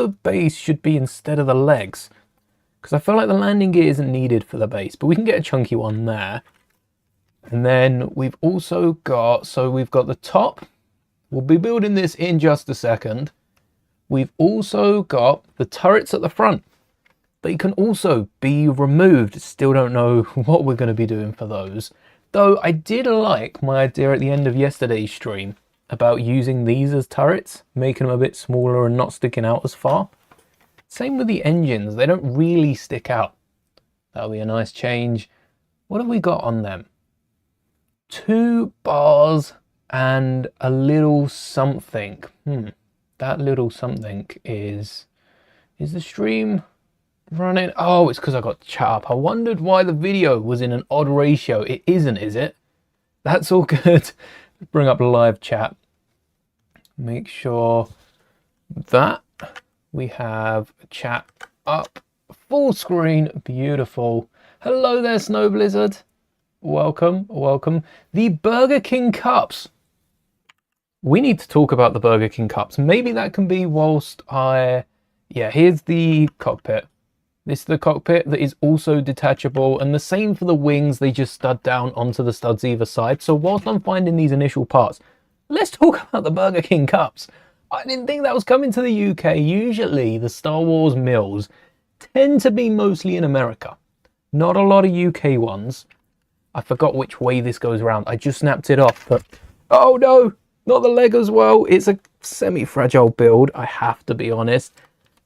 the base should be instead of the legs. Because I feel like the landing gear isn't needed for the base, but we can get a chunky one there. And then we've also got, so we've got the top. We'll be building this in just a second. We've also got the turrets at the front. They can also be removed. Still don't know what we're going to be doing for those. Though I did like my idea at the end of yesterday's stream about using these as turrets, making them a bit smaller and not sticking out as far. Same with the engines, they don't really stick out. That'll be a nice change. What have we got on them? 2 bars and a little something. That little something is the stream running? Oh, it's because I got chat up. I wondered why the video was in an odd ratio. It isn't, is it? That's all good. Bring up live chat. Make sure that we have chat up full screen. Beautiful. Hello there, Snow Blizzard. Welcome, welcome. The Burger King cups. We need to talk about the Burger King cups. Maybe that can be whilst yeah, here's the cockpit. This is the cockpit that is also detachable, and the same for the wings. They just stud down onto the studs either side. So whilst I'm finding these initial parts, let's talk about the Burger King cups. I didn't think that was coming to the UK. Usually the Star Wars mills tend to be mostly in America. Not a lot of UK ones. I forgot which way this goes around. I just snapped it off, but oh no, not the leg as well. It's a semi-fragile build, I have to be honest.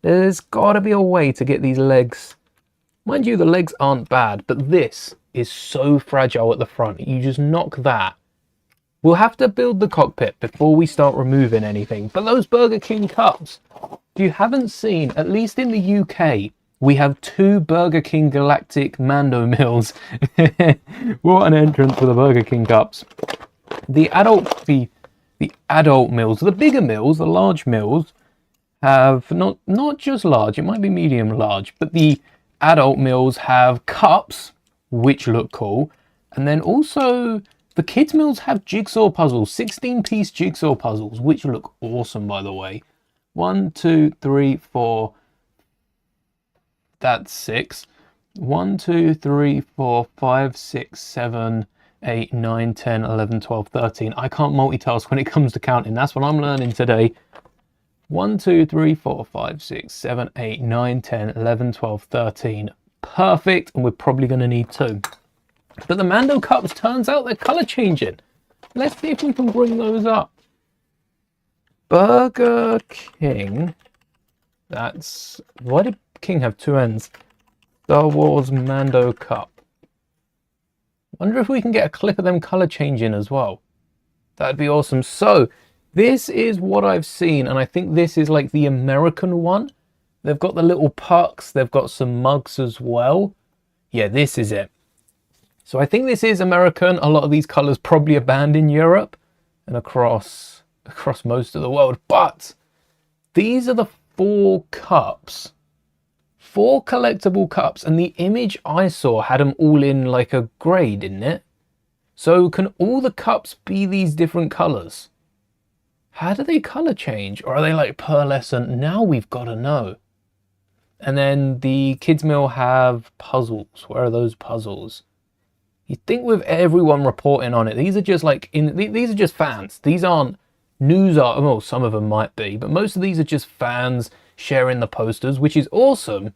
There's got to be a way to get these legs. Mind you, the legs aren't bad, but this is so fragile at the front. You just knock that. We'll have to build the cockpit before we start removing anything. But those Burger King cups, if you haven't seen, at least in the UK, we have 2 Burger King Galactic Mando mills. What an entrance for the Burger King cups. The adult mills, the bigger mills, the large mills, have not just large, it might be medium large, but the adult mills have cups, which look cool. And then also the kids mills have jigsaw puzzles, 16-piece jigsaw puzzles, which look awesome, by the way. 1, 2, 3, 4. That's 6. 1, 2, 3, 4, 5, 6, 7, 8, 9, 10, 11, 12, 13. I can't multitask when it comes to counting. That's what I'm learning today. 1, 2, 3, 4, 5, 6, 7, 8, 9, 10, 11, 12, 13. Perfect, and we're probably going to need 2. But the Mando cups, turns out they're colour changing. Let's see if we can bring those up. Burger King. That's... Why did King have 2 ends? Star Wars Mando cup. Wonder if we can get a clip of them colour changing as well. That'd be awesome. So, this is what I've seen, and I think this is like the American one. They've got the little pucks, they've got some mugs as well. Yeah, this is it. So I think this is American. A lot of these colours probably are banned in Europe and across most of the world. But these are the 4 cups. 4 collectible cups, and the image I saw had them all in like a grey, didn't it? So can all the cups be these different colours? How do they colour change? Or are they like pearlescent? Now we've got to know. And then the kids mill have puzzles. Where are those puzzles? You'd think with everyone reporting on it, these are just like, these are just fans. These aren't news articles. Well, some of them might be, but most of these are just fans sharing the posters, which is awesome.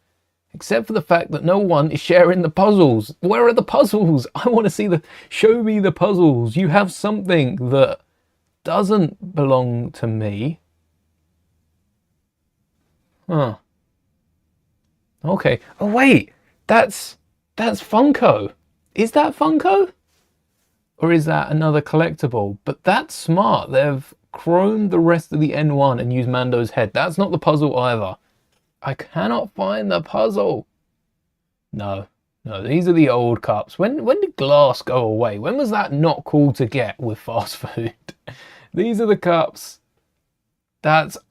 Except for the fact that no one is sharing the puzzles. Where are the puzzles? I want to see show me the puzzles. You have something that doesn't belong to me. Huh. Okay. Oh wait, that's Funko. Is that Funko? Or is that another collectible? But that's smart. They've chromed the rest of the N1 and used Mando's head. That's not the puzzle either. I cannot find the puzzle. No, these are the old cups. When did glass go away? When was that not cool to get with fast food? These are the cups.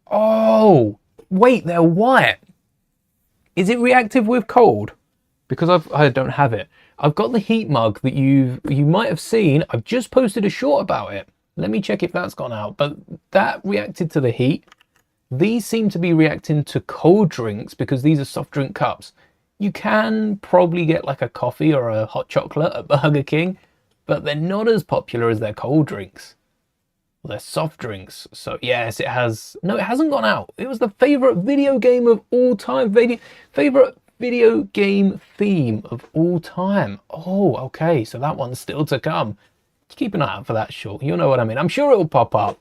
Oh, wait, they're white. Is it reactive with cold? Because I don't have it. I've got the heat mug that you might have seen. I've just posted a short about it. Let me check if that's gone out. But that reacted to the heat. These seem to be reacting to cold drinks because these are soft drink cups. You can probably get like a coffee or a hot chocolate at Burger King, but they're not as popular as their cold drinks. Well, they're soft drinks. So yes, it has. No, it hasn't gone out. It was the favorite video game of all time. Favorite video game theme of all time. Oh, okay. So that one's still to come. Keep an eye out for that short. You'll know what I mean. I'm sure it'll pop up.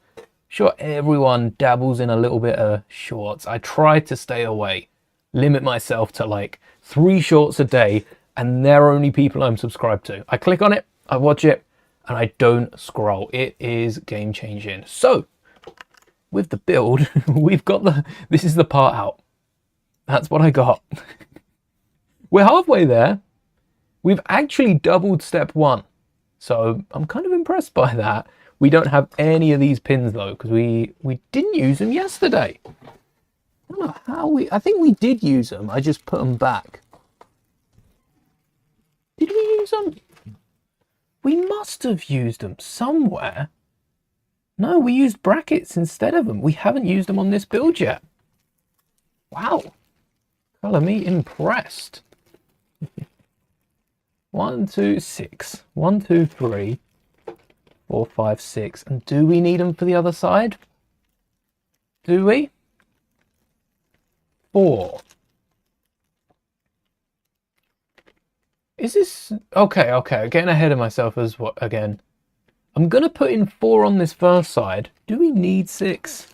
Sure, everyone dabbles in a little bit of shorts. I try to stay away, limit myself to like 3 shorts a day, and they're only people I'm subscribed to. I click on it, I watch it, and I don't scroll. It is game changing. So with the build, we've got this is the part out. That's what I got. We're halfway there. We've actually doubled step 1. So I'm kind of impressed by that. We don't have any of these pins though, because we didn't use them yesterday. I don't know how I think we did use them. I just put them back. Did we use them? We must have used them somewhere. No, we used brackets instead of them. We haven't used them on this build yet. Wow. Colour me impressed. 1, 2, 6. 1, 2, 3. 4, 5, 6. And do we need them for the other side? Do we? 4. Is this... Okay, I'm getting ahead of myself as what again. I'm going to put in 4 on this first side. Do we need 6?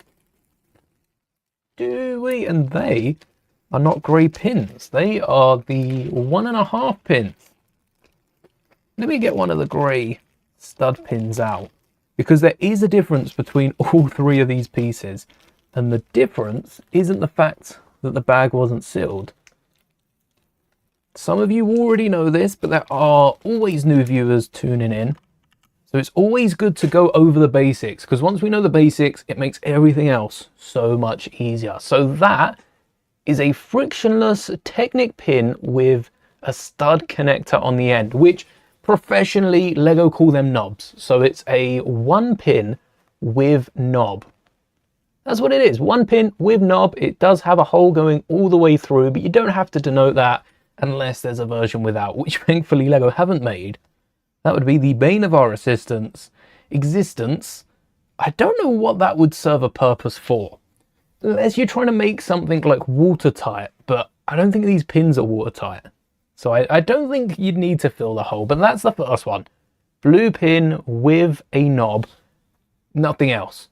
Do we? And they are not grey pins. They are the 1.5 pins. Let me get one of the grey stud pins out, because there is a difference between all 3 of these pieces, and the difference isn't the fact that the bag wasn't sealed. Some of you already know this, but there are always new viewers tuning in, so it's always good to go over the basics, because once we know the basics, it makes everything else so much easier. So that is a frictionless Technic pin with a stud connector on the end, which professionally Lego call them knobs. So it's a 1 pin with knob. That's what it is, 1 pin with knob. It does have a hole going all the way through, but you don't have to denote that unless there's a version without, which thankfully Lego haven't made. That would be the bane of our existence. I don't know what that would serve a purpose for. Unless you're trying to make something like watertight, but I don't think these pins are watertight. So I don't think you'd need to fill the hole, but that's the first one. Blue pin with a knob, nothing else.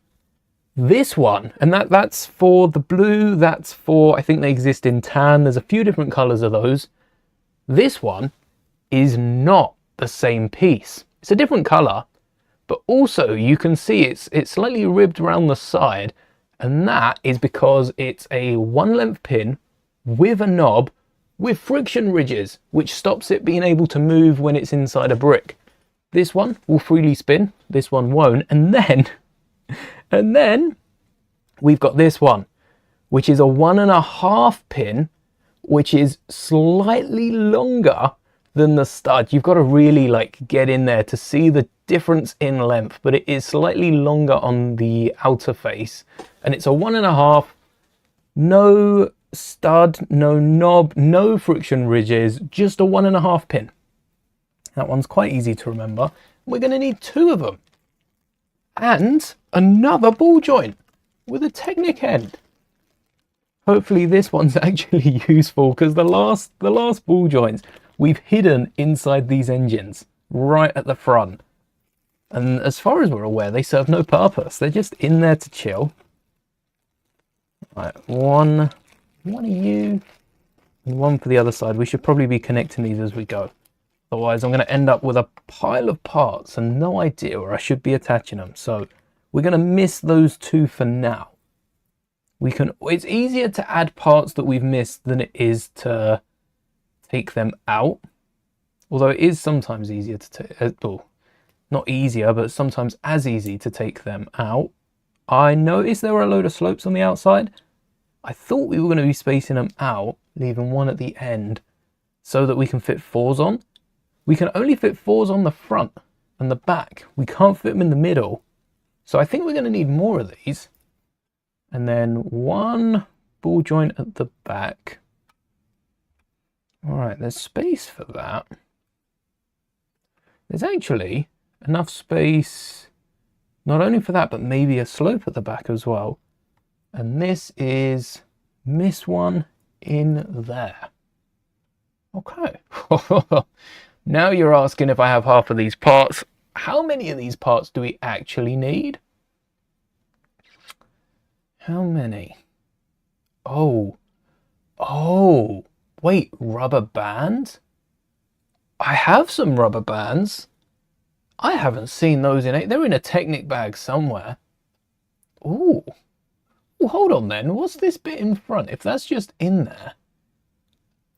This one, and that's for the blue, that's for, I think they exist in tan. There's a few different colors of those. This one is not the same piece. It's a different color, but also you can see it's slightly ribbed around the side, and that is because it's a 1 length pin with a knob with friction ridges, which stops it being able to move when it's inside a brick. This one will freely spin, this one won't, and then we've got this one, which is a 1.5 pin, which is slightly longer than the stud. You've got to really like get in there to see the difference in length, but it is slightly longer on the outer face, and it's a 1.5, no stud, no knob, no friction ridges, just a 1.5 pin. That one's quite easy to remember. We're going to need 2 of them, and another ball joint with a Technic end. Hopefully this one's actually useful, because the last ball joints we've hidden inside these engines right at the front, and as far as we're aware they serve no purpose. They're just in there to chill. Right, one of you and 1 for the other side. We should probably be connecting these as we go, otherwise I'm going to end up with a pile of parts and no idea where I should be attaching them. So we're going to miss those 2 for now. It's easier to add parts that we've missed than it is to take them out, although it is sometimes easier to take, not easier, but sometimes as easy to take them out. I noticed there were a load of slopes on the outside. I thought we were going to be spacing them out, leaving 1 at the end so that we can fit 4s on. We can only fit 4s on the front and the back. We can't fit them in the middle. So I think we're going to need more of these. and then one ball joint at the back. All right, there's space for that. There's actually enough space, not only for that, but maybe a slope at the back as well. And this is one in there. Okay. Now you're asking if I have half of these parts. How many of these parts do we actually need? How many? Oh, wait, rubber bands? I have some rubber bands. I haven't seen those in it. They're in a Technic bag somewhere. Ooh. Well, hold on then. What's this bit in front? If that's just in there,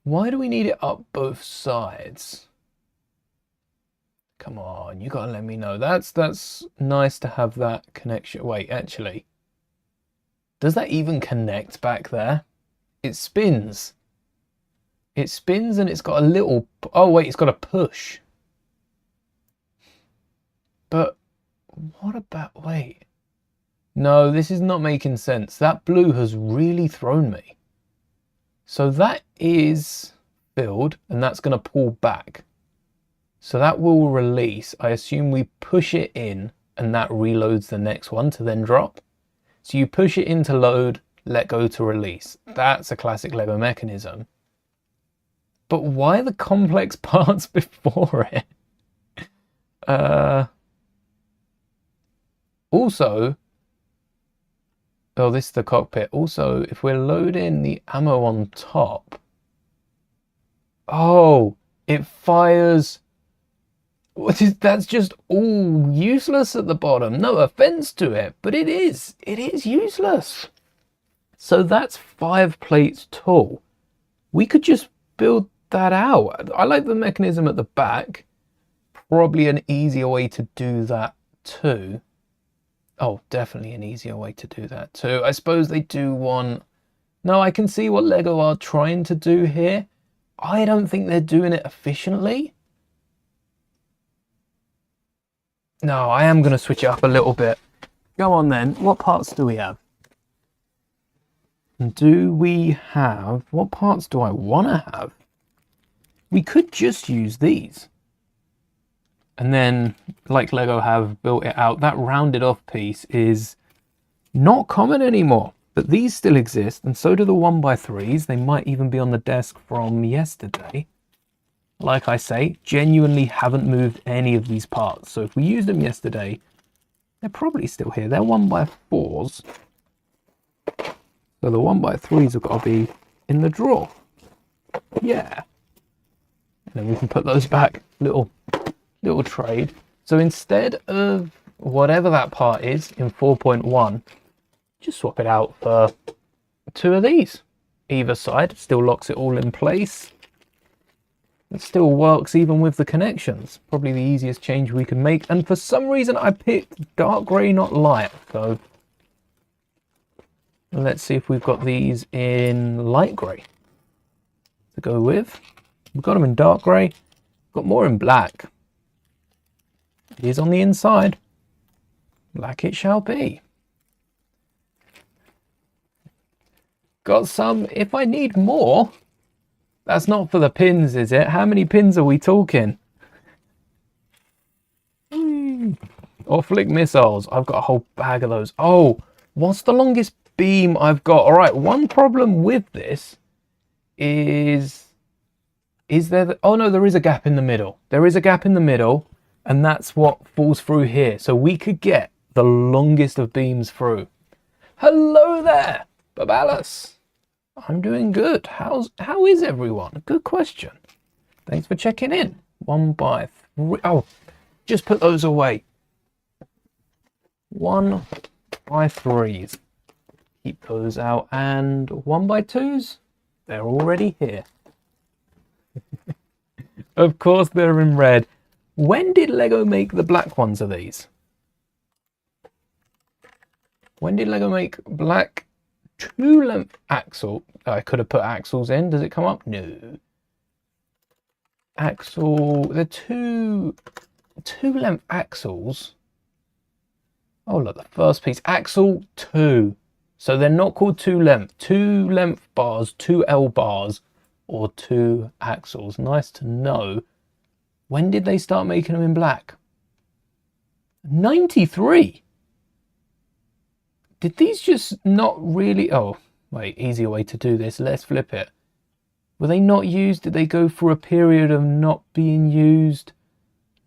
why do we need it up both sides? Come on, you gotta let me know. That's nice to have that connection. Wait, actually, does that even connect back there? It spins. It spins and it's got a little... Oh, wait, it's got a push. But what about... Wait. No, this is not making sense. That blue has really thrown me. So that is filled and that's going to pull back. So that will release. I assume we push it in and that reloads the next one to then drop. So you push it in to load, let go to release. That's a classic Lego mechanism. But why the complex parts before it? Also, oh, this is the cockpit. Also, if we're loading the ammo on top, oh, it fires. That's just all useless at the bottom. No offense to it, but it is useless. So that's 5 plates tall. We could just build that out. I like the mechanism at the back. Probably an easier way to do that too. Oh, definitely an easier way to do that too. I suppose they do want... No, I can see what Lego are trying to do here. I don't think they're doing it efficiently. No, I am going to switch it up a little bit. Go on then. What parts do we have? Do we have... What parts do I want to have? We could just use these. And then, like Lego have built it out, that rounded off piece is not common anymore. But these still exist, and so do the 1x3s. They might even be on the desk from yesterday. Like I say, genuinely haven't moved any of these parts. So if we used them yesterday, they're probably still here. They're 1x4s. So the 1x3s have got to be in the drawer. Yeah. And then we can put those back. Little trade. So instead of whatever that part is in 4.1, just swap it out for 2 of these. Either side. Still locks it all in place. It still works even with the connections. Probably the easiest change we can make. And for some reason I picked dark grey, not light. So let's see if we've got these in light grey to go with. We've got them in dark grey. Got more in black. It is on the inside. Black it shall be. Got some if I need more. That's not for the pins, is it? How many pins are we talking? Or flick missiles. I've got a whole bag of those. Oh, what's the longest beam I've got? All right, one problem with this is there... Oh, no, there is a gap in the middle. There is a gap in the middle, and that's what falls through here. So we could get the longest of beams through. Hello there, Babalas. I'm doing good. How is everyone? Good question. Thanks for checking in. 1x3. Oh, just put those away. 1x3s. Keep those out. And 1x2s. They're already here. Of course they're in red. When did Lego make the black ones of these? When did Lego make black 2-length axle? I could have put axles in. Does it come up? No. Axle. The two-length axles. Oh, look, the first piece. Axle 2. So they're not called 2 length. 2 length bars, 2L bars, or 2 axles. Nice to know. When did they start making them in black? 93. Did these just not really... Oh, wait, easier way to do this. Let's flip it. Were they not used? Did they go through a period of not being used?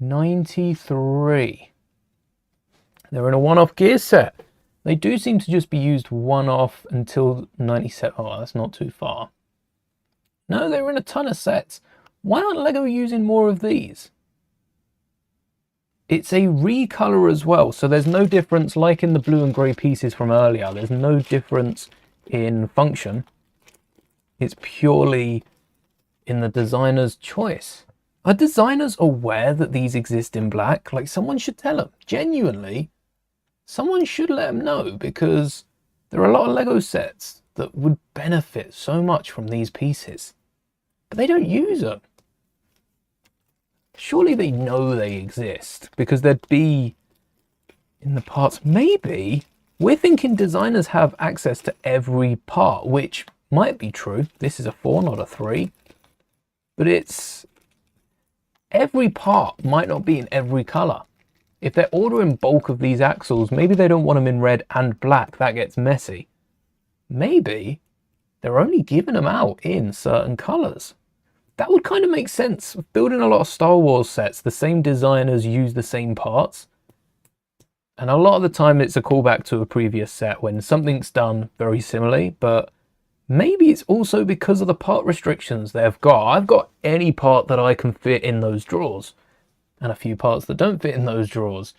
93. They're in a one-off gear set. They do seem to just be used one-off until 97. Oh, that's not too far. No, they're in a ton of sets. Why aren't LEGO using more of these? It's a recolor as well, so there's no difference, like in the blue and grey pieces from earlier, there's no difference in function. It's purely in the designer's choice. Are designers aware that these exist in black? Like, someone should tell them. Genuinely, someone should let them know, because there are a lot of LEGO sets that would benefit so much from these pieces, but they don't use them. Surely they know they exist, because they'd be in the parts. Maybe we're thinking designers have access to every part, which might be true. This is a 4, not a 3. But it's... every part might not be in every colour. If they're ordering bulk of these axles, maybe they don't want them in red and black. That gets messy. Maybe they're only giving them out in certain colours. That would kind of make sense. Building a lot of Star Wars sets, the same designers use the same parts. And a lot of the time it's a callback to a previous set when something's done very similarly, but maybe it's also because of the part restrictions they've got. I've got any part that I can fit in those drawers, and a few parts that don't fit in those drawers.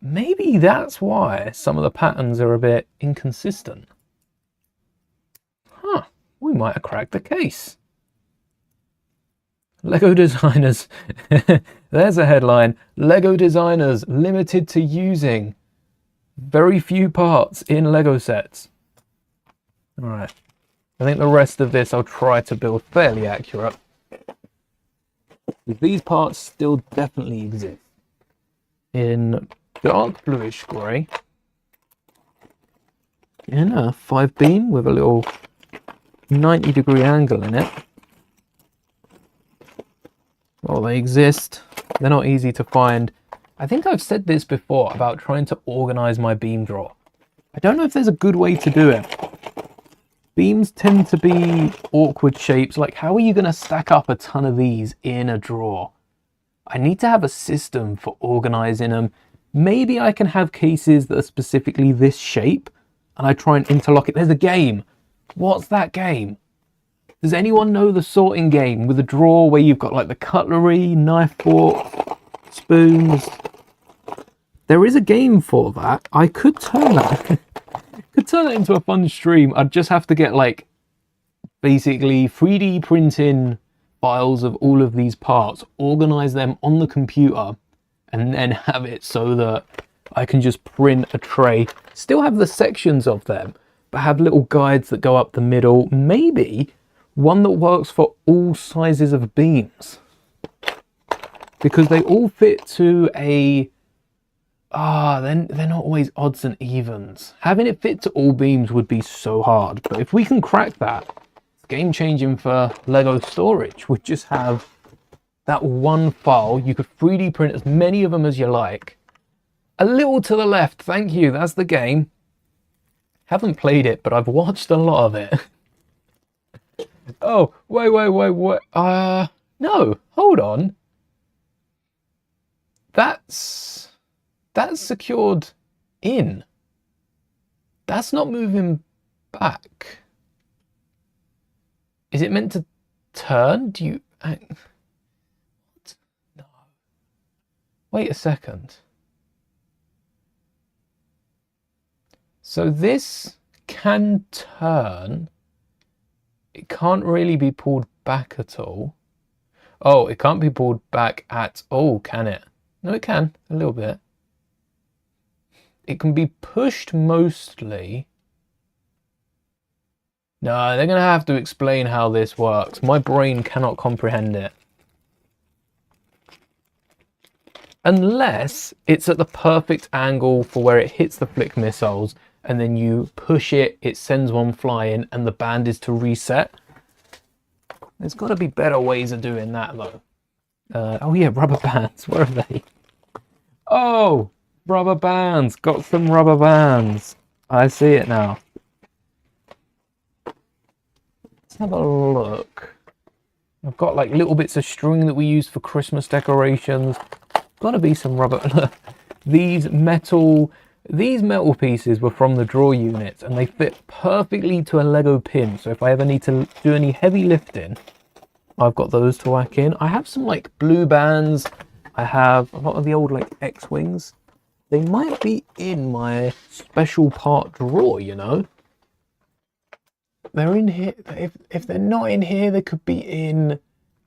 Maybe that's why some of the patterns are a bit inconsistent. Huh, we might have cracked the case. LEGO designers, there's a headline. LEGO designers limited to using very few parts in LEGO sets. All right, I think the rest of this I'll try to build fairly accurate. These parts still definitely exist in dark bluish grey, in a 5 beam with a little 90-degree angle in it. Well, they exist. They're not easy to find. I think I've said this before about trying to organize my beam drawer. I don't know if there's a good way to do it. Beams tend to be awkward shapes. Like, how are you going to stack up a ton of these in a drawer? I need to have a system for organizing them. Maybe I can have cases that are specifically this shape and I try and interlock it. There's a game. What's that game? Does anyone know the sorting game with a drawer where you've got like the cutlery, knife, fork, spoons? There is a game for that. I could turn that into a fun stream. I'd just have to get like basically 3D printing files of all of these parts, organize them on the computer, and then have it so that I can just print a tray, still have the sections of them, but have little guides that go up the middle. Maybe one that works for all sizes of beams, because they all fit to a then they're not always odds and evens. Having it fit to all beams would be so hard, but if we can crack that, it's game changing for LEGO storage. We'd just have that one file. You could 3D print as many of them as you like. A little to the left, thank you, that's the game. Haven't played it, but I've watched a lot of it. Oh, wait. No, hold on. That's secured in. That's not moving back. Is it meant to turn? Do you... What? No. Wait a second. So this can turn. It can't really be pulled back at all. Oh, it can't be pulled back at all, can it? No, it can, a little bit. It can be pushed mostly. No, they're going to have to explain how this works. My brain cannot comprehend it. Unless it's at the perfect angle for where it hits the flick missiles, and then you push it, it sends one flying, and the band is to reset. There's got to be better ways of doing that though. Oh yeah, rubber bands. Where are they? Oh, rubber bands. Got some rubber bands. I see it now. Let's have a look. I've got like little bits of string that we use for Christmas decorations. Got to be some rubber. These metal pieces were from the draw units, and they fit perfectly to a Lego pin. So if I ever need to do any heavy lifting, I've got those to whack in. I have some like blue bands. I have a lot of the old like X-Wings. They might be in my special part drawer, you know. They're in here. If they're not in here, they could be in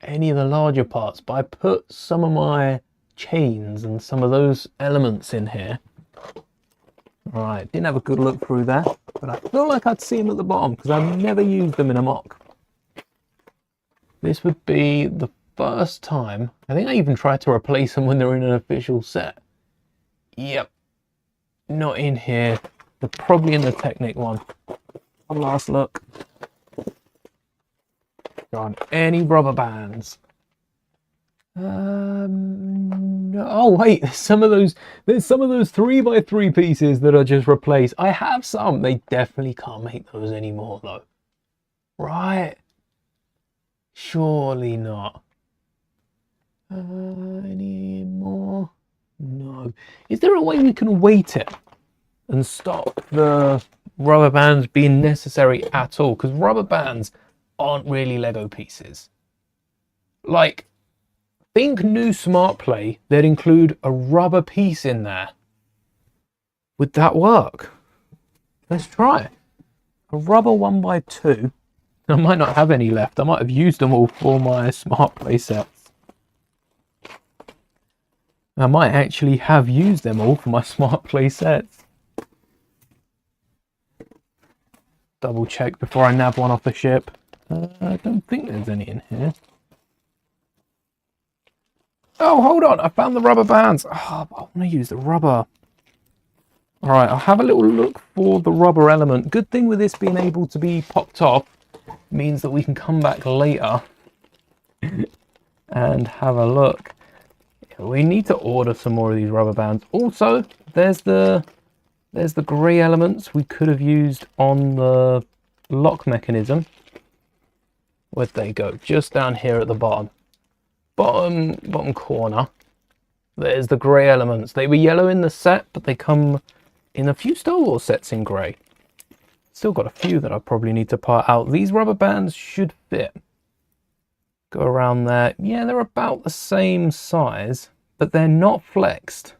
any of the larger parts. But I put some of my chains and some of those elements in here. All right, didn't have a good look through there, but I feel like I'd see them at the bottom because I've never used them in a mock. This would be the first time. I think I even tried to replace them when they're in an official set. Yep, not in here. They're probably in the Technic one. One last look. Got any rubber bands? No. Oh wait, there's some of those 3x3 pieces that are just replaced. I have some. They definitely can't make those anymore though. Right? Surely not. Any more? No. Is there a way we can weight it and stop the rubber bands being necessary at all? Because rubber bands aren't really Lego pieces. Like, think new Smart Play, they'd include a rubber piece in there. Would that work? Let's try. A rubber 1x2. I might not have any left. I might have used them all for my Smart Play sets. I might actually have used them all for my Smart Play sets. Double check before I nab one off the ship. I don't think there's any in here. Oh, hold on. I found the rubber bands. Oh, I want to use the rubber. All right, I'll have a little look for the rubber element. Good thing with this being able to be popped off means that we can come back later and have a look. We need to order some more of these rubber bands. Also, there's the grey elements we could have used on the lock mechanism. Where'd they go? Just down here at the bottom corner. There's the grey elements. They were yellow in the set, but they come in a few Star Wars sets in grey. Still got a few that I probably need to part out. These rubber bands should fit. Go around there. Yeah, they're about the same size, but they're not flexed,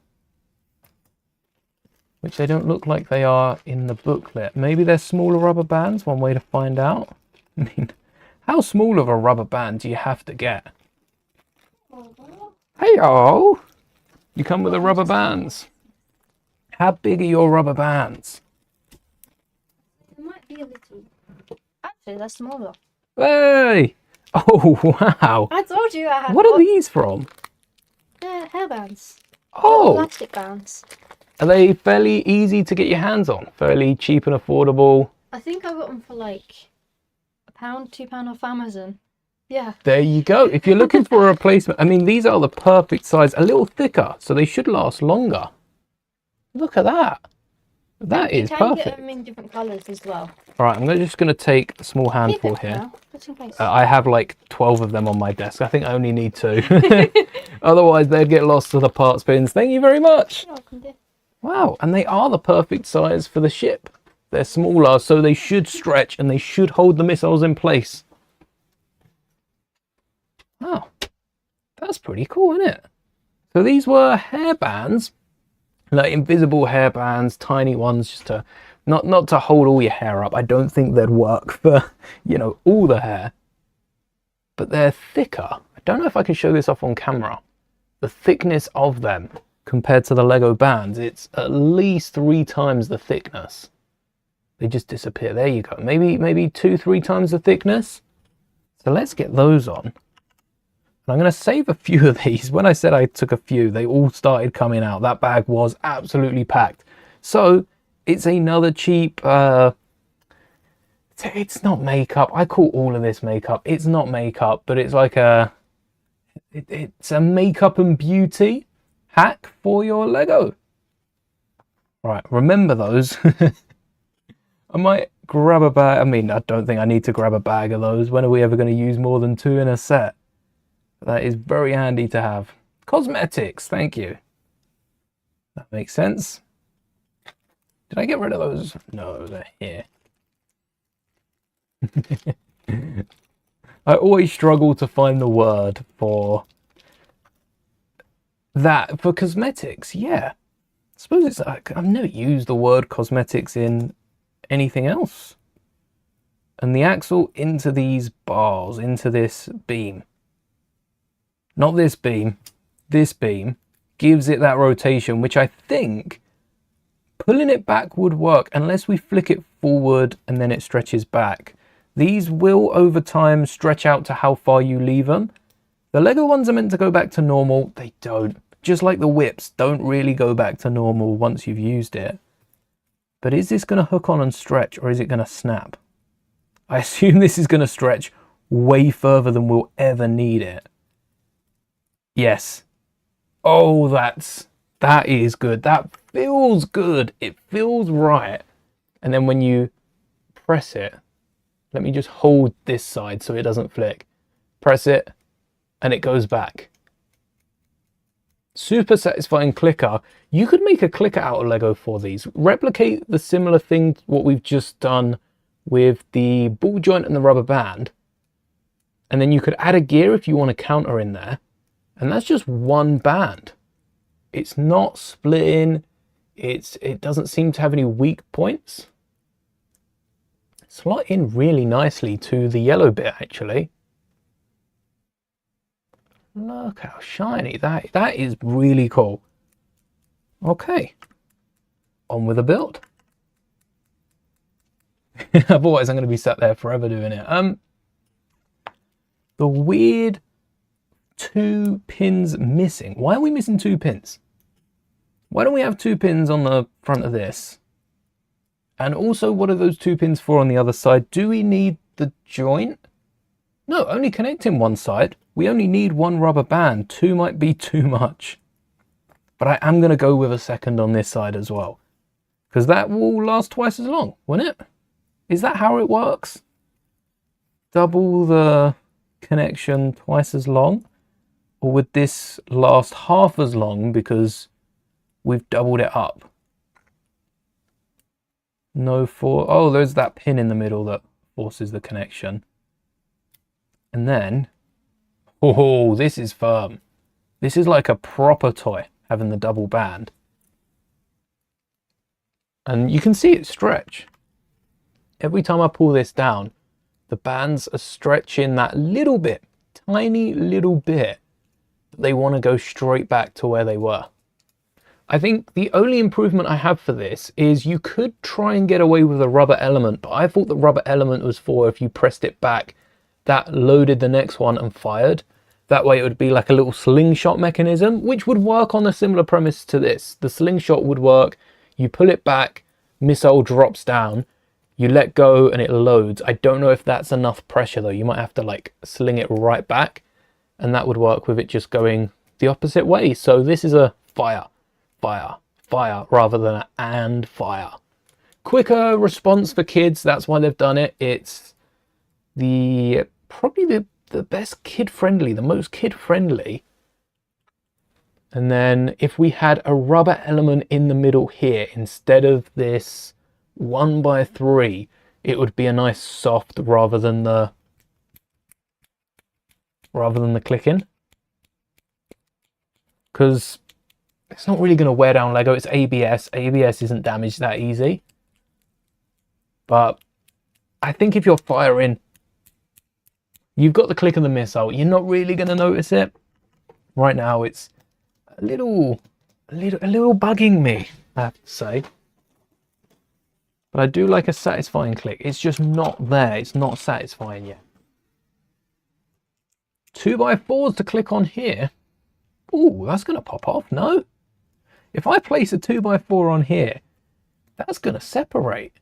which they don't look like they are in the booklet. Maybe they're smaller rubber bands. One way to find out. I mean, how small of a rubber band do you have to get? Hey-o! You come with the rubber bands. How big are your rubber bands? It might be a little. Actually, they're smaller. Hey! Oh, wow. I told you I had. What are these from? They're hairbands. Oh! Elastic bands. Are they fairly easy to get your hands on? Fairly cheap and affordable? I think I got them for like £1, £2 off Amazon. Yeah. There you go. If you're looking for a replacement, I mean, these are the perfect size. A little thicker, so they should last longer. Look at that. That is perfect. You can get them in different colours as well. All right, I'm just going to take a small handful here. I have like 12 of them on my desk. I think I only need 2. Otherwise, they'd get lost to the parts bins. Thank you very much. Wow, and they are the perfect size for the ship. They're smaller, so they should stretch and they should hold the missiles in place. Wow, that's pretty cool, isn't it? So these were hairbands, like invisible hairbands, tiny ones, just to not to hold all your hair up. I don't think they'd work for, you know, all the hair, but they're thicker. I don't know if I can show this off on camera. The thickness of them compared to the Lego bands, it's at least 3 times the thickness. They just disappear. There you go. Maybe 2-3 times the thickness. So let's get those on. And I'm going to save a few of these. When I said I took a few, they all started coming out. That bag was absolutely packed. So It's another cheap, it's not makeup. I call all of this makeup. It's not makeup, but it's like it's a makeup and beauty hack for your Lego. Right, remember those. I might grab a bag. I mean, I don't think I need to grab a bag of those. When are we ever going to use more than 2 in a set? That is very handy to have. Cosmetics, thank you. That makes sense. Did I get rid of those? No, they're here. I always struggle to find the word for that. For cosmetics, yeah. I suppose it's like, I've never used the word cosmetics in anything else. And the axle into these bars, into this beam. Not this beam. This beam gives it that rotation, which I think pulling it back would work unless we flick it forward and then it stretches back. These will over time stretch out to how far you leave them. The Lego ones are meant to go back to normal. They don't. Just like the whips don't really go back to normal once you've used it. But is this going to hook on and stretch, or is it going to snap? I assume this is going to stretch way further than we'll ever need it. Yes. Oh, that is good. That feels good. It feels right. And then when you press it, let me just hold this side so it doesn't flick. Press it, and it goes back. Super satisfying clicker. You could make a clicker out of Lego for these. Replicate the similar thing, what we've just done with the ball joint and the rubber band. And then you could add a gear if you want a counter in there. And that's just one band. It's not splitting. It doesn't seem to have any weak points. Slot in really nicely to the yellow bit, actually. Look how shiny. That is really cool. Okay. On with the build. Otherwise, I'm going to be sat there forever doing it. The weird 2 pins missing. Why are we missing 2 pins? Why don't we have 2 pins on the front of this? And also, what are those 2 pins for on the other side? Do we need the joint? No, only connecting one side. We only need 1 rubber band. 2 might be too much. But I am going to go with a second on this side as well. Because that will last twice as long, won't it? Is that how it works? Double the connection twice as long? Or would this last half as long because we've doubled it up? No for... Oh, there's that pin in the middle that forces the connection. And then... Oh, this is firm. This is like a proper toy, having the double band. And you can see it stretch. Every time I pull this down, the bands are stretching that little bit, tiny little bit. They want to go straight back to where they were. I think the only improvement I have for this is you could try and get away with a rubber element, but I thought the rubber element was for if you pressed it back, that loaded the next one and fired. That way it would be like a little slingshot mechanism, which would work on a similar premise to this. The slingshot would work, you pull it back, missile drops down, you let go and it loads. I don't know if that's enough pressure though. You might have to like sling it right back, and that would work with it just going the opposite way. So this is a fire, fire, fire, rather than an and fire. Quicker response for kids, that's why they've done it. It's probably the best kid-friendly, the most kid-friendly. And then if we had a rubber element in the middle here, instead of this 1x3, it would be a nice soft rather than the clicking. Because it's not really going to wear down Lego. It's ABS. ABS isn't damaged that easy. But I think if you're firing, you've got the click of the missile. You're not really going to notice it. Right now, it's a little bugging me, I have to say. But I do like a satisfying click. It's just not there. It's not satisfying yet. 2x4s to click on here. Ooh, that's going to pop off. No. If I place a 2x4 on here, That's going to separate.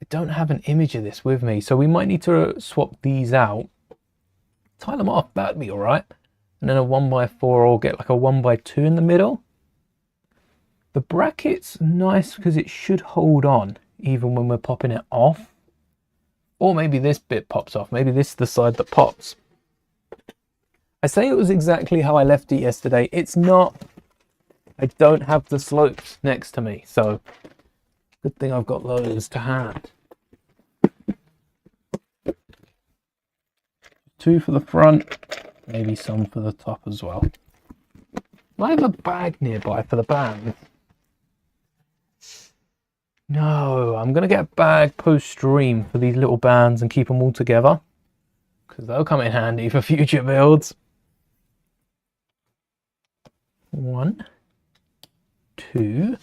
I don't have an image of this with me, so we might need to swap these out. Tie them off, that'd be all right. And then a 1x4, or get like a 1x2 in the middle. The bracket's nice because it should hold on even when we're popping it off. Or maybe this bit pops off. Maybe this is the side that pops. I say it was exactly how I left it yesterday. It's not. I don't have the slopes next to me, so good thing I've got those to hand. 2 for the front, maybe some for the top as well. I have a bag nearby for the band. No, I'm going to get a bag post-stream for these little bands and keep them all together, because they'll come in handy for future builds. 1, 2,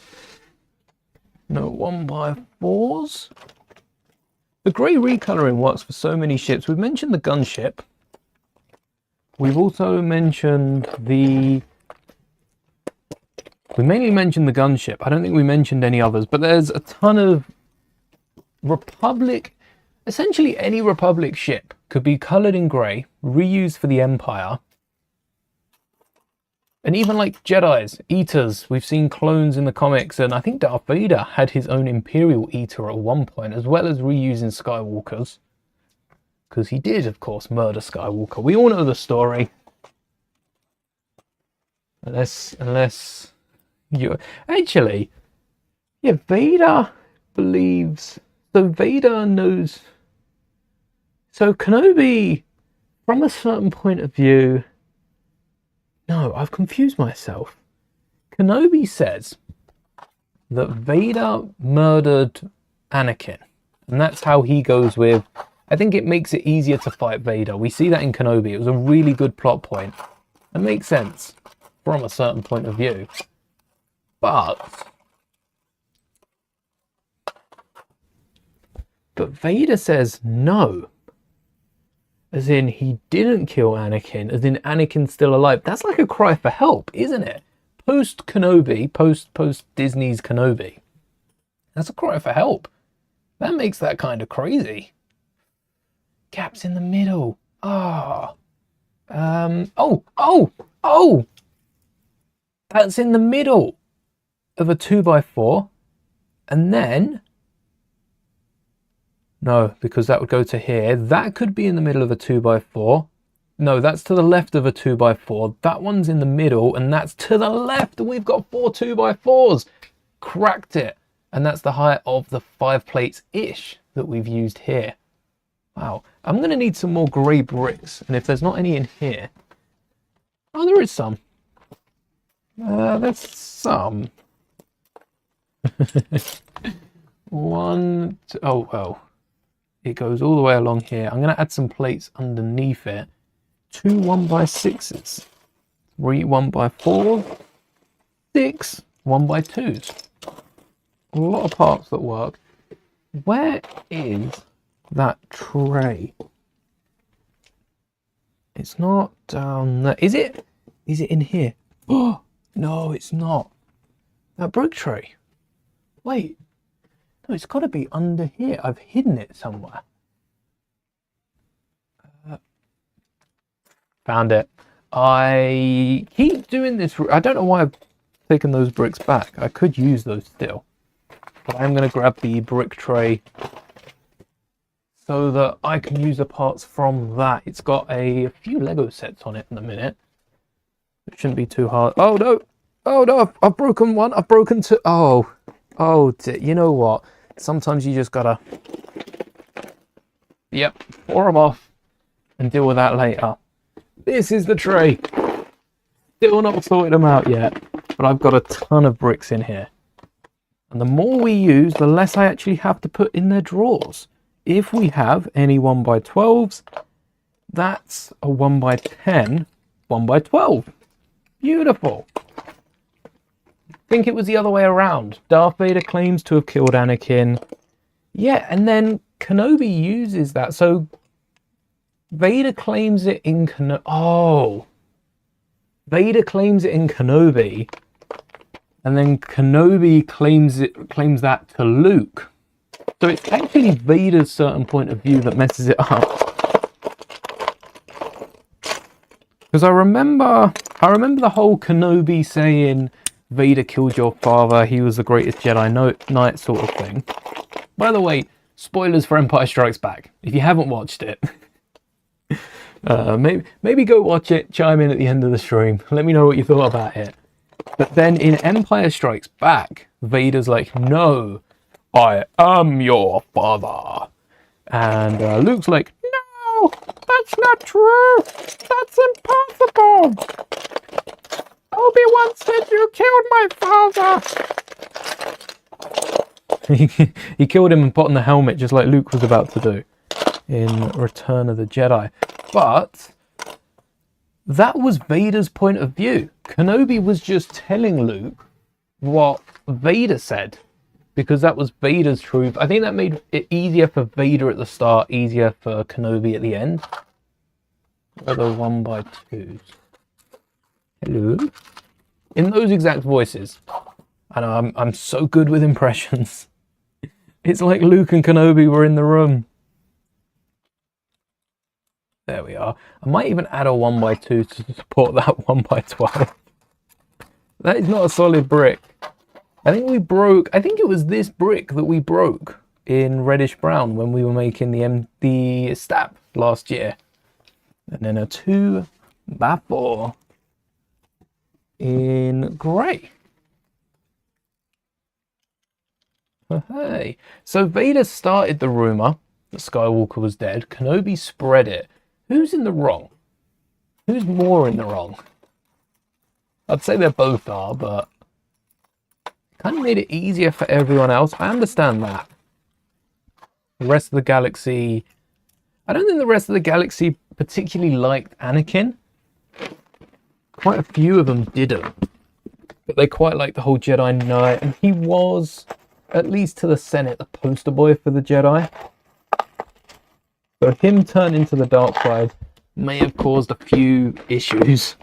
no 1x4s. The grey recolouring works for so many ships. We've mentioned the gunship. We've also mentioned the... We mainly mentioned the gunship. I don't think we mentioned any others, but there's a ton of Republic... Essentially any Republic ship could be coloured in grey, reused for the Empire. And even like Jedis, Eaters, we've seen clones in the comics, and I think Darth Vader had his own Imperial Eater at one point, as well as reusing Skywalkers. Because he did, of course, murder Skywalker. We all know the story. Unless you... Actually, yeah, Vader believes... So Vader knows... So Kenobi, from a certain point of view... No, I've confused myself. Kenobi says that Vader murdered Anakin. And that's how he goes with... I think it makes it easier to fight Vader. We see that in Kenobi. It was a really good plot point. It makes sense from a certain point of view. But Vader says no. As in, he didn't kill Anakin. As in, Anakin's still alive. That's like a cry for help, isn't it? Post Kenobi, post Disney's Kenobi. That's a cry for help. That makes that kind of crazy. Gaps in the middle. Ah. Oh! That's in the middle of a 2x4. And then... No, because that would go to here. That could be in the middle of a 2x4. No, that's to the left of a 2x4. That one's in the middle, and that's to the left. And we've got 4 2x4s. Cracked it. And that's the height of the 5 plates-ish that we've used here. Wow. I'm going to need some more grey bricks. And if there's not any in here... Oh, there is some. There's some. One... Oh, well. It goes all the way along here. I'm going to add some plates underneath it. 2 1x6s. 3 1x4s. 6 1x2s. A lot of parts that work. Where is that tray? It's not down there. Is it? Is it in here? Oh, no, it's not. That brick tray. Wait. No, it's got to be under here. I've hidden it somewhere. Found it. I keep doing this. I don't know why I've taken those bricks back. I could use those still. But I'm going to grab the brick tray so that I can use the parts from that. It's got a few Lego sets on it in a minute. It shouldn't be too hard. Oh, no. Oh, no. I've broken one. I've broken two. Oh, you know what? Sometimes you just gotta, yep, pour them off and deal with that later. This is the tray. Still not sorted them out yet, but I've got a ton of bricks in here. And the more we use, the less I actually have to put in their drawers. If we have any 1x12s, that's a 1x10, 1x12. Beautiful. I think it was the other way around. Darth Vader claims to have killed Anakin. Yeah, and then Kenobi uses that. So Vader claims it in Kenobi. Oh. Vader claims it in Kenobi. and then Kenobi claims that to Luke. So it's actually Vader's certain point of view that messes it up. Because I remember the whole Kenobi saying Vader killed your father, he was the greatest Jedi Knight sort of thing. By the way, spoilers for Empire Strikes Back. If you haven't watched it, maybe go watch it, chime in at the end of the stream, let me know what you thought about it. But then in Empire Strikes Back, Vader's like, no, I am your father. And Luke's like, no, that's not true. That's impossible. Obi-Wan said you killed my father. He killed him and put on the helmet just like Luke was about to do in Return of the Jedi. But that was Vader's point of view. Kenobi was just telling Luke what Vader said, because that was Vader's truth. I think that made it easier for Vader at the start, easier for Kenobi at the end. What are the 1x2s? Hello? In those exact voices. I know, I'm so good with impressions. It's like Luke and Kenobi were in the room. There we are. I might even add a 1x2 to support that 1x12. That is not a solid brick. I think it was this brick that we broke in reddish brown when we were making the stab last year. And then a 2x4 in grey. Hey. So Vader started the rumour that Skywalker was dead. Kenobi spread it. Who's in the wrong? Who's more in the wrong? I'd say they both are, but kind of made it easier for everyone else. I understand that. The rest of the galaxy... I don't think the rest of the galaxy particularly liked Anakin. Quite a few of them didn't. But they quite liked the whole Jedi Knight. And he was, at least to the Senate, the poster boy for the Jedi. So him turning to the dark side may have caused a few issues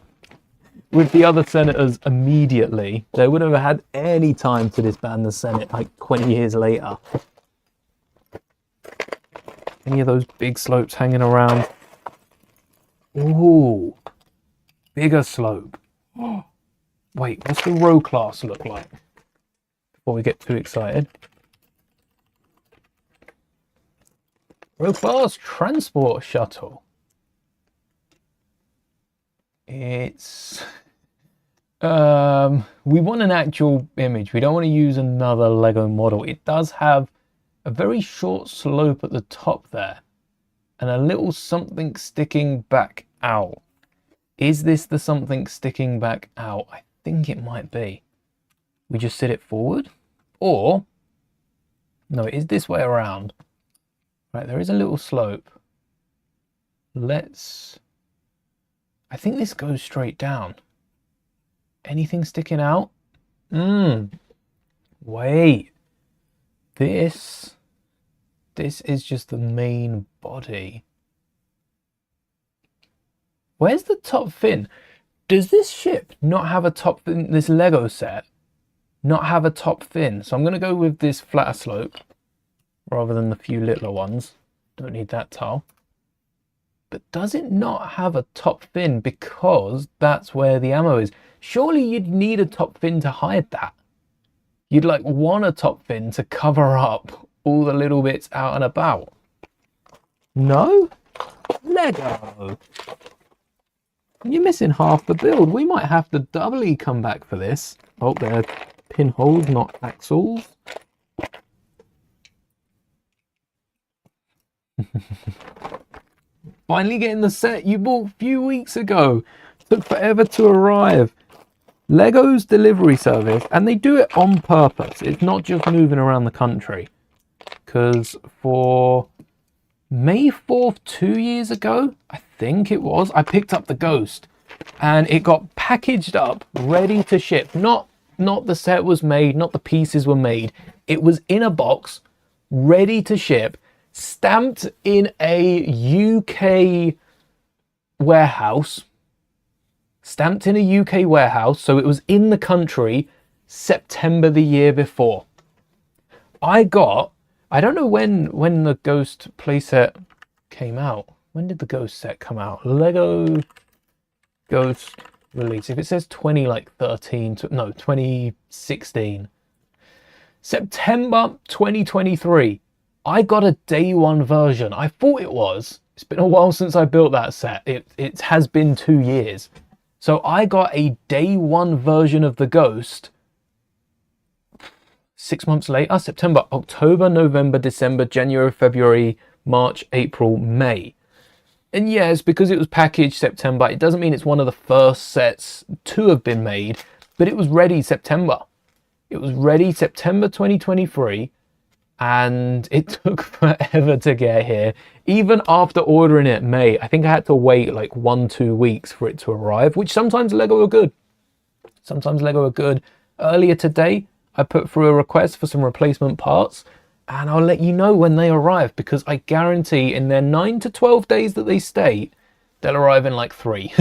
with the other senators immediately. They would have had any time to disband the Senate like 20 years later. Any of those big slopes hanging around? Ooh, bigger slope. Wait, what's the row class look like? Before we get too excited. Row class transport shuttle. It's... we want an actual image. We don't want to use another Lego model. It does have a very short slope at the top there and a little something sticking back out. Is this the something sticking back out? I think it might be. We just sit it forward, or no, it is this way around. Right, there is a little slope. I think this goes straight down. Anything sticking out? Wait. This is just the main body. Where's the top fin? Does this ship not have a top fin? This Lego set not have a top fin? So I'm going to go with this flatter slope rather than the few littler ones. Don't need that tile. But does it not have a top fin because that's where the ammo is? Surely you'd need a top fin to hide that. You'd like want a top fin to cover up all the little bits out and about. No? Lego. You're missing half the build. We might have to doubly come back for this. Oh, they're pinholes, not axles. Finally getting the set you bought a few weeks ago. Took forever to arrive. Lego's delivery service, and they do it on purpose. It's not just moving around the country. Because for May 4th, 2 years ago, I think it was, I picked up the Ghost. And it got packaged up, ready to ship. Not the set was made, not the pieces were made. It was in a box, ready to ship, stamped in a UK warehouse. Stamped in a UK warehouse, so it was in the country, September the year before. I don't know when the Ghost playset came out. When did the Ghost set come out? Lego Ghost release. If it says 2016. September 2023. I got a day one version. I thought it was. It's been a while since I built that set. It has been 2 years. So I got a day one version of the Ghost 6 months later. September, October, November, December, January, February, March, April, May. And yes, because it was packaged September, it doesn't mean it's one of the first sets to have been made, but it was ready September. It was ready September 2023, and it took forever to get here. Even after ordering it May, I think I had to wait like 1-2 weeks for it to arrive, which sometimes Lego are good. Sometimes Lego are good. Earlier today, I put through a request for some replacement parts, and I'll let you know when they arrive, because I guarantee in their 9 to 12 days that they state, they'll arrive in like 3.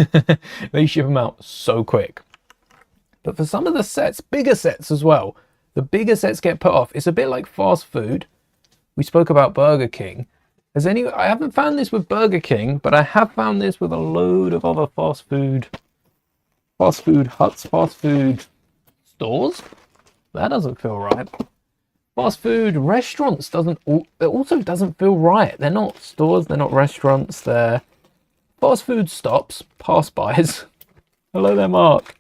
They ship them out so quick. But for some of the sets, bigger sets as well, the bigger sets get put off. It's a bit like fast food. We spoke about Burger King. I haven't found this with Burger King, but I have found this with a load of other fast food huts, fast food stores. That doesn't feel right. Fast food restaurants also doesn't feel right. They're not stores, they're not restaurants, they're fast food stops, pass-bys. Hello there, Mark.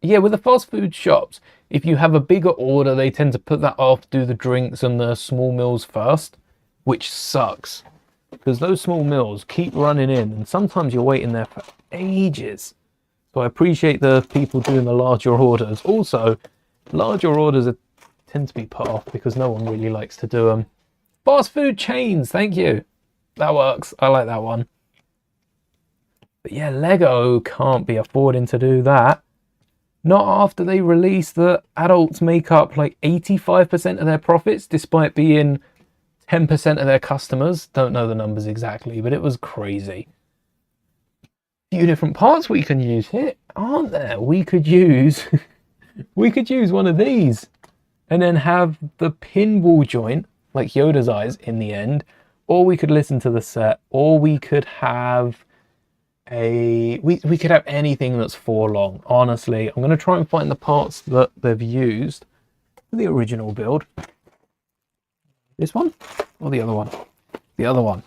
Yeah, with the fast food shops, if you have a bigger order, they tend to put that off, do the drinks and the small meals first, which sucks. Because those small meals keep running in, and sometimes you're waiting there for ages. So I appreciate the people doing the larger orders. Also, larger orders tend to be put off because no one really likes to do them. Fast food chains, thank you. That works. I like that one. But yeah, Lego can't be affording to do that. Not after they release that adults make up like 85% of their profits, despite being 10% of their customers. Don't know the numbers exactly, but it was crazy. Few different parts we can use here, aren't there? We could use one of these and then have the pinball joint like Yoda's eyes in the end, or we could listen to the set, or we could have we could have anything that's 4 long. Honestly, I'm going to try and find the parts that they've used for the original build. This one or the other one? The other one.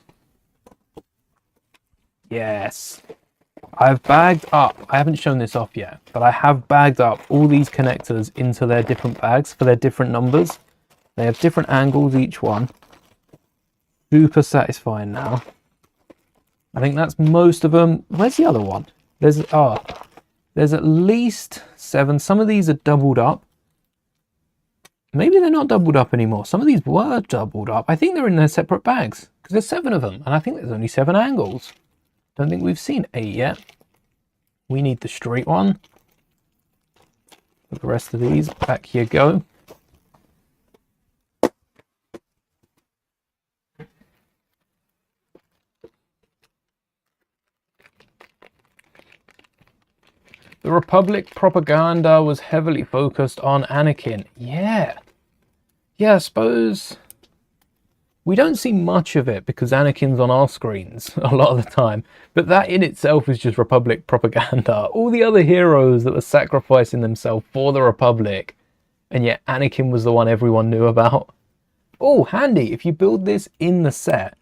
Yes. I've bagged up, I haven't shown this off yet, but I have bagged up all these connectors into their different bags for their different numbers. They have different angles, each one. Super satisfying now. I think that's most of them. Where's the other one? There's at least 7. Some of these are doubled up. Maybe they're not doubled up anymore. Some of these were doubled up. I think they're in their separate bags because there's 7 of them, and I think there's only 7 angles. Don't think we've seen 8 yet. We need the straight one. Put the rest of these back you go. The Republic propaganda was heavily focused on Anakin. Yeah, I suppose we don't see much of it because Anakin's on our screens a lot of the time. But that in itself is just Republic propaganda. All the other heroes that were sacrificing themselves for the Republic, and yet Anakin was the one everyone knew about. Oh, handy. If you build this in the set,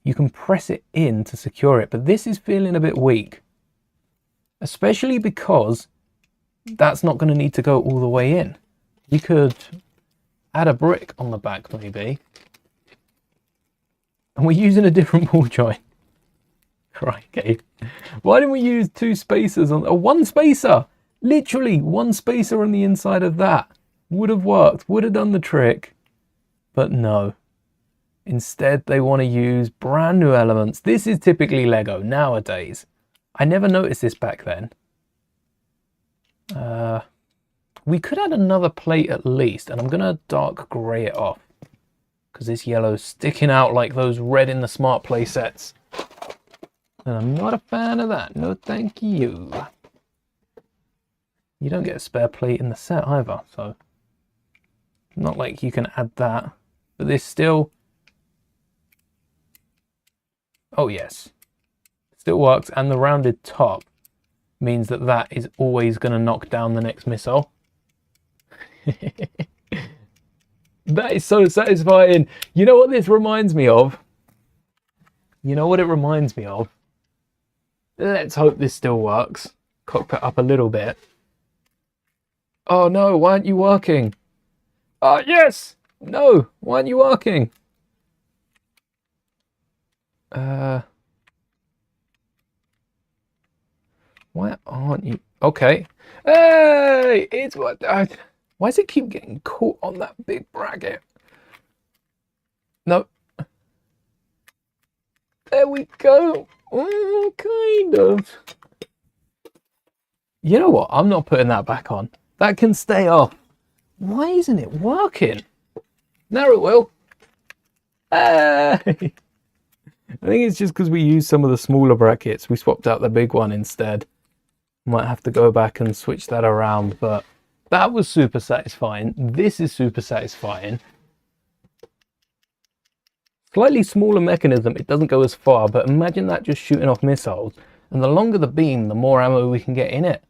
you can press it in to secure it. But this is feeling a bit weak. Especially because that's not going to need to go all the way in. We could add a brick on the back maybe. And we're using a different ball joint. Crikey. Why didn't we use 2 spacers on... 1 spacer! Literally 1 spacer on the inside of that. Would have worked. Would have done the trick. But no. Instead they want to use brand new elements. This is typically Lego nowadays. I never noticed this back then. We could add another plate at least, and I'm going to dark grey it off. Because this yellow's sticking out like those red in the Smart Play sets. And I'm not a fan of that. No thank you. You don't get a spare plate in the set either, so not like you can add that. But this still, oh yes, still works, and the rounded top means that that is always going to knock down the next missile. That is so satisfying. You know what this reminds me of? You know what it reminds me of? Let's hope this still works. Cockpit up a little bit. Oh no, why aren't you working? Oh yes! No, why aren't you working? Why aren't you? Okay. Hey! It's what... why does it keep getting caught on that big bracket? No. There we go. Kind of. You know what? I'm not putting that back on. That can stay off. Why isn't it working? Now it will. Hey! I think it's just because we used some of the smaller brackets. We swapped out the big one instead. Might have to go back and switch that around, but that was super satisfying. This is super satisfying. Slightly smaller mechanism, it doesn't go as far, but imagine that just shooting off missiles. And the longer the beam, the more ammo we can get in it.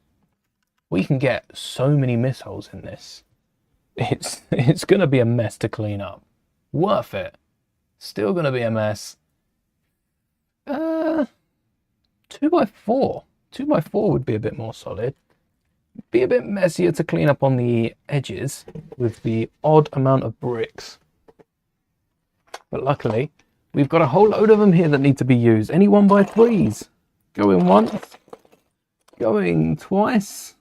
We can get so many missiles in this. It's going to be a mess to clean up. Worth it. Still going to be a mess. 2x4. 2x4 would be a bit more solid. Be a bit messier to clean up on the edges with the odd amount of bricks. But luckily, we've got a whole load of them here that need to be used. Any 1x3s? Going once. Going twice.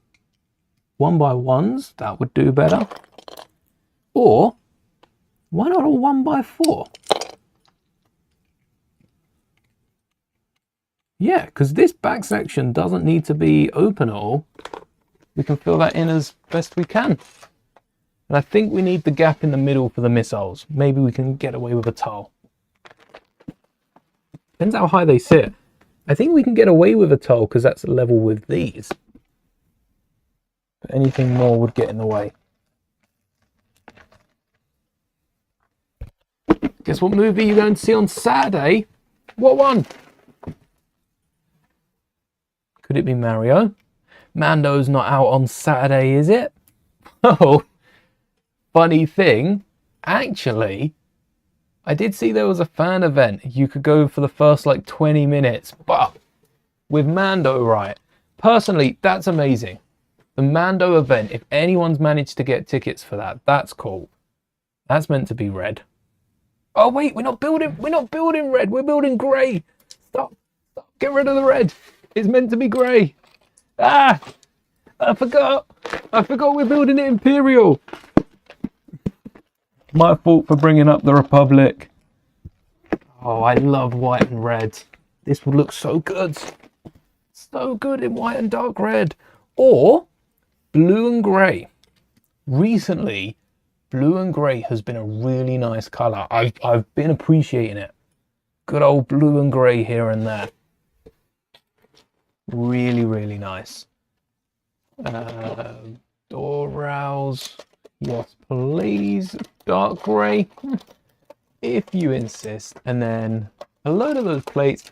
1x1s, that would do better. Or, why not a 1x4? Yeah, because this back section doesn't need to be open at all. We can fill that in as best we can. And I think we need the gap in the middle for the missiles. Maybe we can get away with a tile. Depends how high they sit. I think we can get away with a tile because that's level with these. But anything more would get in the way. Guess what movie you're going to see on Saturday? What one? Could it be Mario? Mando's not out on Saturday, is it? Oh, funny thing. Actually, I did see there was a fan event. You could go for the first like 20 minutes, but with Mando, right? Personally, that's amazing. The Mando event, if anyone's managed to get tickets for that, that's cool. That's meant to be red. Oh wait, we're not building red, we're building grey. Stop, get rid of the red. It's meant to be grey. Ah, I forgot we're building it Imperial. My fault for bringing up the Republic. Oh, I love white and red. This would look so good. So good in white and dark red. Or blue and grey. Recently, blue and grey has been a really nice colour. I've been appreciating it. Good old blue and grey here and there. Really, really nice. Door rails. Yes, please. Dark grey. If you insist. And then a load of those plates.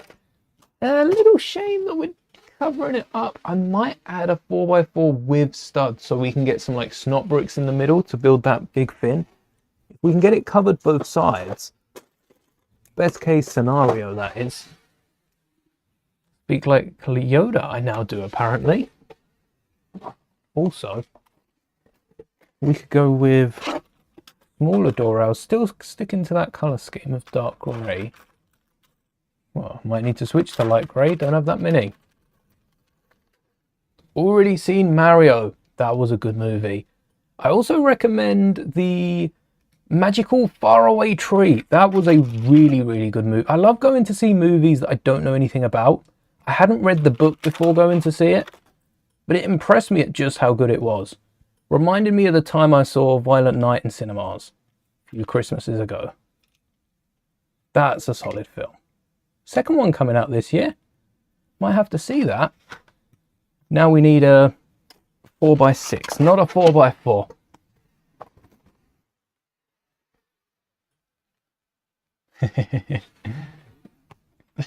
A little shame that we're covering it up. I might add a 4x4 with studs so we can get some like snot bricks in the middle to build that big fin. If we can get it covered both sides, best case scenario that is. Speak like Yoda, I now do apparently. Also, we could go with smaller door rails, still sticking to that colour scheme of dark grey. Well, might need to switch to light grey, don't have that many. Already seen Mario, that was a good movie. I also recommend the Magical Faraway Tree. That was a really, really good movie. I love going to see movies that I don't know anything about. I hadn't read the book before going to see it, but it impressed me at just how good it was. Reminded me of the time I saw Violent Night in cinemas a few Christmases ago. That's a solid film. Second one coming out this year. Might have to see that. Now we need a 4x6, not a 4x4.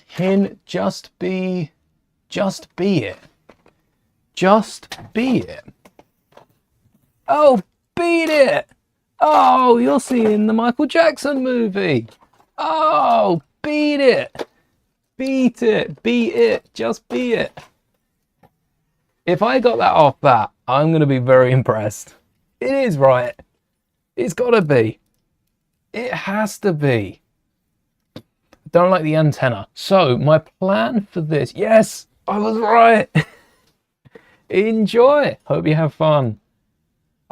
Hin, just be it. Just be it. Oh, beat it. Oh, you're seeing the Michael Jackson movie. Oh, beat it. Beat it. Beat it. Just be it. If I got that off that, I'm going to be very impressed. It is right. It's got to be. It has to be. Don't like the antenna. So my plan for this, yes, I was right. Enjoy. Hope you have fun.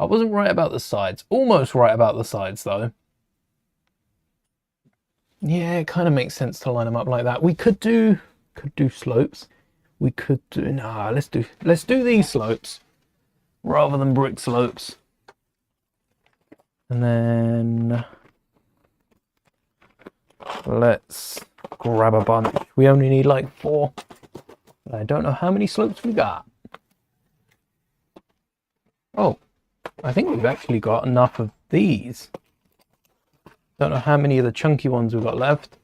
I wasn't right about the sides. Almost right about the sides though. Yeah, it kind of makes sense to line them up like that. We could do slopes. We could do, nah, let's do these slopes rather than brick slopes. And then let's grab a bunch. We only need like 4. I don't know how many slopes we got. Oh, I think we've actually got enough of these. Don't know how many of the chunky ones we've got left.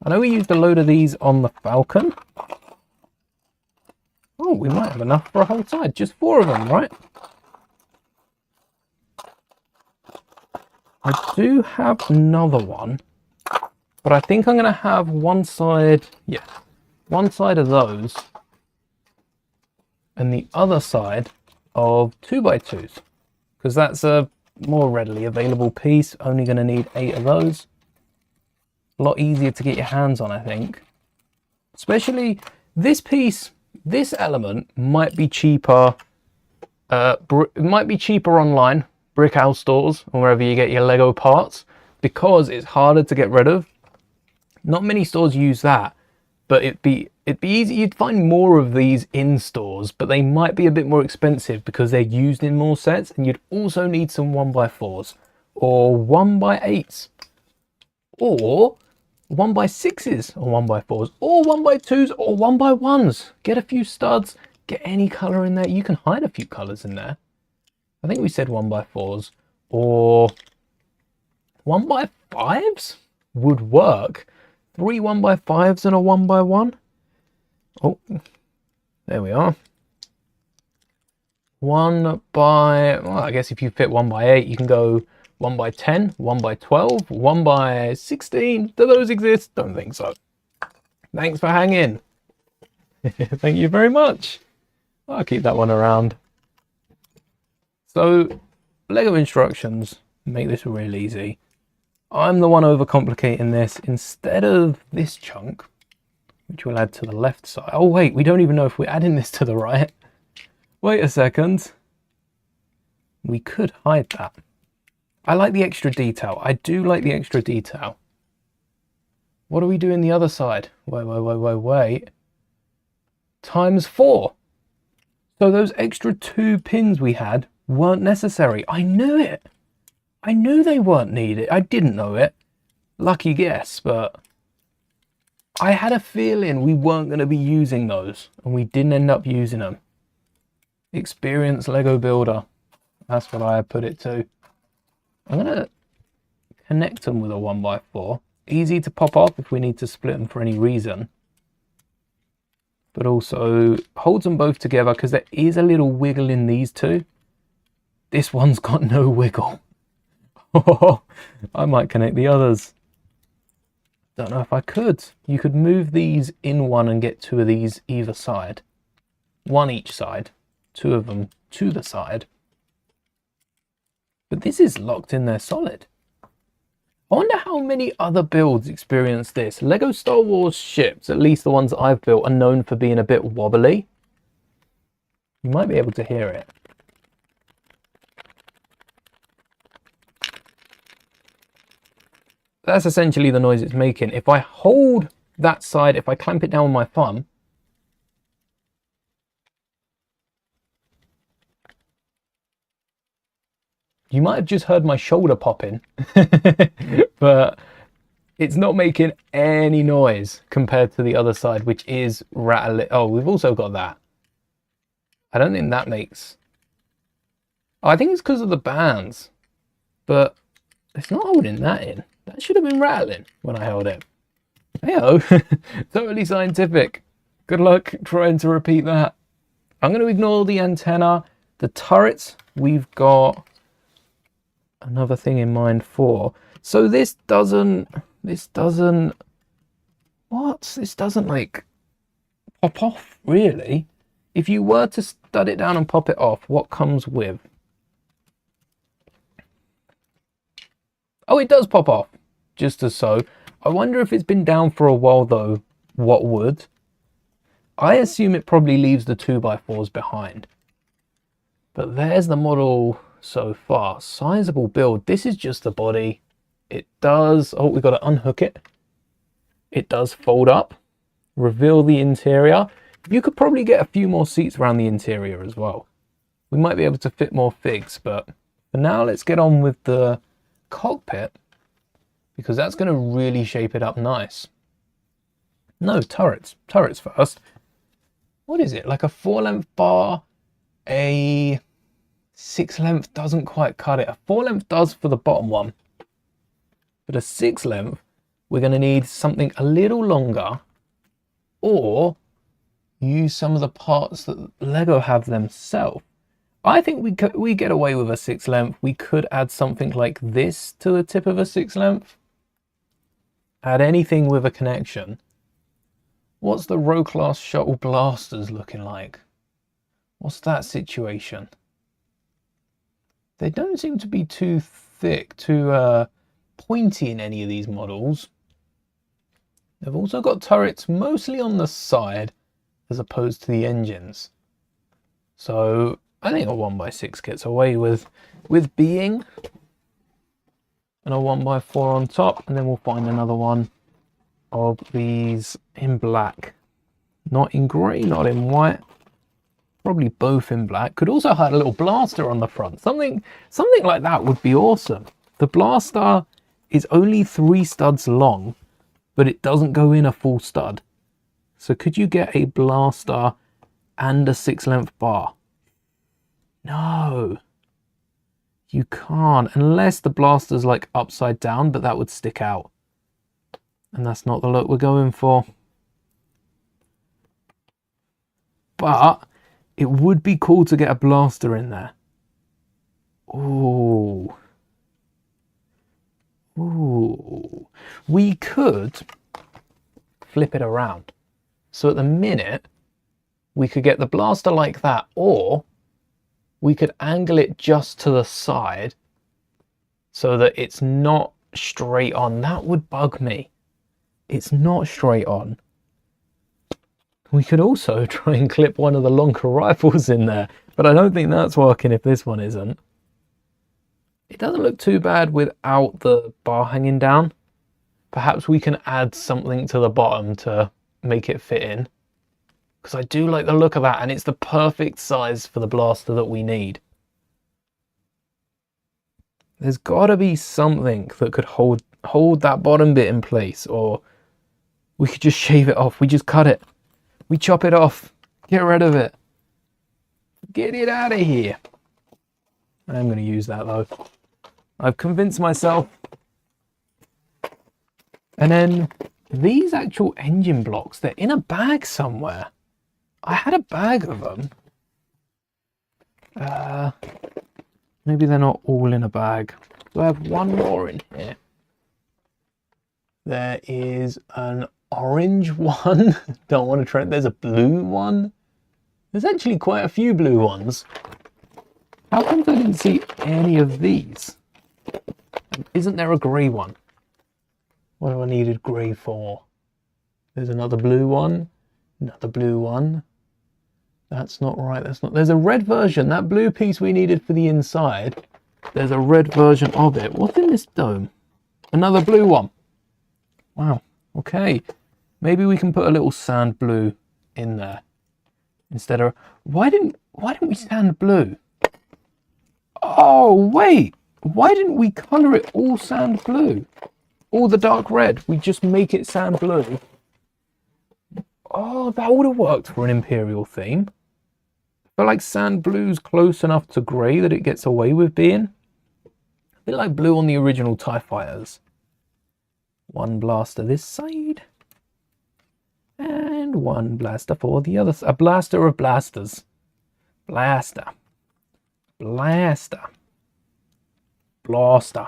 I know we used a load of these on the Falcon. Oh, we might have enough for a whole side. Just 4 of them, right? I do have another one, but I think I'm going to have one side, yeah, one side of those and the other side of 2x2s, because that's a more readily available piece. Only going to need 8 of those. A lot easier to get your hands on, I think. Especially this piece, this element might be cheaper. It might be cheaper online, brick house stores or wherever you get your Lego parts, because it's harder to get rid of. Not many stores use that, but it'd be easy. You'd find more of these in stores, but they might be a bit more expensive because they're used in more sets, and you'd also need some 1x4s or 1x8s or 1x6s or 1x4s or 1x2s or 1x1s. Get a few studs, get any color in there. You can hide a few colors in there. I think we said 1x4s or 1x5s would work. 3 1x5s and a 1x1. Oh, there we are. 1 by, well, I guess if you fit 1x8, you can go 1x10, 1x12, 1x16. Do those exist? Don't think so. Thanks for hanging. Thank you very much. I'll keep that one around. So, Lego instructions make this real easy. I'm the one overcomplicating this. Instead of this chunk, which we'll add to the left side. Oh wait, we don't even know if we're adding this to the right. Wait a second. We could hide that. I like the extra detail. I do like the extra detail. What do we do in the other side? Wait. ×4. So those extra 2 pins we had weren't necessary. I knew it. I knew they weren't needed. I didn't know it. Lucky guess, but I had a feeling we weren't going to be using those, and we didn't end up using them. Experienced Lego builder. That's what I put it to. I'm going to connect them with a 1x4. Easy to pop off if we need to split them for any reason. But also holds them both together because there is a little wiggle in these two. This one's got no wiggle. I might connect the others. Don't know if I could. You could move these in one and get 2 of these either side. 1 each side. 2 of them to the side. But this is locked in there solid. I wonder how many other builds experience this. Lego Star Wars ships, at least the ones that I've built, are known for being a bit wobbly. You might be able to hear it. That's essentially the noise it's making. If I hold that side, if I clamp it down with my thumb, you might have just heard my shoulder popping, but it's not making any noise compared to the other side, which is rattling. Oh, we've also got that. I don't think that makes... Oh, I think it's because of the bands. But it's not holding that in. That should have been rattling when I held it. Hey-oh. Totally scientific. Good luck trying to repeat that. I'm going to ignore the antenna. The turrets, we've got another thing in mind for. So this doesn't like pop off, really. If you were to stud it down and pop it off, what comes with? Oh, it does pop off, just as so. I wonder if it's been down for a while though, what would? I assume it probably leaves the 2x4s behind. But there's the model so far. Sizable build. This is just the body. It does... Oh, we've got to unhook it. It does fold up. Reveal the interior. You could probably get a few more seats around the interior as well. We might be able to fit more figs, but for now, let's get on with the cockpit, because that's going to really shape it up nice. No, turrets. Turrets first. What is it? Like a 4-length bar, a 6-length doesn't quite cut it. A 4-length does for the bottom one. But a 6-length, we're going to need something a little longer, or use some of the parts that Lego have themselves. I think we get away with a 6-length. We could add something like this to the tip of a 6-length. Add anything with a connection. What's the row class shuttle blasters looking like? What's that situation? They don't seem to be too thick, too pointy in any of these models. They've also got turrets mostly on the side as opposed to the engines. So I think a 1x6 gets away with being, and a 1x4 on top, and then we'll find another one of these in black, not in grey, not in white, probably both in black. Could also have a little blaster on the front. Something like that would be awesome. The blaster is only 3 studs long, but it doesn't go in a full stud. So could you get a blaster and a 6-length bar? No, you can't, unless the blaster's like upside down, but that would stick out. And that's not the look we're going for. But it would be cool to get a blaster in there. Ooh. Ooh. We could flip it around. So at the minute, we could get the blaster like that, or we could angle it just to the side so that it's not straight on. That would bug me. It's not straight on. We could also try and clip one of the longer rifles in there, but I don't think that's working if this one isn't. It doesn't look too bad without the bar hanging down. Perhaps we can add something to the bottom to make it fit in, because I do like the look of that, and it's the perfect size for the blaster that we need. There's got to be something that could hold that bottom bit in place, or we could just shave it off. We just cut it. We chop it off. Get rid of it. Get it out of here. I'm going to use that though. I've convinced myself. And then these actual engine blocks, they're in a bag somewhere. I had a bag of them. Maybe they're not all in a bag. Do I have one more in here? There is an orange one. Don't want to try it. There's a blue one. There's actually quite a few blue ones. How come I didn't see any of these? Isn't there a grey one? What do I needed grey for? There's another blue one. Another blue one. That's not right. That's not. There's a red version. That blue piece we needed for the inside. There's a red version of it. What's in this dome? Another blue one. Wow. Okay. Maybe we can put a little sand blue in there instead of. Why didn't we sand blue? Oh wait. Why didn't we color it all sand blue? All the dark red. We just make it sand blue. Oh, that would have worked for an Imperial theme. But like sand blue's close enough to grey that it gets away with being. A bit like blue on the original TIE fighters. One blaster this side. And one blaster for the other side. A blaster of blasters. Blaster. Blaster. Blaster.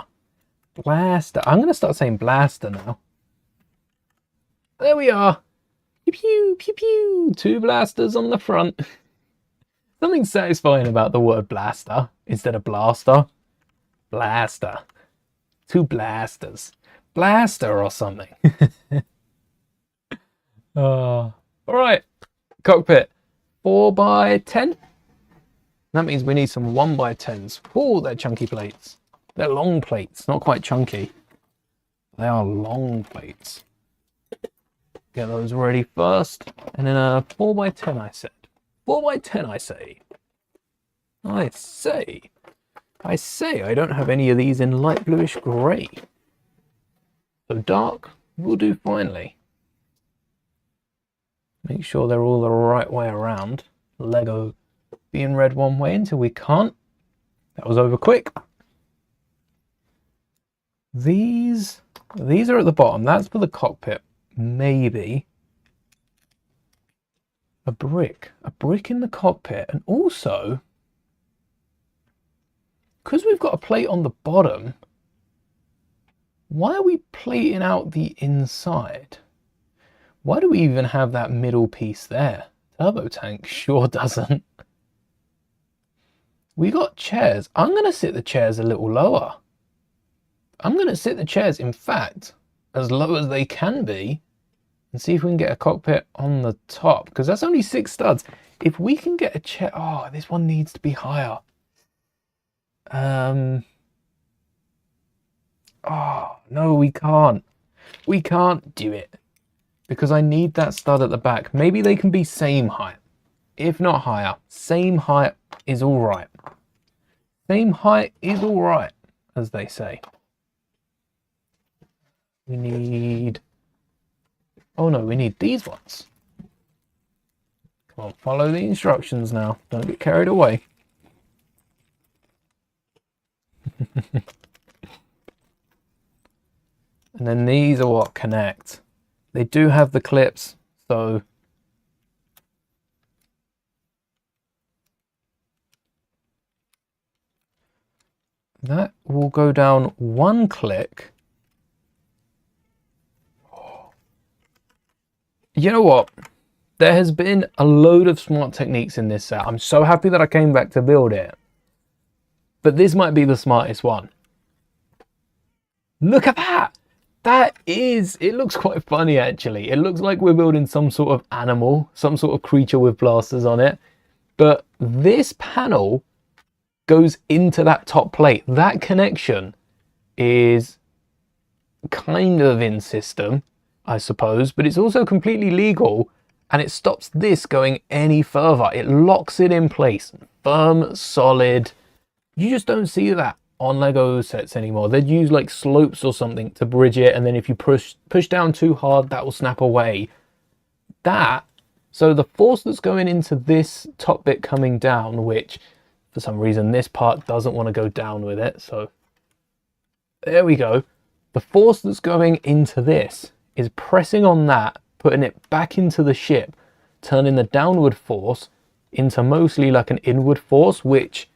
Blaster. I'm going to start saying blaster now. There we are. Pew pew pew pew. 2 blasters on the front. Something satisfying about the word blaster instead of blaster. Blaster. 2 blasters. Blaster or something. All right. Cockpit. 4x10. That means we need some 1x10s. Oh, they're chunky plates. They're long plates, not quite chunky. They are long plates. Get those ready first. And then a 4x10 I said. 4x10 I say. I say I don't have any of these in light bluish grey. So dark will do finely. Make sure they're all the right way around. Lego being red one way until we can't. That was over quick. These are at the bottom. That's for the cockpit. Maybe a brick in the cockpit. And also, because we've got a plate on the bottom, why are we plating out the inside? Why do we even have that middle piece there? Turbo tank sure doesn't. We got chairs. I'm going to sit the chairs a little lower. I'm going to sit the chairs, in fact, as low as they can be, and see if we can get a cockpit on the top, because that's only 6 studs. If we can get a chair... Oh, this one needs to be higher. Oh, no, we can't. We can't do it, because I need that stud at the back. Maybe they can be same height. If not higher, same height is all right. Same height is all right, as they say. We need... Oh no, we need these ones. Come on, follow the instructions now. Don't get carried away. And then these are what connect. They do have the clips, so... That will go down 1 click. You know what? There has been a load of smart techniques in this set. I'm so happy that I came back to build it. But this might be the smartest one. Look at that! It looks quite funny actually. It looks like we're building some sort of animal, some sort of creature with blasters on it. But this panel goes into that top plate. That connection is kind of in system, I suppose, but it's also completely legal, and it stops this going any further. It locks it in place, firm, solid. You just don't see that on Lego sets anymore. They'd use like slopes or something to bridge it, and then if you push down too hard, that will snap away. So the force that's going into this top bit coming down, which for some reason this part doesn't want to go down with it, so there we go. The force that's going into this is pressing on that, putting it back into the ship, turning the downward force into mostly like an inward force, which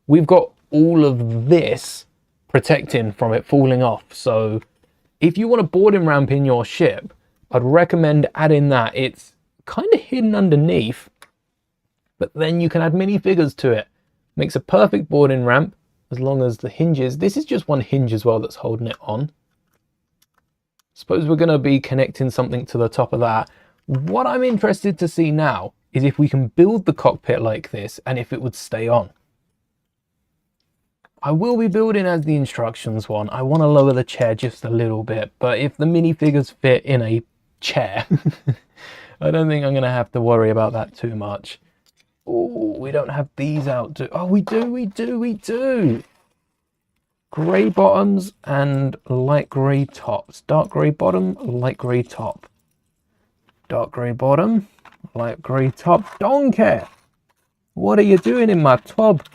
we've got all of this protecting from it falling off. So if you want a boarding ramp in your ship, I'd recommend adding that. It's kind of hidden underneath, but then you can add minifigures to it. Makes a perfect boarding ramp as long as the hinges, this is just one hinge as well that's holding it on. Suppose we're going to be connecting something to the top of that. What I'm interested to see now is if we can build the cockpit like this and if it would stay on. I will be building as the instructions one. I want to lower the chair just a little bit, but if the minifigures fit in a chair, I don't think I'm going to have to worry about that too much. Oh, we don't have these out. Oh, we do. Grey bottoms and light grey tops. Dark grey bottom, light grey top. Dark grey bottom, light grey top. Don't care. What are you doing in my tub?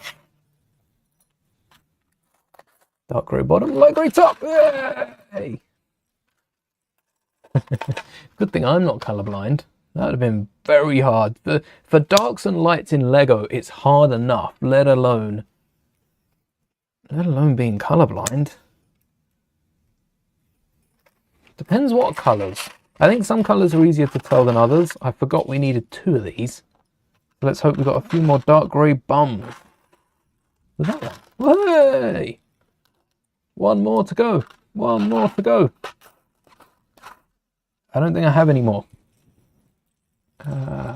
Dark grey bottom, light grey top. Hey. Good thing I'm not colorblind. That would have been very hard. For darks and lights in Lego, it's hard enough, let alone being colorblind. Depends what colors. I think some colors are easier to tell than others. I forgot we needed 2 of these. Let's hope we've got a few more dark grey bums. Was that one? Hey! 1 more to go. 1 more to go. I don't think I have any more. I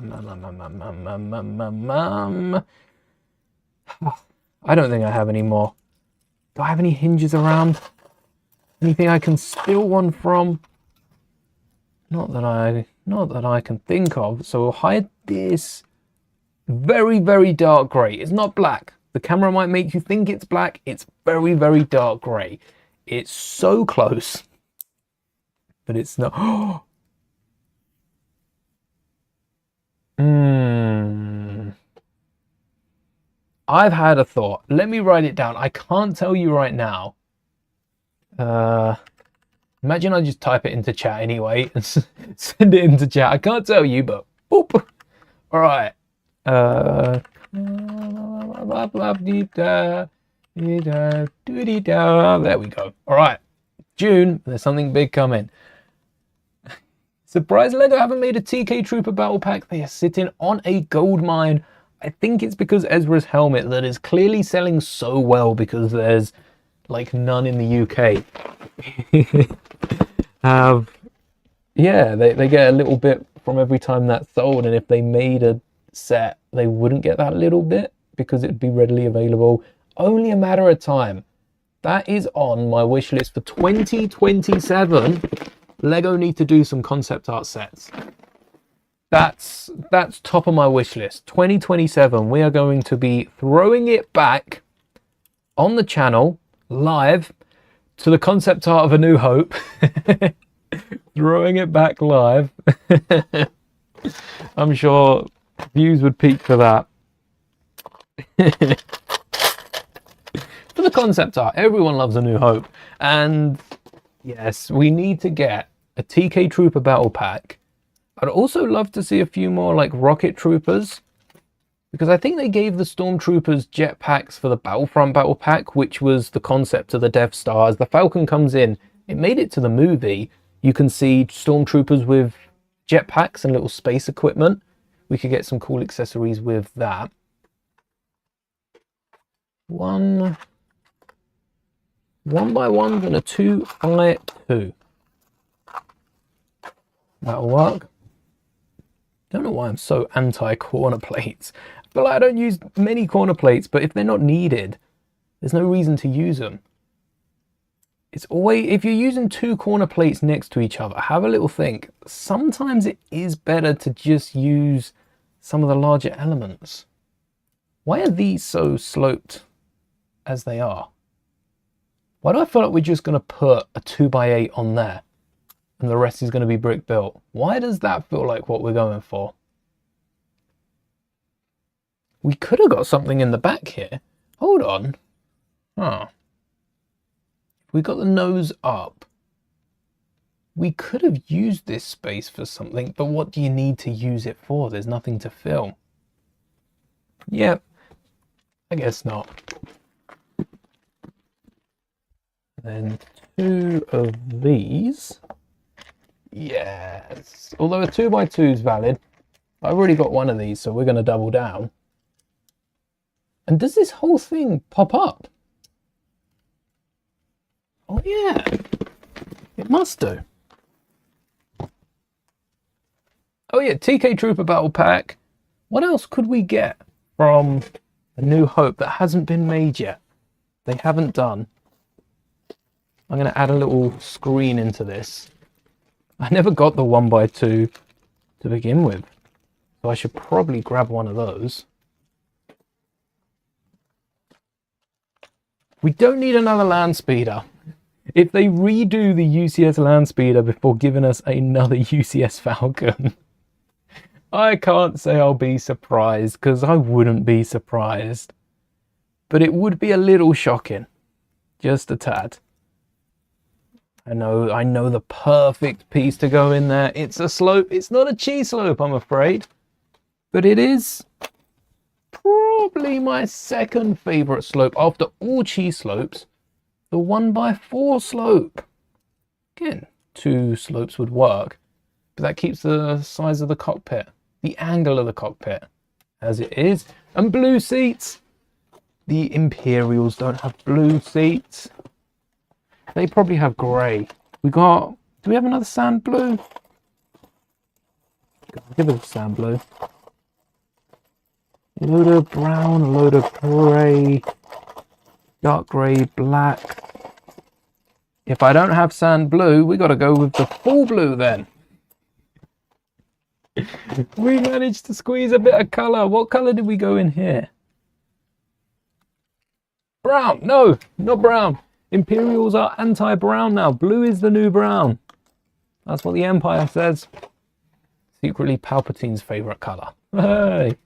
don't think I have any more. Do I have any hinges around? Anything I can steal one from? Not that I can think of. So we'll hide this. Very, very dark grey. It's not black. The camera might make you think it's black. It's very, very dark grey. It's so close. But it's not. I've had a thought. Let me write it down. I can't tell you right now. Imagine I just type it into chat anyway and send it into chat. I can't tell you, but boop. All right. There we go. All right. June, there's something big coming. Surprise, Lego haven't made a TK Trooper battle pack. They are sitting on a gold mine. I think it's because Ezra's helmet that is clearly selling so well because there's like none in the UK. Yeah, they get a little bit from every time that's sold, and if they made a set, they wouldn't get that little bit because it'd be readily available. Only a matter of time. That is on my wish list for 2027. Lego need to do some concept art sets. That's top of my wish list. 2027, we are going to be throwing it back on the channel live to the concept art of A New Hope. Throwing it back live. I'm sure views would peak for that. For the concept art, everyone loves A New Hope. And yes, we need to get a TK Trooper battle pack. I'd also love to see a few more like rocket troopers, because I think they gave the stormtroopers jetpacks for the Battlefront battle pack, which was the concept of the Death Star. As the Falcon comes in, it made it to the movie. You can see stormtroopers with jetpacks and little space equipment. We could get some cool accessories with that. 1 by 1 and a 2 by 2. That'll work. Don't know why I'm so anti corner plates. But I don't use many corner plates, but if they're not needed, there's no reason to use them. It's always, if you're using 2 corner plates next to each other, have a little think. Sometimes it is better to just use some of the larger elements. Why are these so sloped as they are? Why do I feel like we're just going to put a 2x8 on there and the rest is going to be brick built? Why does that feel like what we're going for? We could have got something in the back here. Hold on. Huh. We got the nose up. We could have used this space for something, but what do you need to use it for? There's nothing to fill. Yep. I guess not. Then 2 of these. Yes. Although a 2x2 is valid. I've already got 1 of these, so we're going to double down. And does this whole thing pop up? Oh yeah. It must do. Oh yeah, TK Trooper Battle Pack. What else could we get from A New Hope that hasn't been made yet? They haven't done. I'm going to add a little screen into this. I never got the 1x2 to begin with, so I should probably grab one of those. We don't need another land speeder. If they redo the UCS land speeder before giving us another UCS Falcon, I can't say I'll be surprised, because I wouldn't be surprised. But it would be a little shocking. Just a tad. I know the perfect piece to go in there. It's a slope. It's not a cheese slope, I'm afraid. But it is probably my second favourite slope. After all cheese slopes, the 1x4 slope. Again, 2 slopes would work. But that keeps the size of the cockpit, the angle of the cockpit, as it is. And blue seats. The Imperials don't have blue seats. They probably have grey. Do we have another sand blue? Give it a sand blue. A load of brown, a load of grey, dark grey, black. If I don't have sand blue, we got to go with the full blue then. We managed to squeeze a bit of colour. What colour did we go in here? Brown. No, not brown. Imperials are anti-brown now. Blue is the new brown. That's what the Empire says. Secretly Palpatine's favourite colour. Hey.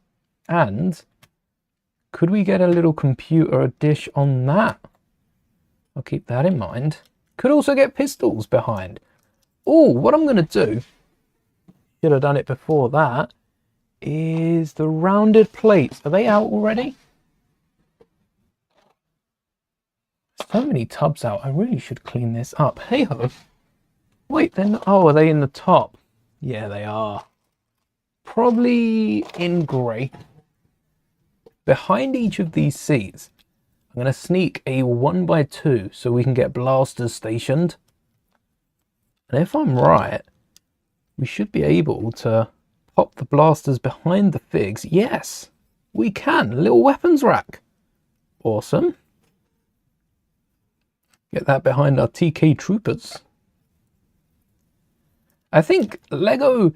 And could we get a little computer dish on that? I'll keep that in mind. Could also get pistols behind. Oh, what I'm going to do, should have done it before that, is the rounded plates. Are they out already? So many tubs out. I really should clean this up. Hey ho. Wait, then. Oh, are they in the top? Yeah, they are. Probably in grey. Behind each of these seats, I'm going to sneak a 1x2 so we can get blasters stationed. And if I'm right, we should be able to pop the blasters behind the figs. Yes, we can. Little weapons rack. Awesome. Get that behind our TK troopers. I think Lego,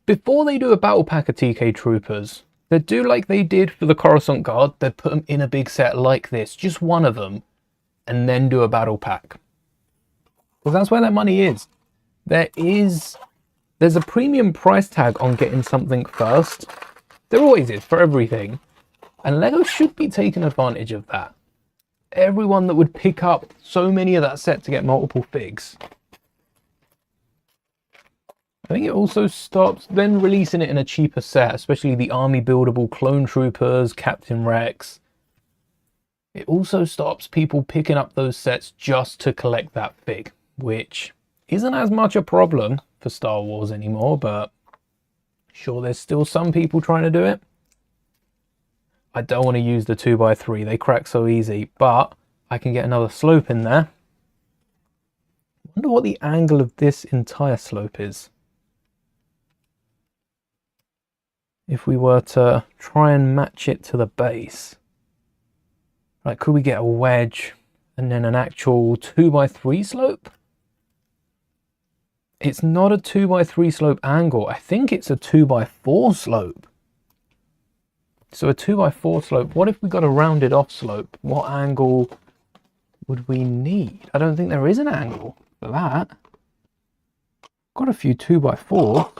before they do a battle pack of TK troopers, they'd do like they did for the Coruscant Guard. They'd put them in a big set like this, just one of them, and then do a battle pack. Because that's where that money is. There's a premium price tag on getting something first. There always is for everything. And Lego should be taking advantage of that. Everyone that would pick up so many of that set to get multiple figs. I think it also stops then releasing it in a cheaper set, especially the army buildable clone troopers, Captain Rex. It also stops people picking up those sets just to collect that fig, which isn't as much a problem for Star Wars anymore, but sure, there's still some people trying to do it. I don't want to use the 2x3, they crack so easy, but I can get another slope in there. I wonder what the angle of this entire slope is. If we were to try and match it to the base. Like, could we get a wedge and then an actual 2x3 slope? It's not a 2x3 slope angle. I think it's a 2x4 slope. So a 2x4 slope. What if we got a rounded off slope? What angle would we need? I don't think there is an angle for that. Got a few 2x4.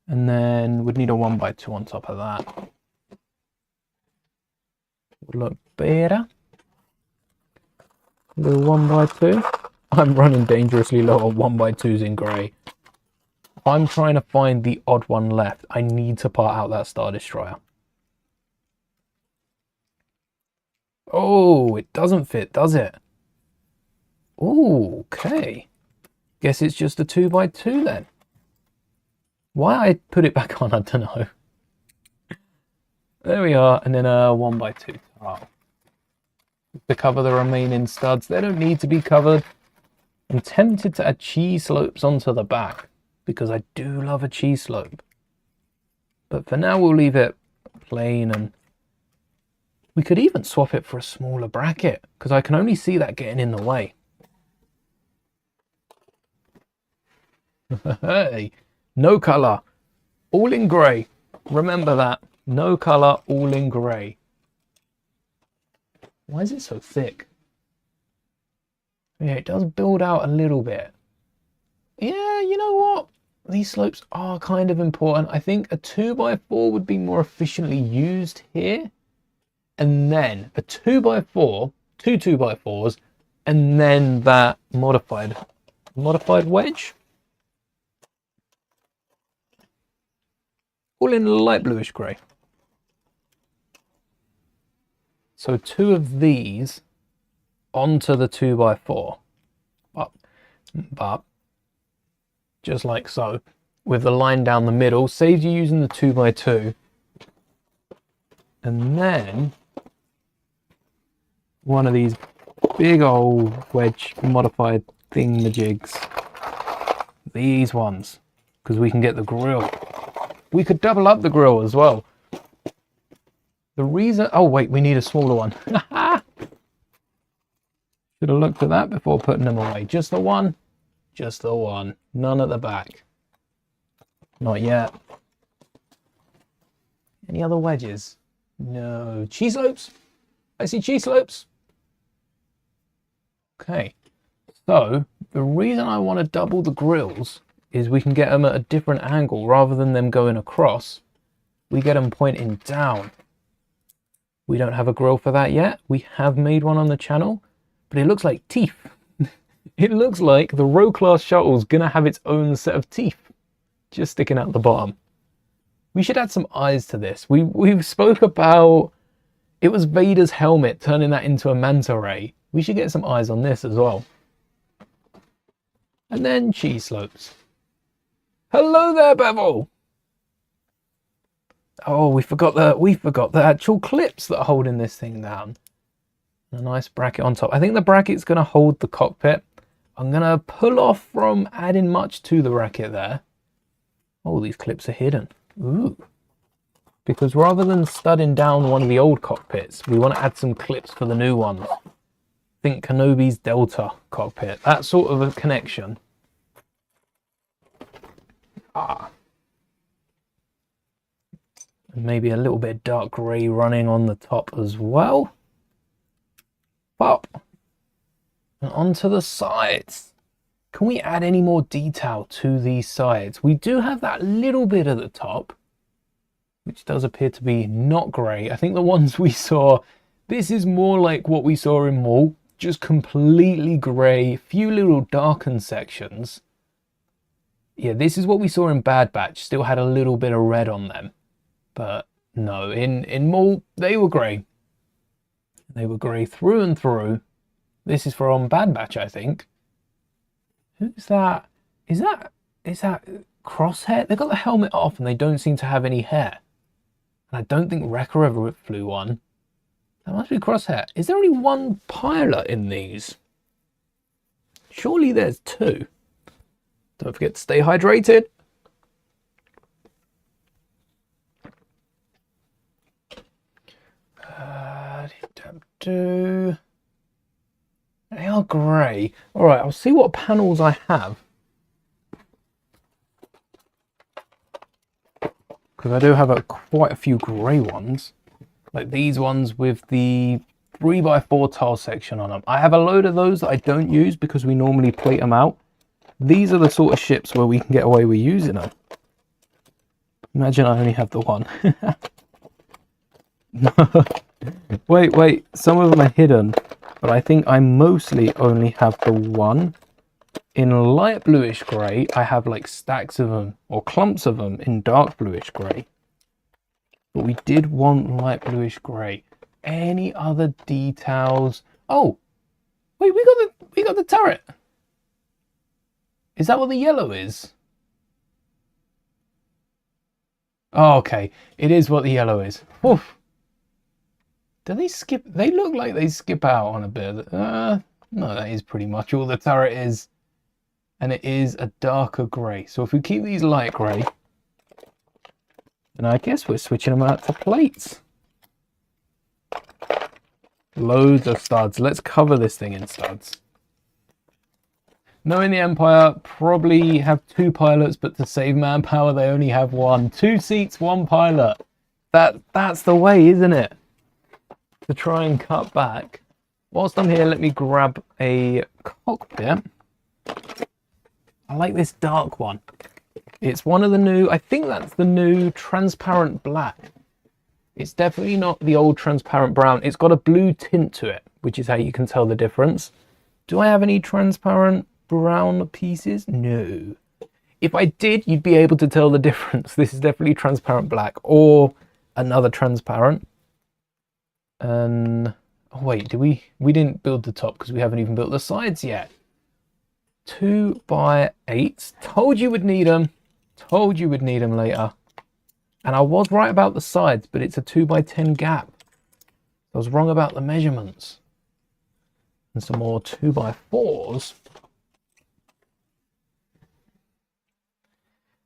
And then we'd need a 1x2 on top of that. Would look better. A little 1x2. I'm running dangerously low on 1x2s in grey. I'm trying to find the odd one left. I need to part out that Star Destroyer. Oh, it doesn't fit, does it? Oh, okay. Guess it's just a 2x2 then. Why I put it back on, I don't know. There we are, and then a 1x2. Oh. To cover the remaining studs. They don't need to be covered. I'm tempted to add cheese slopes onto the back, because I do love a cheese slope. But for now we'll leave it plain, and we could even swap it for a smaller bracket, because I can only see that getting in the way. Hey, no colour, all in grey. Remember that, no colour, all in grey. Why is it so thick? Yeah, it does build out a little bit. Yeah, you know what? these slopes are kind of important. I think a 2x4 would be more efficiently used here. And then a 2x4, two 2x4s, and then that modified wedge. All in light bluish grey. So 2 of these onto the 2x4. But just like so, with the line down the middle, saves you using the 2x2. And then one of these big old wedge modified thingamajigs. These ones, because we can get the grill. We could double up the grill as well. The reason, oh wait, we need a smaller one. Should have looked at that before putting them away. Just the one. Just the one. None at the back. Not yet. Any other wedges? No. Cheese slopes? I see cheese slopes. Okay. So, the reason I want to double the grills is we can get them at a different angle rather than them going across. We get them pointing down. We don't have a grill for that yet. We have made one on the channel, but it looks like teeth. It looks like the row class shuttle's gonna have its own set of teeth just sticking out the bottom. We should add some eyes to this. We spoke about, it was Vader's helmet, turning that into a manta ray. We should get some eyes on this as well. And then cheese slopes. Hello there, Bevel. Oh, we forgot the actual clips that are holding this thing down. A nice bracket on top. I think the bracket's gonna hold the cockpit. I'm gonna pull off from adding much to the bracket there. Oh, these clips are hidden. Ooh. Because rather than studding down one of the old cockpits, we want to add some clips for the new ones. Think Kenobi's Delta cockpit. That sort of a connection. Ah. And maybe a little bit of dark grey running on the top as well. Pop. And onto the sides. Can we add any more detail to these sides? We do have that little bit at the top, which does appear to be not grey. I think the ones we saw, this is more like what we saw in Maul, just completely grey, few little darkened sections. Yeah, this is what we saw in Bad Batch, still had a little bit of red on them. But no, in Maul, they were grey. They were grey through and through. This is from Bad Batch, I think. Who's that? Is that Crosshair? They got the helmet off and they don't seem to have any hair. And I don't think Wrecker ever flew one. That must be Crosshair. Is there only one pilot in these? Surely there's two. Don't forget to stay hydrated. They are grey. All right, I'll see what panels I have. Because I do have quite a few grey ones. Like these ones with the 3x4 tile section on them. I have a load of those that I don't use because we normally plate them out. These are the sort of ships where we can get away with using them. Imagine I only have the one. Wait, some of them are hidden. But I think I mostly only have the one. In light bluish grey, I have like stacks of them, or clumps of them in dark bluish grey. But we did want light bluish grey. Any other details? Oh, wait, we got the turret. Is that what the yellow is? Oh, okay, it is what the yellow is. Oof. Do they skip? They look like they skip out on a bit. No, that is pretty much all the turret is. And it is a darker grey. So if we keep these light grey, then I guess we're switching them out to plates. Loads of studs. Let's cover this thing in studs. Knowing the Empire, probably have two pilots, but to save manpower, they only have one. 2 seats, 1 pilot. That's the way, isn't it? To try and cut back. Whilst I'm here, let me grab a cockpit. I like this dark one. It's one of the new, I think that's the new transparent black. It's definitely not the old transparent brown. It's got a blue tint to it, which is how you can tell the difference. Do I have any transparent brown pieces? No. If I did, you'd be able to tell the difference. This is definitely transparent black or another transparent. And oh wait, we didn't build the top because we haven't even built the sides yet. 2x8s. Told you would need them. Told you would need them later. And I was right about the sides, but it's a 2x10 gap. I was wrong about the measurements. And some more 2x4s.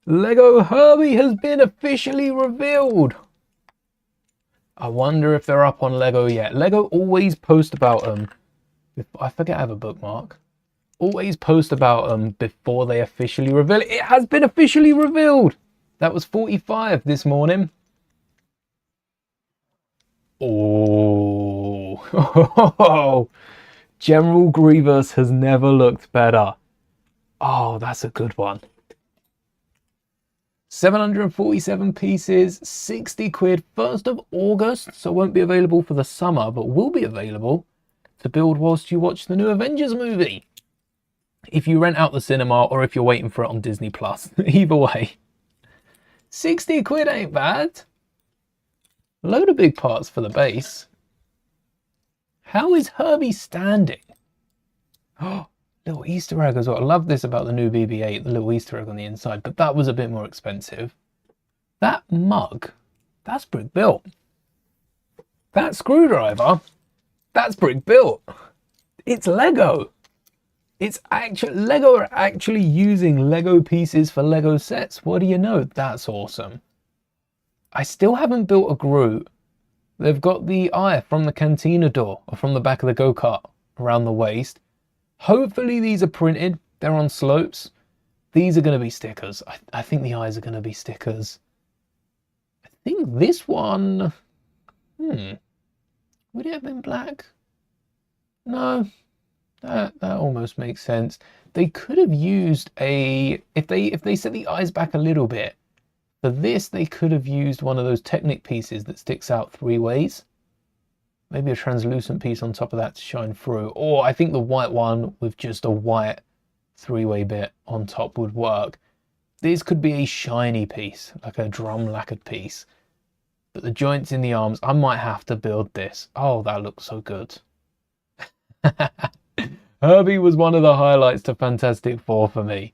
Lego Herbie has been officially revealed. I wonder if they're up on Lego yet. Lego always post about them. I forget I have a bookmark. Always post about them before they officially reveal it. It has been officially revealed. That was 45 this morning. Oh. General Grievous has never looked better. Oh, that's a good one. 747 pieces, 60 quid, 1st of August, so won't be available for the summer, but will be available to build whilst you watch the new Avengers movie. If you rent out the cinema or if you're waiting for it on Disney Plus, either way. 60 quid ain't bad. Load of big parts for the base. How is Herbie standing? Oh, little Easter egg as well. I love this about the new BB-8, the little Easter egg on the inside, but that was a bit more expensive. That mug, that's brick built. That screwdriver, that's brick built. It's Lego. It's actually, Lego are actually using Lego pieces for Lego sets. What do you know? That's awesome. I still haven't built a Groot. They've got the eye from the cantina door or from the back of the go-kart around the waist. Hopefully these are printed. They're on slopes. These are going to be stickers. I think the eyes are going to be stickers. I think this one... would it have been black? No. That almost makes sense. They could have used a... If they set the eyes back a little bit, for this they could have used one of those Technic pieces that sticks out 3 ways. Maybe a translucent piece on top of that to shine through. Or I think the white one with just a white 3-way bit on top would work. This could be a shiny piece, like a drum lacquered piece. But the joints in the arms, I might have to build this. Oh, that looks so good. Herbie was one of the highlights to Fantastic Four for me.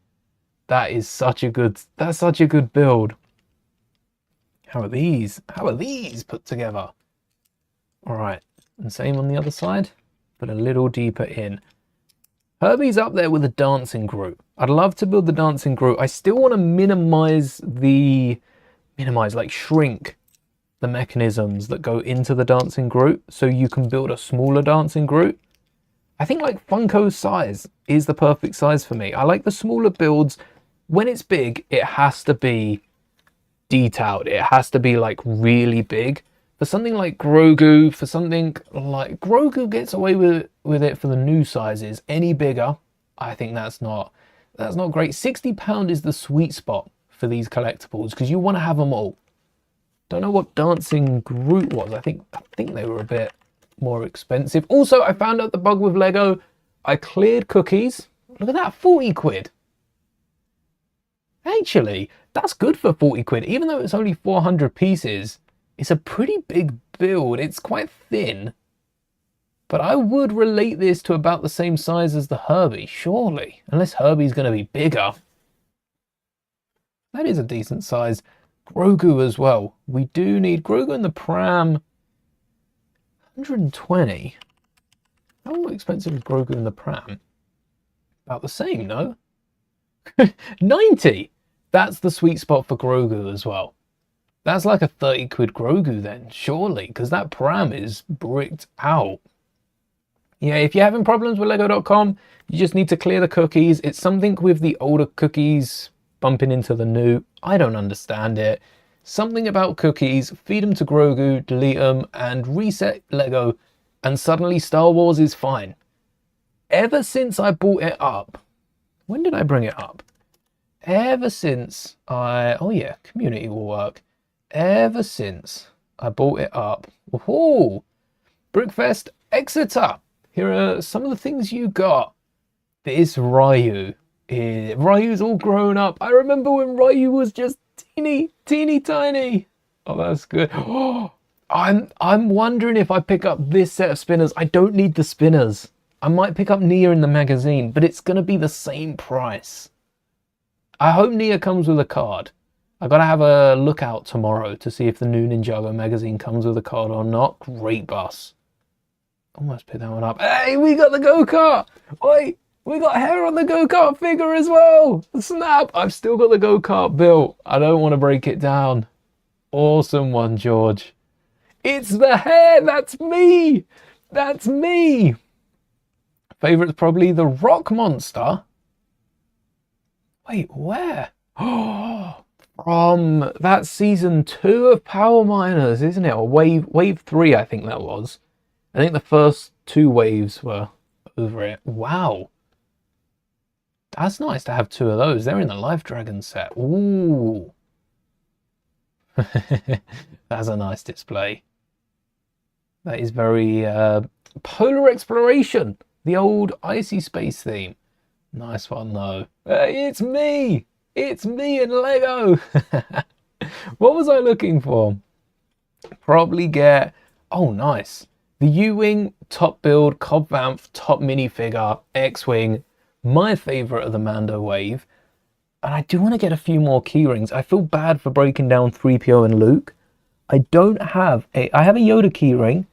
That's such a good build. How are these? How are these put together? All right, and same on the other side, but a little deeper in. Herbie's up there with the dancing Groot. I'd love to build the dancing Groot. I still want to shrink the mechanisms that go into the dancing Groot so you can build a smaller dancing Groot. I think like Funko's size is the perfect size for me. I like the smaller builds. When it's big, it has to be detailed. It has to be like really big. For something like Grogu, Grogu gets away with it for the new sizes. Any bigger, I think that's not great. £60 is the sweet spot for these collectibles because you want to have them all. Don't know what Dancing Groot was. I think they were a bit more expensive. Also, I found out the bug with Lego. I cleared cookies. Look at that, 40 quid. Actually, that's good for 40 quid. Even though it's only 400 pieces, it's a pretty big build. It's quite thin. But I would relate this to about the same size as the Herbie, surely. Unless Herbie's going to be bigger. That is a decent size. Grogu as well. We do need Grogu and the Pram. 120. How expensive is Grogu and the Pram? About the same, no? 90. That's the sweet spot for Grogu as well. That's like a 30 quid Grogu then, surely, because that Pram is bricked out. Yeah, if you're having problems with Lego.com, you just need to clear the cookies. It's something with the older cookies bumping into the new. I don't understand it. Something about cookies, feed them to Grogu, delete them, and reset Lego, and suddenly Star Wars is fine. Ever since I bought it up, when did I bring it up? ever since oh yeah, community will work. Ever since I bought it up. Woohoo! Brickfest Exeter. Here are some of the things you got. This Ryu. Ryu's all grown up. I remember when Ryu was just teeny tiny. Oh, that's good. Oh, I'm wondering if I pick up this set of spinners. I don't need the spinners. I might pick up Nia in the magazine, but it's going to be the same price. I hope Nia comes with a card. I got to have a look out tomorrow to see if the new Ninjago magazine comes with a card or not. Great bus. Almost pick that one up. Hey, we got the go-kart. Wait, we got hair on the go-kart figure as well. Snap. I've still got the go-kart built. I don't want to break it down. Awesome one, George. It's the hair. That's me. That's me. Favorite's probably the rock monster. Wait, where? Oh, from that season 2 of Power Miners, isn't it? Or wave 3, I think that was. I think the first 2 waves were over it. Wow. That's nice to have 2 of those. They're in the Life Dragon set. Ooh. That's a nice display. That is very Polar Exploration. The old icy space theme. Nice one though. It's me! It's me in Lego! What was I looking for? Probably get... Oh, nice. The U-Wing, top build, Cobb Vanth, top minifigure, X-Wing. My favourite of the Mando wave. And I do want to get a few more keyrings. I feel bad for breaking down 3PO and Luke. I don't have a... I have a Yoda keyring.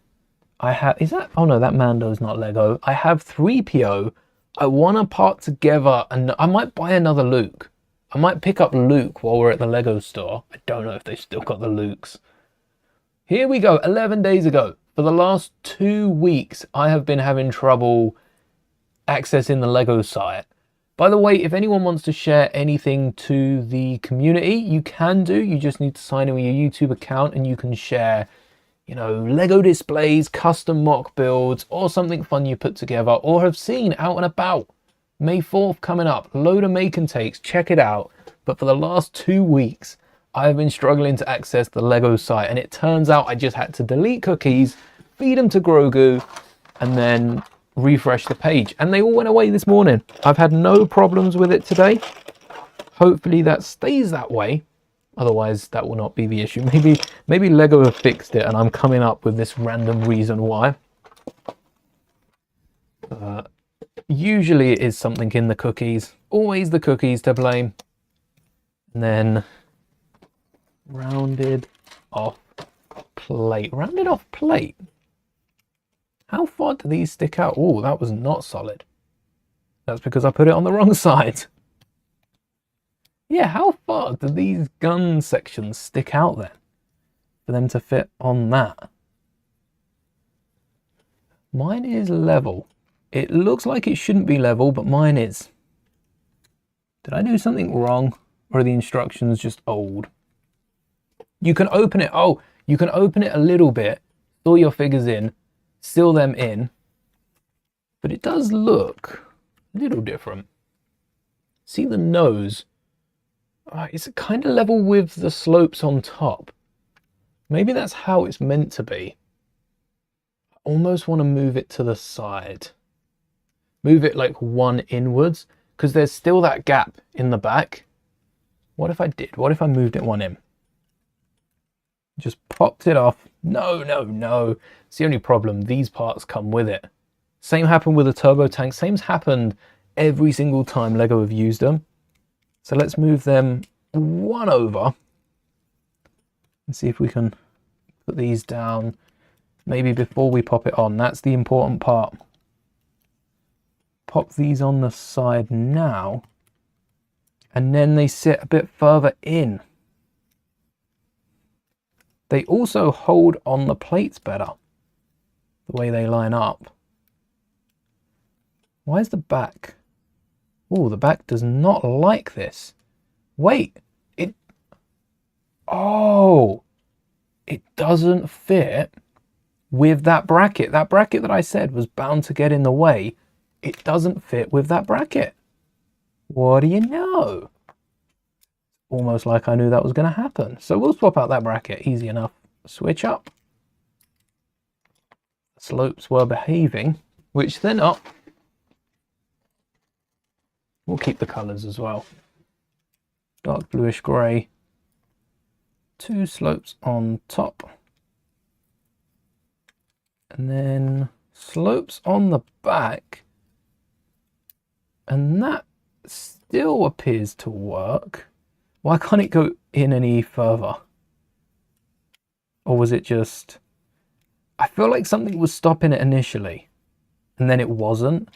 I have... Is that... Oh no, that Mando's not Lego. I have 3PO. I want to part together and I might buy another Luke. I might pick up Luke while we're at the Lego store. I don't know if they've still got the Lukes. Here we go, 11 days ago. For the last 2 weeks, I have been having trouble accessing the Lego site. By the way, if anyone wants to share anything to the community, you can do. You just need to sign in with your YouTube account and you can share, you know, Lego displays, custom mock builds, or something fun you put together or have seen out and about. May 4th coming up, load of make and takes, check it out. But for the last 2 weeks, I've been struggling to access the Lego site, and it turns out I just had to delete cookies, feed them to Grogu, and then refresh the page. And they all went away this morning. I've had no problems with it today. Hopefully that stays that way. Otherwise, that will not be the issue. Maybe Lego have fixed it and I'm coming up with this random reason why. Usually it is something in the cookies. Always the cookies to blame. And then rounded off plate. Rounded off plate? How far do these stick out? Oh, that was not solid. That's because I put it on the wrong side. Yeah, how far do these gun sections stick out then for them to fit on that? Mine is level. It looks like it shouldn't be level, but mine is. Did I do something wrong? Or are the instructions just old? You can open it. Oh, you can open it a little bit, store your figures in, seal them in. But it does look a little different. See the nose? It's kind of level with the slopes on top. Maybe that's how it's meant to be. I almost want to move it to the side. Move it like one inwards, because there's still that gap in the back. What if I did? What if I moved it one in? Just popped it off. No, no, no. It's the only problem. These parts come with it. Same happened with the turbo tank. Same's happened every single time Lego have used them. So let's move them one over and see if we can put these down maybe before we pop it on. That's the important part. Pop these on the side now, and then they sit a bit further in. They also hold on the plates better, the way they line up. Why is the back? Oh, the back does not like this. Wait, it... Oh, it doesn't fit with that bracket. That bracket that I said was bound to get in the way. It doesn't fit with that bracket. What do you know? almost like I knew that was going to happen. So we'll swap out that bracket, easy enough. Switch up. Slopes were behaving, which they're not. We'll keep the colours as well. Dark bluish grey. 2 slopes on top. And then slopes on the back. And that still appears to work. Why can't it go in any further? Or was it just... I feel like something was stopping it initially. And then it wasn't.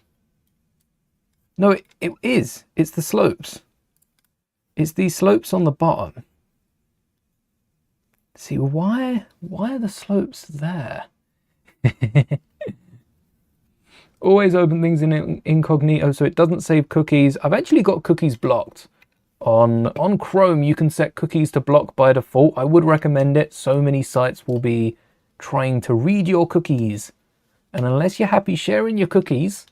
No, it is. It's the slopes. It's these slopes on the bottom. See, why are the slopes there? Always open things in incognito so it doesn't save cookies. I've actually got cookies blocked. On Chrome, you can set cookies to block by default. I would recommend it. So many sites will be trying to read your cookies. And unless you're happy sharing your cookies,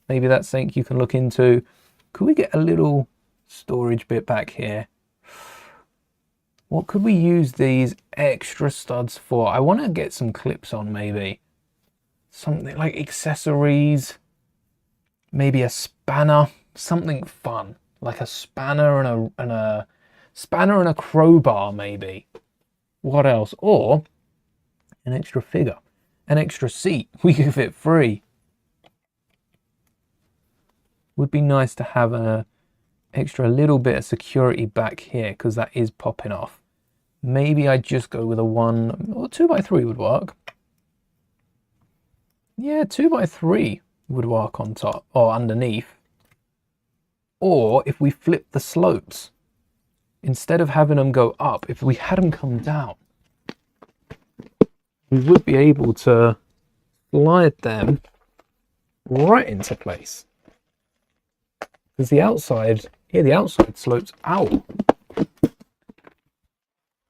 maybe that's something you can look into. Could we get a little storage bit back here? What could we use these extra studs for? I want to get some clips on maybe. Something like accessories. Maybe a spanner. Something fun. Like a spanner and a spanner and a crowbar maybe. What else? Or an extra figure. An extra seat. We could fit 3. Would be nice to have a extra little bit of security back here because that is popping off. Maybe I'd just go with a 1 or 2x3 would work. Yeah, 2x3 would work on top or underneath. Or if we flip the slopes, instead of having them go up, if we had them come down, we would be able to slide them right into place. Because the outside, here the outside slopes out.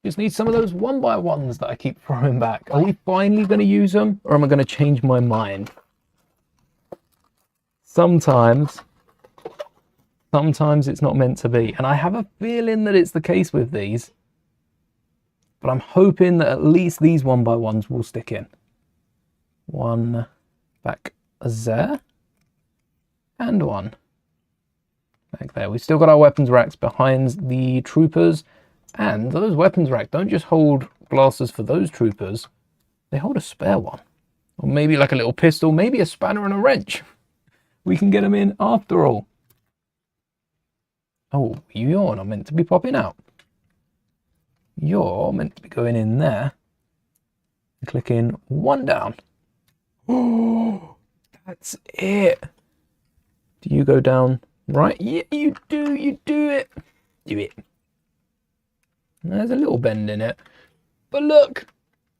Just need some of those 1x1s that I keep throwing back. Are we finally going to use them, or am I going to change my mind? Sometimes it's not meant to be. And I have a feeling that it's the case with these. But I'm hoping that at least these 1x1s will stick in. 1 back there. And 1 back there. We've still got our weapons racks behind the troopers. And those weapons racks don't just hold blasters for those troopers. They hold a spare one. Or maybe like a little pistol. Maybe a spanner and a wrench. We can get them in after all. Oh, you're not meant to be popping out. You're meant to be going in there. And clicking 1 down. Oh, that's it. Do you go down right? Yeah, you do. You do it. Do it. There's a little bend in it. But look,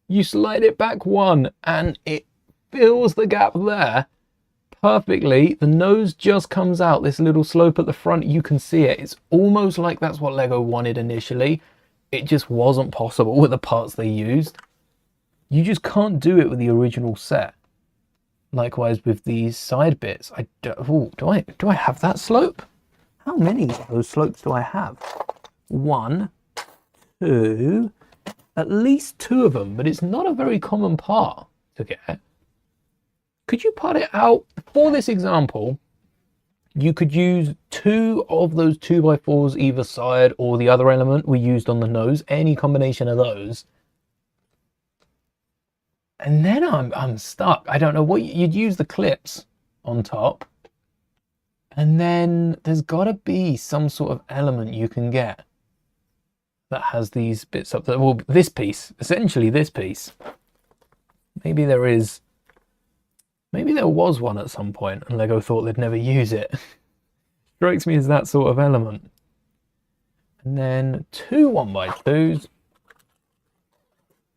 you slide it back 1 and it fills the gap there perfectly. The nose just comes out. This little slope at the front, you can see it. It's almost like that's what Lego wanted initially. It just wasn't possible with the parts they used. You just can't do it with the original set. Likewise with these side bits. Do I have that slope? How many of those slopes do I have? 1, 2, at least 2 of them, but it's not a very common part to get. Could you part it out? For this example, you could use 2 of those 2x4s either side, or the other element we used on the nose, any combination of those. And then I'm stuck. I don't know what you'd use the clips on top. And then there's got to be some sort of element you can get that has these bits up there. Well, this piece, essentially this piece. Maybe there is. Maybe there was one at some point and Lego thought they'd never use it. Strikes me as that sort of element. And then 2 1x2s.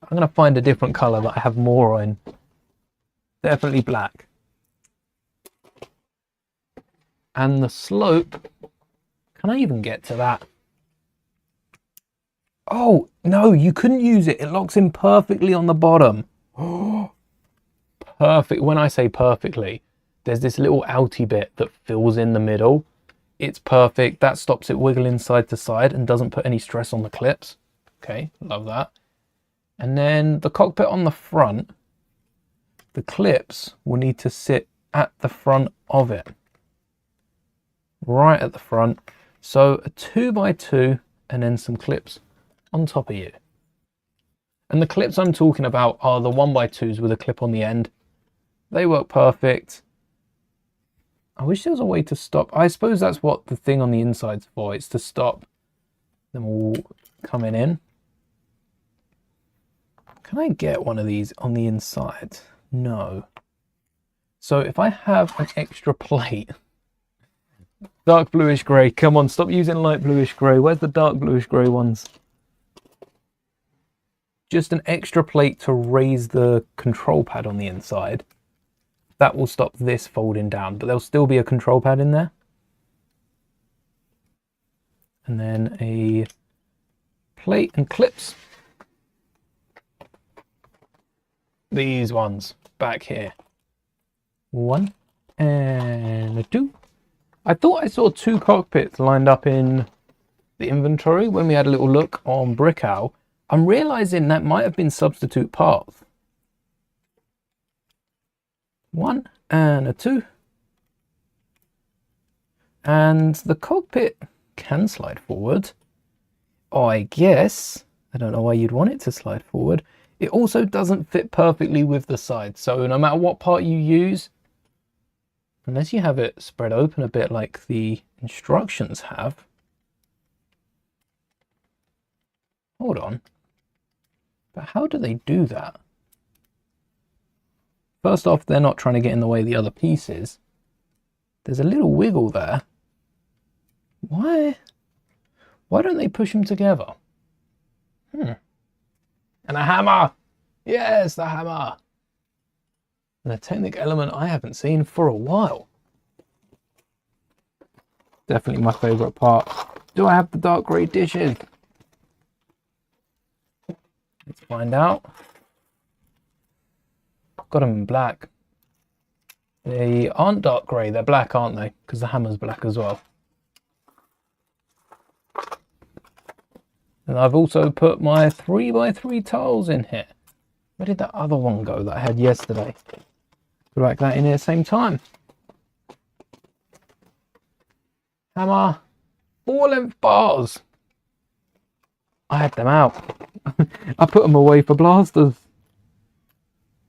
I'm going to find a different colour that I have more in. Definitely black. And the slope. Can I even get to that? Oh, no, you couldn't use it. It locks in perfectly on the bottom. Oh, perfect. When I say perfectly, there's this little outy bit that fills in the middle. It's perfect. That stops it wiggling side to side and doesn't put any stress on the clips. Okay, love that. And then the cockpit on the front, the clips will need to sit at the front of it. Right at the front. So a 2x2 and then some clips on top of you. And the clips I'm talking about are the 1x2s with a clip on the end. They work perfect. I wish there was a way to stop. I suppose that's what the thing on the inside's for. It's to stop them all coming in. Can I get one of these on the inside? No. So if I have an extra plate, dark bluish grey, come on, stop using light bluish grey. Where's the dark bluish grey ones? Just an extra plate to raise the control pad on the inside. That will stop this folding down, but there'll still be a control pad in there. And then a plate and clips. These ones back here. 1 and a 2. I thought I saw 2 cockpits lined up in the inventory when we had a little look on Brickow. I'm realizing that might have been substitute parts. 1 and a 2. And the cockpit can slide forward. I guess. I don't know why you'd want it to slide forward. It also doesn't fit perfectly with the side. So no matter what part you use, unless you have it spread open a bit like the instructions have. Hold on. But how do they do that? First off, they're not trying to get in the way of the other pieces. There's a little wiggle there. Why don't they push them together? And a hammer! Yes, the hammer! And a Technic element I haven't seen for a while. Definitely my favourite part. Do I have the dark grey dishes? Let's find out. Got them in black. They aren't dark grey, they're black, aren't they? Because the hammer's black as well. And I've also put my 3x3 tiles in here. Where did that other one go that I had yesterday? Put like that in here at the same time. Hammer. 4-length bars. I had them out. I put them away for blasters.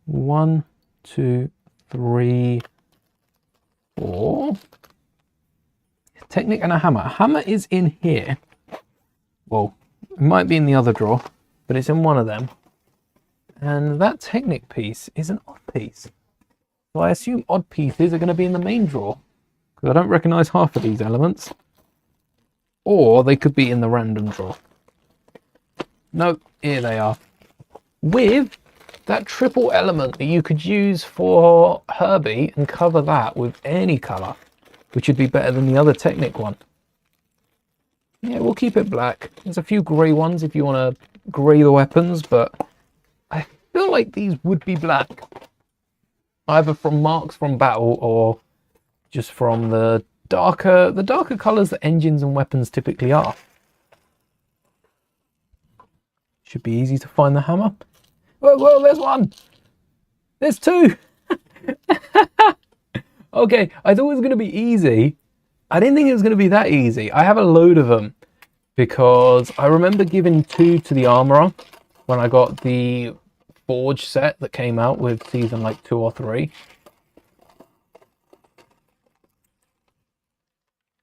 1, 2, 3, 4. Technic and a hammer. A hammer is in here. Well, it might be in the other drawer, but it's in one of them. And that Technic piece is an odd piece. So I assume odd pieces are going to be in the main drawer, because I don't recognise half of these elements. Or they could be in the random drawer. Nope, here they are. With that triple element that you could use for Herbie and cover that with any colour, which would be better than the other Technic one. Yeah, we'll keep it black. There's a few grey ones if you want to grey the weapons, but I feel like these would be black. Either from marks from battle or just from the darker colours that engines and weapons typically are. Should be easy to find the hammer. Whoa, there's one! There's 2! Okay, I thought it was going to be easy. I didn't think it was going to be that easy. I have a load of them because I remember giving 2 to the armourer when I got the Forge set that came out with season like 2 or 3.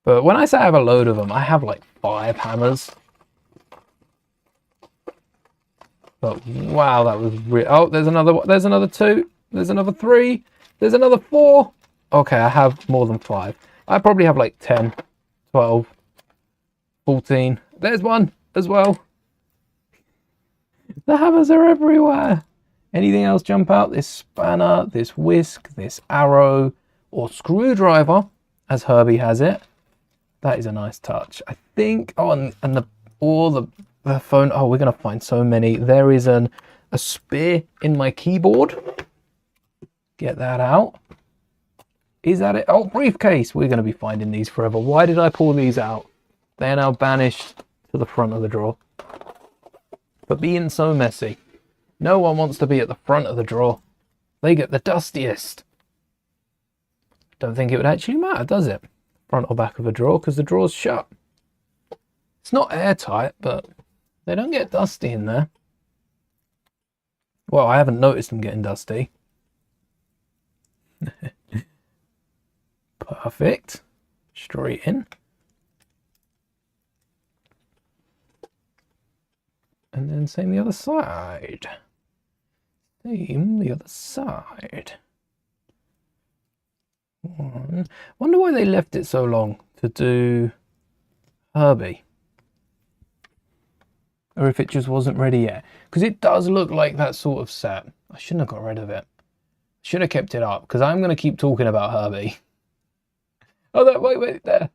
But when I say I have a load of them, I have like 5 hammers. But wow, that was real. Oh, there's another 2. There's another 3. There's another 4. Okay, I have more than 5. I probably have like 10, 12, 14. There's one as well. The hammers are everywhere. Anything else jump out? This spanner, this whisk, this arrow, or screwdriver, as Herbie has it. That is a nice touch. I think, oh, and the phone. Oh, we're going to find so many. There is a spear in my keyboard. Get that out. Is that it? Oh, briefcase. We're going to be finding these forever. Why did I pull these out? They are now banished to the front of the drawer. But being so messy, no one wants to be at the front of the drawer. They get the dustiest. Don't think it would actually matter, does it? Front or back of a drawer, because the drawer's shut. It's not airtight, but they don't get dusty in there. Well, I haven't noticed them getting dusty. Perfect. Straight in. And then same the other side. Same the other side. One. Wonder why they left it so long to do Herbie. Or if it just wasn't ready yet. Because it does look like that sort of set. I shouldn't have got rid of it. Should have kept it up, because I'm going to keep talking about Herbie. Oh, wait, there.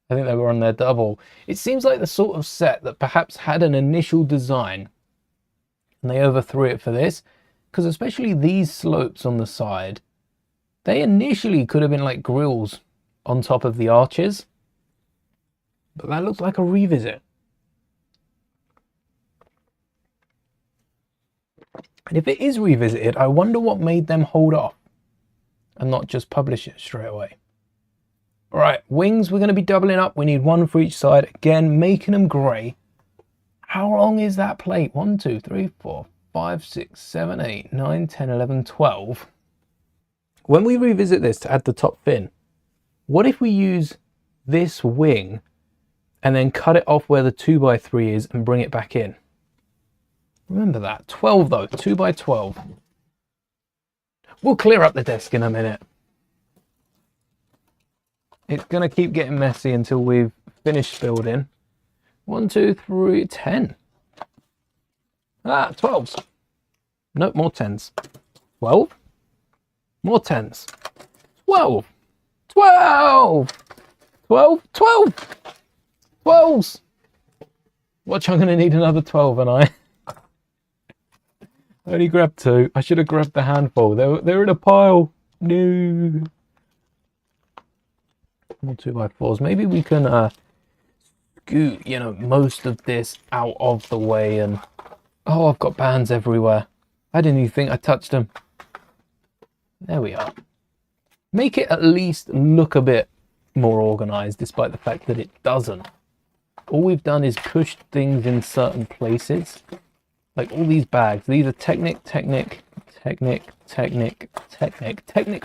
I think they were on their double. It seems like the sort of set that perhaps had an initial design and they overthrew it for this, because especially these slopes on the side, they initially could have been like grills on top of the arches, but that looks like a revisit. And if it is revisited, I wonder what made them hold off and not just publish it straight away. All right, wings, we're going to be doubling up. We need one for each side. Again, making them grey. How long is that plate? 1, 2, 3, 4, 5, 6, 7, 8, 9, 10, 11, 12. When we revisit this to add the top fin, what if we use this wing and then cut it off where the 2x3 is and bring it back in? Remember that. 12 though, 2x12. We'll clear up the desk in a minute. It's going to keep getting messy until we've finished building. 1, 2, 3, 10. 12s. No, more 10s. 12. More 10s. 12. 12. 12. 12. 12s. Watch, I'm going to need another 12, and I only grabbed 2. I should have grabbed the handful. They're in a pile. No. More 2x4s. Maybe we can scoot, most of this out of the way. And oh, I've got bands everywhere. I didn't even think I touched them. There we are. Make it at least look a bit more organized, despite the fact that it doesn't. All we've done is push things in certain places. Like all these bags. These are Technic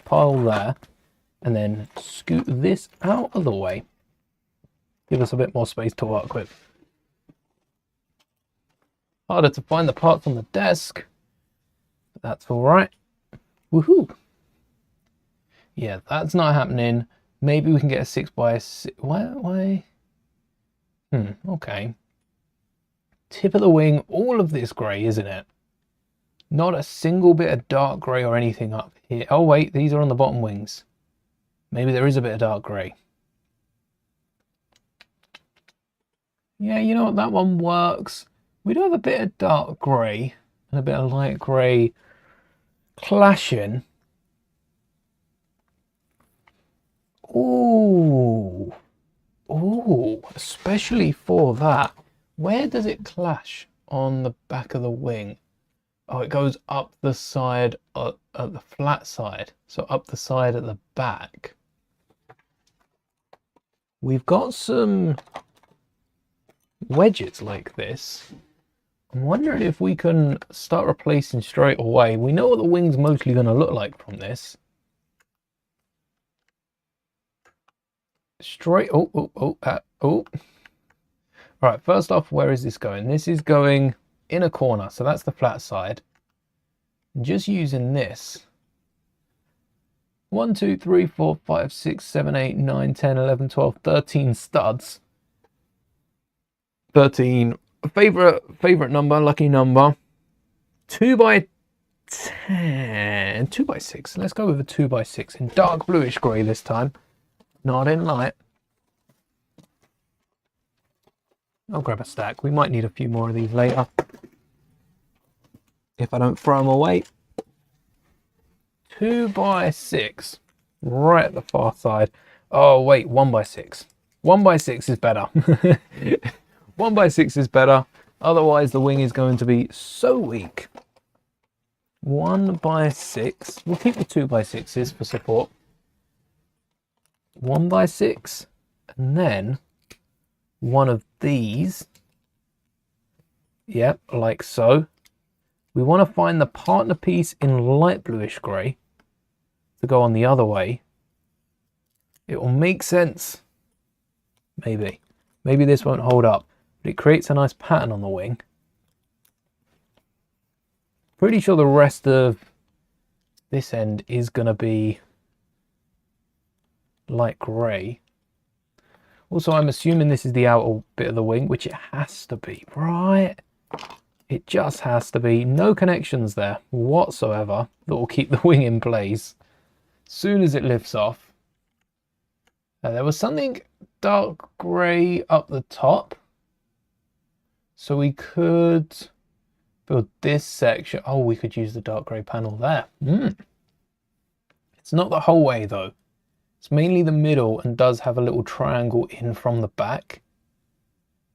pile there. And then scoot this out of the way. Give us a bit more space to work with. Harder to find the parts on the desk, but that's all right. Woohoo! Yeah, that's not happening. Maybe we can get a 6x6. Why? Okay. Tip of the wing, all of this grey, isn't it? Not a single bit of dark grey or anything up here. Oh wait, these are on the bottom wings. Maybe there is a bit of dark grey. Yeah, you know what? That one works. We do have a bit of dark grey and a bit of light grey clashing. Ooh. Ooh. Especially for that. Where does it clash on the back of the wing? Oh, it goes up the side, at the flat side. So up the side at the back. We've got some wedges like this. I'm wondering if we can start replacing straight away. We know what the wing's mostly going to look like from this. Oh. All right, first off, where is this going? This is going in a corner, so that's the flat side. Just using this. 1, 2, 3, 4, 5, 6, 7, 8, 9, 10, 11, 12, 13 studs. 13. Favorite number, lucky number. 2x10. 2x6. Let's go with a 2x6 in dark bluish grey this time. Not in light. I'll grab a stack. We might need a few more of these later. If I don't throw them away. 2x6. right at the far side. Oh wait, 1x6. 1x6 is better. 1x6 is better. Otherwise the wing is going to be so weak. 1x6. We'll keep the 2x6s for support. 1x6, and then one of these. Yep, like so. We want to find the partner piece in light bluish grey to go on the other way. It will make sense. Maybe. Maybe this won't hold up, but it creates a nice pattern on the wing. Pretty sure the rest of this end is going to be light grey. Also, I'm assuming this is the outer bit of the wing, which it has to be, right? It just has to be. No connections there whatsoever that will keep the wing in place. As soon as it lifts off. There was something dark grey up the top. So we could build this section. Oh, we could use the dark grey panel there. It's not the whole way though. It's mainly the middle and does have a little triangle in from the back.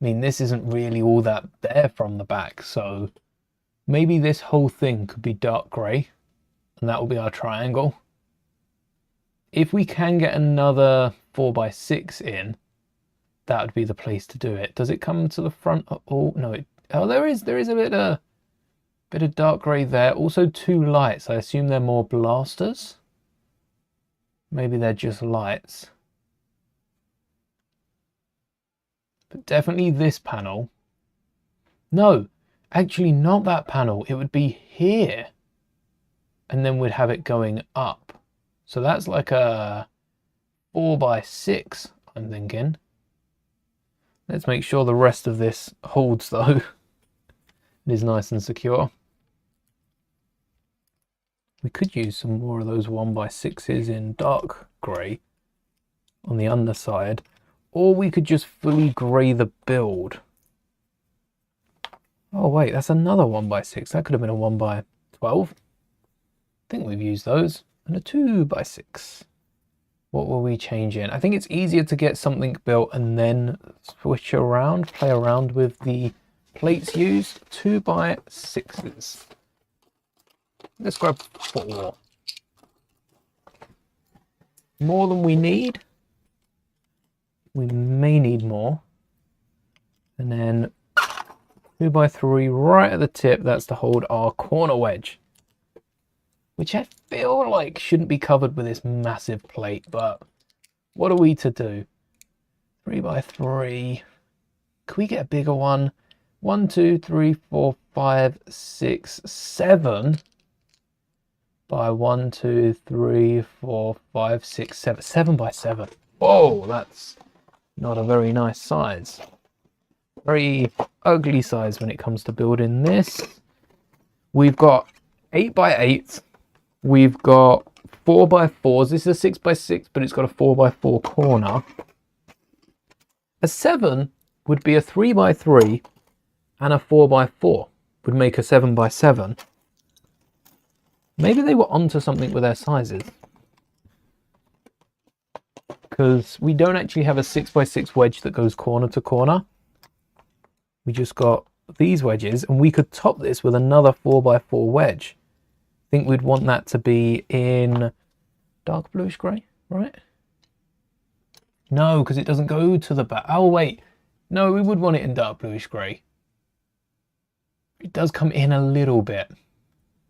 I mean, this isn't really all that there from the back, so maybe this whole thing could be dark grey and that will be our triangle. If we can get another 4x6 in, that would be the place to do it. Does it come to the front? Oh no, there is a bit of dark grey there. Also 2 lights. I assume they're more blasters. Maybe they're just lights. But definitely this panel. No, actually not that panel. It would be here. And then we'd have it going up. So that's like a 4x6, I'm thinking. Let's make sure the rest of this holds though. It is nice and secure. We could use some more of those 1x6s in dark grey on the underside, or we could just fully grey the build. Oh wait, that's another 1x6. That could have been a 1x12. I think we've used those. And a 2x6. What will we change in? I think it's easier to get something built and then switch around, play around with the plates used. 2x6s. Let's grab 4. More than we need. We may need more. And then 2x3 right at the tip. That's to hold our corner wedge. Which I feel like shouldn't be covered with this massive plate. But what are we to do? 3x3. Can we get a bigger one? 1, 2, 3, 4, 5, 6, 7. By 1, 2, 3, 4, 5, 6, 7. 7x7. Whoa, that's not a very nice size. Very ugly size when it comes to building this. We've got 8x8. We've got 4x4s. This is a 6x6, but it's got a 4x4 corner. A 7 would be a 3x3 and a 4x4 would make a 7x7. Maybe they were onto something with their sizes. Because we don't actually have a 6x6 wedge that goes corner to corner. We just got these wedges, and we could top this with another 4x4 wedge. I think we'd want that to be in dark bluish grey, right? No, because it doesn't go to the back. Oh, wait. No, we would want it in dark bluish grey. It does come in a little bit.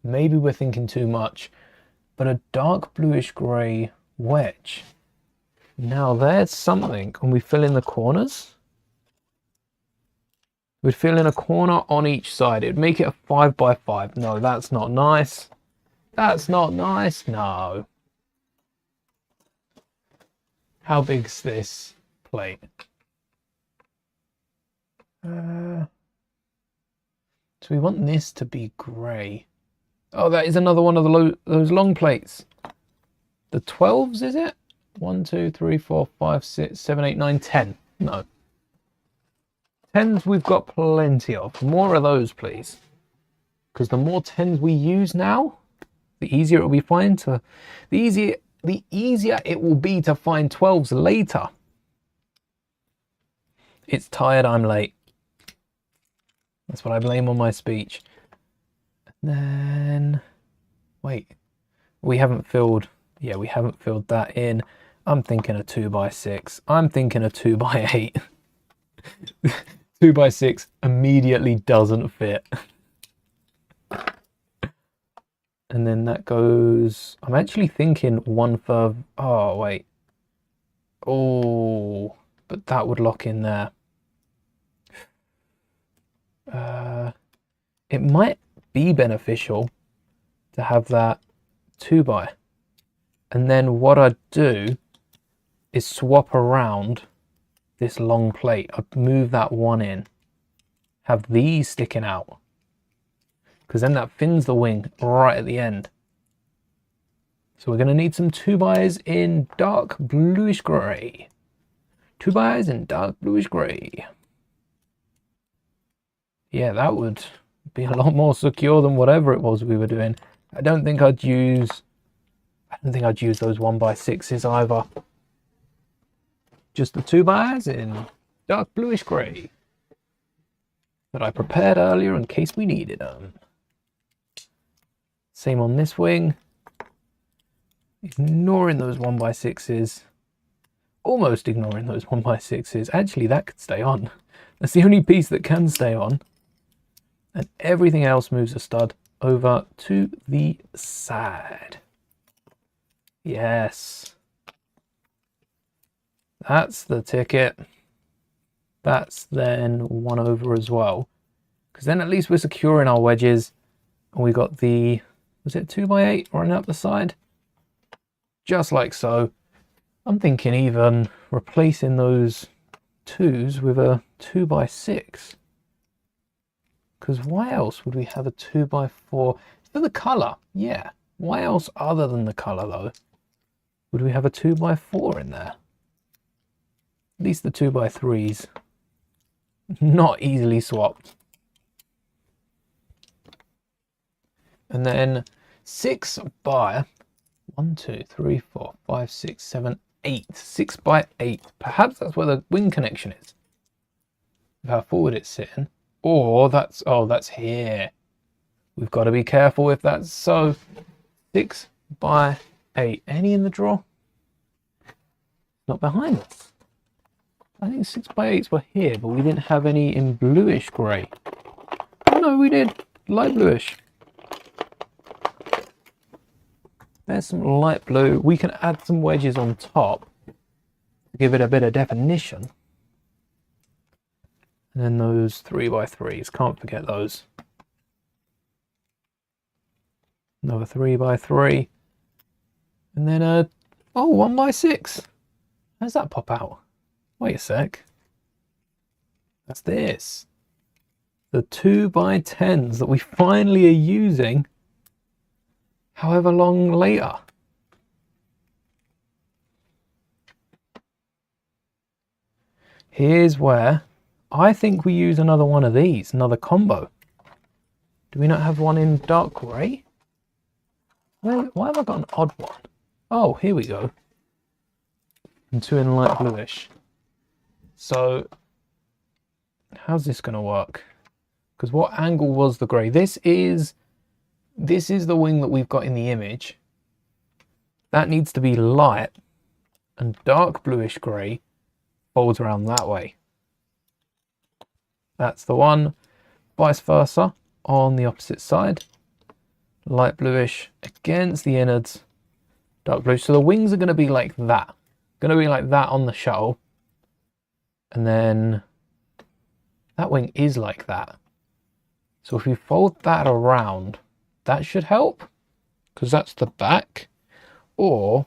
Maybe we're thinking too much, but a dark bluish grey wedge. Now there's something. When we fill in the corners, we'd fill in a corner on each side. It'd make it a 5x5. No, that's not nice. That's not nice. No. How big's this plate? So we want this to be grey. Oh, that is another one of those long plates. The 12s, is it? 1, 2, 3, 4, 5, 6, 7, 8, 9, 10. No. 10s we've got plenty of. More of those, please. Because the more 10s we use now, the easier it'll be the easier the easier it will be to find 12s later. It's tired, I'm late. That's what I blame on my speech. And then, wait, we haven't filled, yeah, we haven't filled that in. I'm thinking a 2x6. I'm thinking a 2x8. 2x6 immediately doesn't fit. And then that goes, I'm actually thinking one further, oh wait. Oh, but that would lock in there. It might be beneficial to have that 2x. And then what I'd do is swap around this long plate. I'd move that one in, have these sticking out, because then that fins the wing right at the end. So we're going to need some 2x's in dark bluish grey. 2x's in dark bluish grey. Yeah, that would be a lot more secure than whatever it was we were doing. I don't think I'd use those 1x6s either. Just the 2x's in dark bluish grey that I prepared earlier in case we needed them. Same on this wing. Ignoring those 1x6s. Almost ignoring those 1x6s. Actually, that could stay on. That's the only piece that can stay on. And everything else moves a stud over to the side. Yes. That's the ticket. That's then one over as well. Because then at least we're securing our wedges. And we got the, was it 2x8 running up the side? Just like so. I'm thinking even replacing those 2s with a 2x6. Because why else would we have a 2x4? For the colour, yeah. Why else other than the colour though would we have a 2x4 in there? At least the 2x3s. Not easily swapped. And then 6 by 1, 2, 3, 4, 5, 6, 7, 8. 6x8. Perhaps that's where the wing connection is. Of how forward it's sitting. Or that's, oh, that's here. We've got to be careful if that's so. 6x8. Any in the drawer? Not behind us. I think 6x8s were here, but we didn't have any in bluish grey. Oh no, we did. Light bluish. There's some light blue. We can add some wedges on top to give it a bit of definition. And then those 3x3s, can't forget those. Another 3x3. And then a, oh, 1x6. How does that pop out? Wait a sec. That's this. The 2x10s that we finally are using however long later. Here's where I think we use another one of these, another combo. Do we not have one in dark grey? Why have I got an odd one? Oh, here we go. And 2 in light bluish. So, how's this going to work? Because what angle was the grey? This is the wing that we've got in the image. That needs to be light, and dark bluish grey folds around that way. That's the one. Vice versa on the opposite side. Light bluish against the innards. Dark bluish. So the wings are going to be like that. Going to be like that on the shuttle. And then that wing is like that. So if we fold that around, that should help. Because that's the back. Or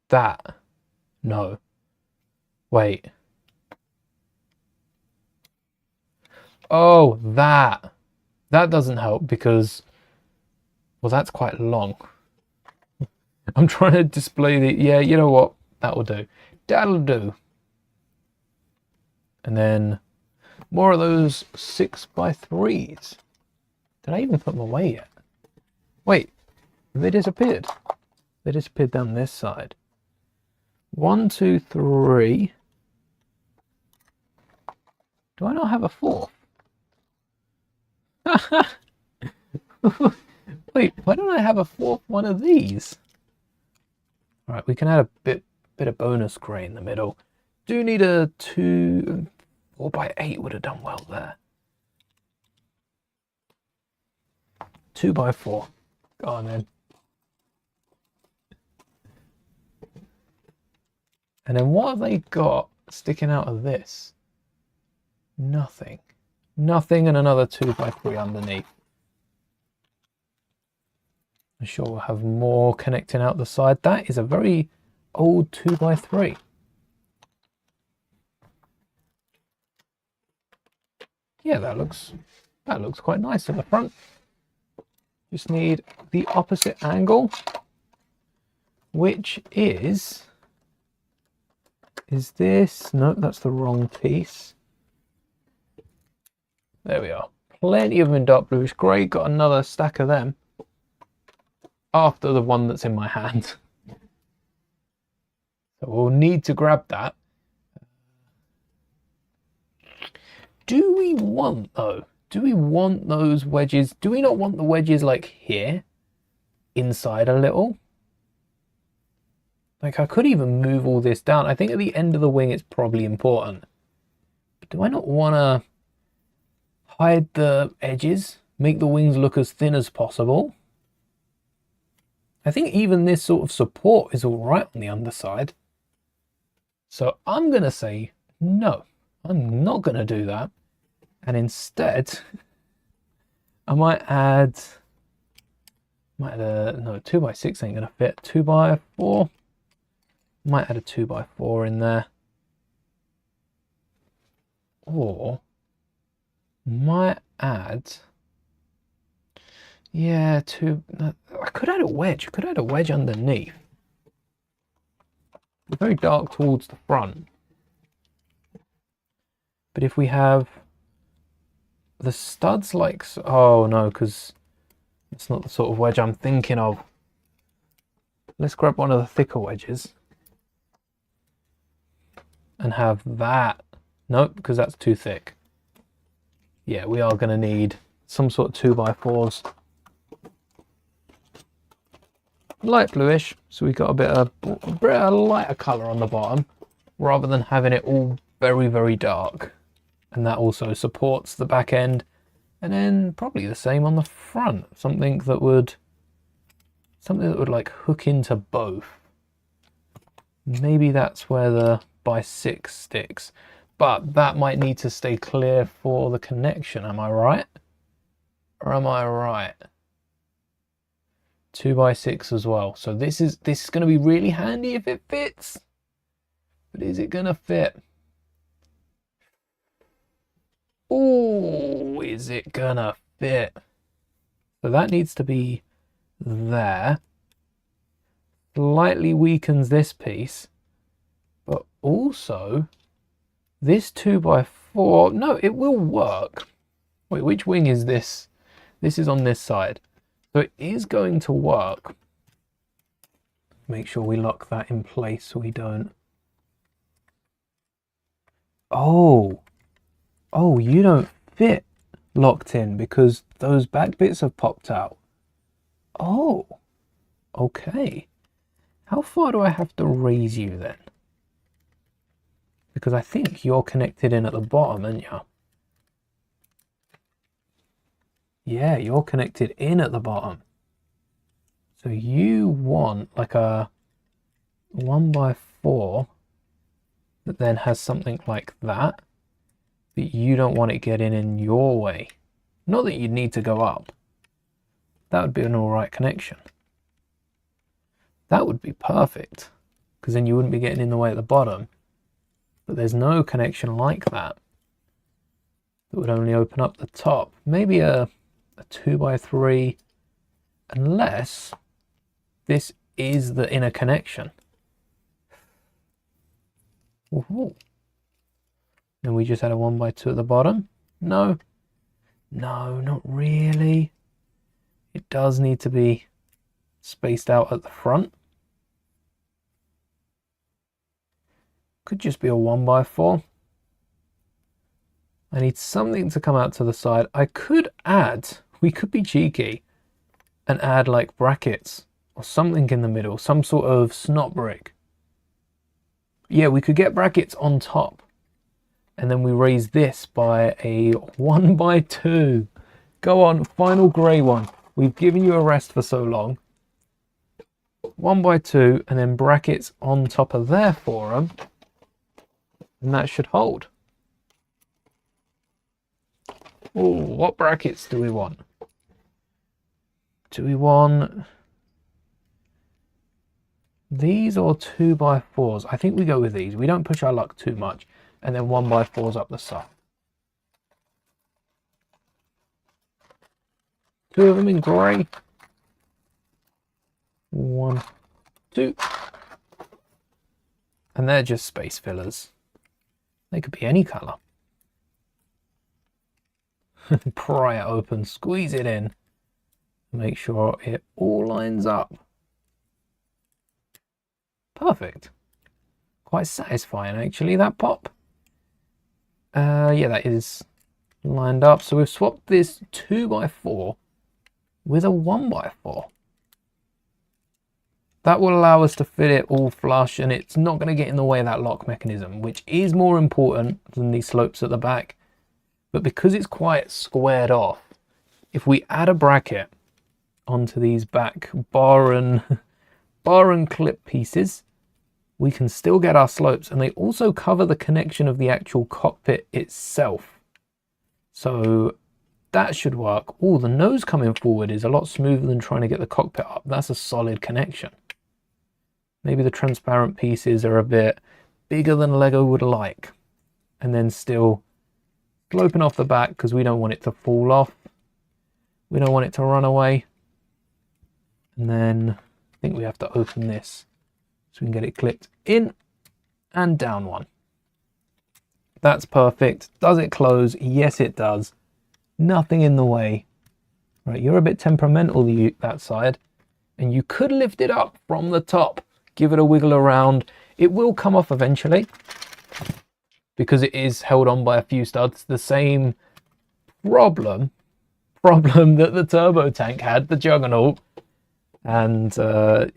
that. No. Wait. Oh, that. That doesn't help because, well, that's quite long. I'm trying to display the, yeah, you know what? That will do. That'll do. And then more of those 6x3s. Did I even put them away yet? Wait, have they disappeared? They disappeared down this side. 1, 2, 3. Do I not have a fourth? Wait, why don't I have a fourth one of these? All right, we can add a bit of bonus grey in the middle. Do need a 4x8 would have done well there. 2x4. Go on then. And then what have they got sticking out of this? Nothing. Nothing, and another 2x3 underneath. I'm sure we'll have more connecting out the side. That is a very old 2x3. Yeah, that looks quite nice at the front. Just need the opposite angle, which is this? No, that's the wrong piece. There we are. Plenty of them in dark bluish grey. Got another stack of them after the one that's in my hand. So we'll need to grab that. Do we want, though? Do we want those wedges? Do we not want the wedges like here? Inside a little? Like I could even move all this down. I think at the end of the wing it's probably important. But do I not want to hide the edges? Make the wings look as thin as possible? I think even this sort of support is all right on the underside. So I'm going to say no. I'm not going to do that. And instead, I might add a, no, 2x6 ain't going to fit. 2x4. Might add a 2x4 in there. Or might add, yeah, I could add a wedge. I could add a wedge underneath. It's very dark towards the front. But if we have the studs like, oh no, because it's not the sort of wedge I'm thinking of. Let's grab one of the thicker wedges and have that. Nope, because that's too thick. Yeah, we are going to need some sort of 2x4s. Light bluish, so we got a bit of lighter colour on the bottom, rather than having it all very, very dark. And that also supports the back end, and then probably the same on the front. Something that would like hook into both. Maybe that's where the by 6 sticks, but that might need to stay clear for the connection. Am I right? Or am I right? 2x6 as well. So this is going to be really handy if it fits. But is it going to fit? Oh, is it gonna fit? So that needs to be there. Slightly weakens this piece, but also this 2x4. No, it will work. Wait, which wing is this? This is on this side. So it is going to work. Make sure we lock that in place so we don't. Oh, you don't fit locked in because those back bits have popped out. Oh, okay. How far do I have to raise you then? Because I think you're connected in at the bottom, aren't you? Yeah, you're connected in at the bottom. So you want like a 1x4 that then has something like that. But you don't want it getting in your way. Not that you'd need to go up. That would be an alright connection. That would be perfect, because then you wouldn't be getting in the way at the bottom. But there's no connection like that. It would only open up the top. Maybe a 2x3, unless this is the inner connection. Ooh. And we just had a 1x2 at the bottom. No, not really. It does need to be spaced out at the front. Could just be a 1x4. I need something to come out to the side. I could add, we could be cheeky and add like brackets or something in the middle, some sort of snot brick. Yeah, we could get brackets on top and then we raise this by a 1x2. Go on, final grey one. We've given you a rest for so long. 1x2 and then brackets on top of there for them. And that should hold. Oh, what brackets do we want? Do we want these or 2x4s? I think we go with these. We don't push our luck too much. And then 1x4s up the side. 2 of them in grey. 1, 2. And they're just space fillers. They could be any colour. Pry it open, squeeze it in. Make sure it all lines up. Perfect. Quite satisfying actually, that pop. Yeah, that is lined up. So we've swapped this 2x4 with a 1x4. That will allow us to fit it all flush and it's not going to get in the way of that lock mechanism, which is more important than these slopes at the back. But because it's quite squared off, if we add a bracket onto these back bar and clip pieces, we can still get our slopes, and they also cover the connection of the actual cockpit itself. So that should work. Oh, the nose coming forward is a lot smoother than trying to get the cockpit up. That's a solid connection. Maybe the transparent pieces are a bit bigger than Lego would like, and then still sloping off the back because we don't want it to fall off. We don't want it to run away. And then I think we have to open this so we can get it clipped in and down one. That's perfect. Does it close? Yes, it does. Nothing in the way. Right, you're a bit temperamental, that side, and you could lift it up from the top. Give it a wiggle around. It will come off eventually because it is held on by a few studs. The same problem that the turbo tank had, the Juggernaut. And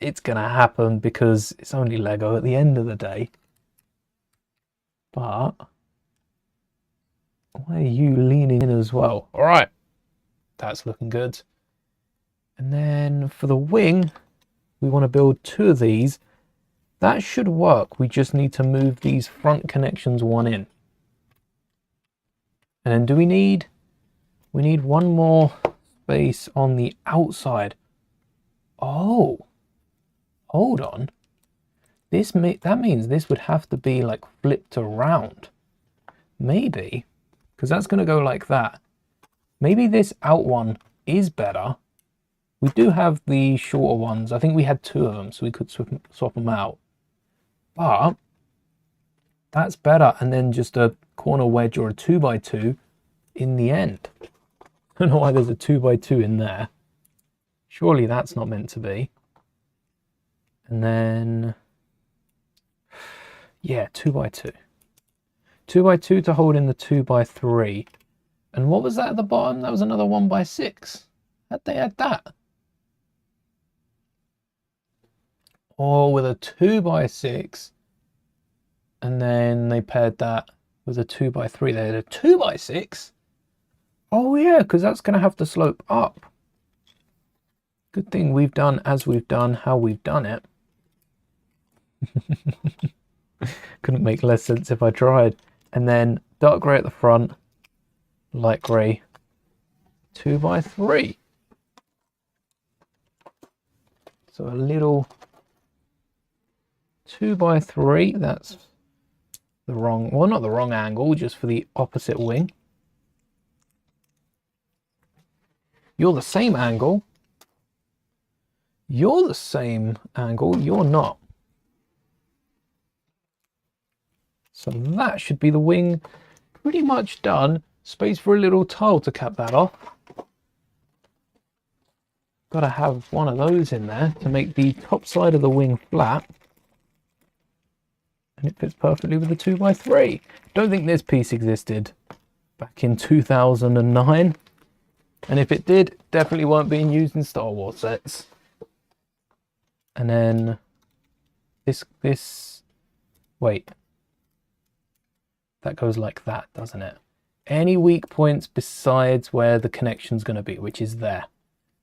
it's going to happen because it's only Lego at the end of the day. But why are you leaning in as well? All right, that's looking good. And then for the wing, we want to build 2 of these. That should work. We just need to move these front connections one in. And then do we need one more space on the outside. Oh, hold on. That means this would have to be like flipped around. Maybe, because that's going to go like that. Maybe this out one is better. We do have the shorter ones. I think we had 2 of them, so we could swap them out. But that's better. And then just a corner wedge or a 2x2 in the end. I don't know why there's a 2x2 in there. Surely that's not meant to be. And then, yeah, 2x2. 2x2 to hold in the 2x3. And what was that at the bottom? That was another 1x6. How'd they add that? Oh, with a 2x6. And then they paired that with a 2x3. They had a 2x6. Oh yeah, because that's going to have to slope up. Good thing we've done as we've done how we've done it. Couldn't make less sense if I tried. And then dark grey at the front, light grey, 2x3. So a little 2x3. That's the wrong, well, not the wrong angle, just for the opposite wing. You're the same angle. You're the same angle. You're not. So that should be the wing pretty much done. Space for a little tile to cap that off. Got to have one of those in there to make the top side of the wing flat. And it fits perfectly with the 2x3. Don't think this piece existed back in 2009. And if it did, definitely weren't being used in Star Wars sets. And then wait. That goes like that, doesn't it? Any weak points besides where the connection's going to be, which is there.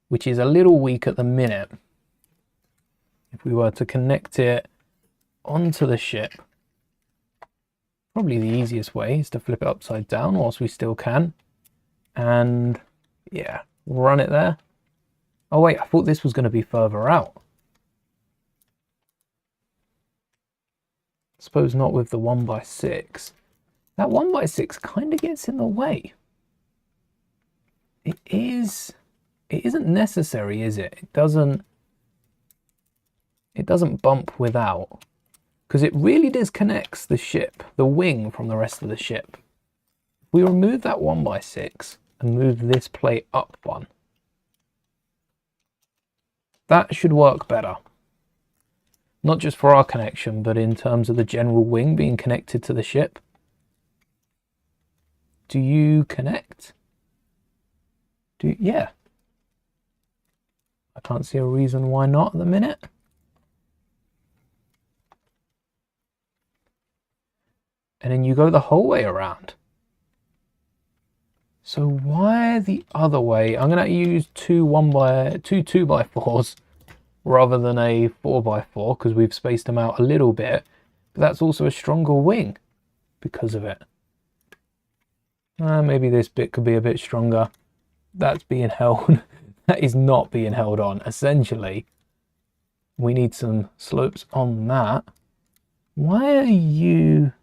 Which is a little weak at the minute. If we were to connect it onto the ship, probably the easiest way is to flip it upside down whilst we still can. And yeah, run it there. Oh wait, I thought this was going to be further out. Suppose not with the 1x6. That 1x6 kind of gets in the way. It isn't necessary, is it? It doesn't bump without, because it really disconnects the ship, the wing, from the rest of the ship. If we remove that 1x6 and move this plate up one, that should work better. Not just for our connection, but in terms of the general wing being connected to the ship. Do you connect? Yeah. I can't see a reason why not at the minute. And then you go the whole way around. So why the other way? I'm going to use two 2x4s rather than a 4x4 because we've spaced them out a little bit. But that's also a stronger wing because of it. Maybe this bit could be a bit stronger. That's being held. That is not being held on. Essentially, we need some slopes on that. Why are you...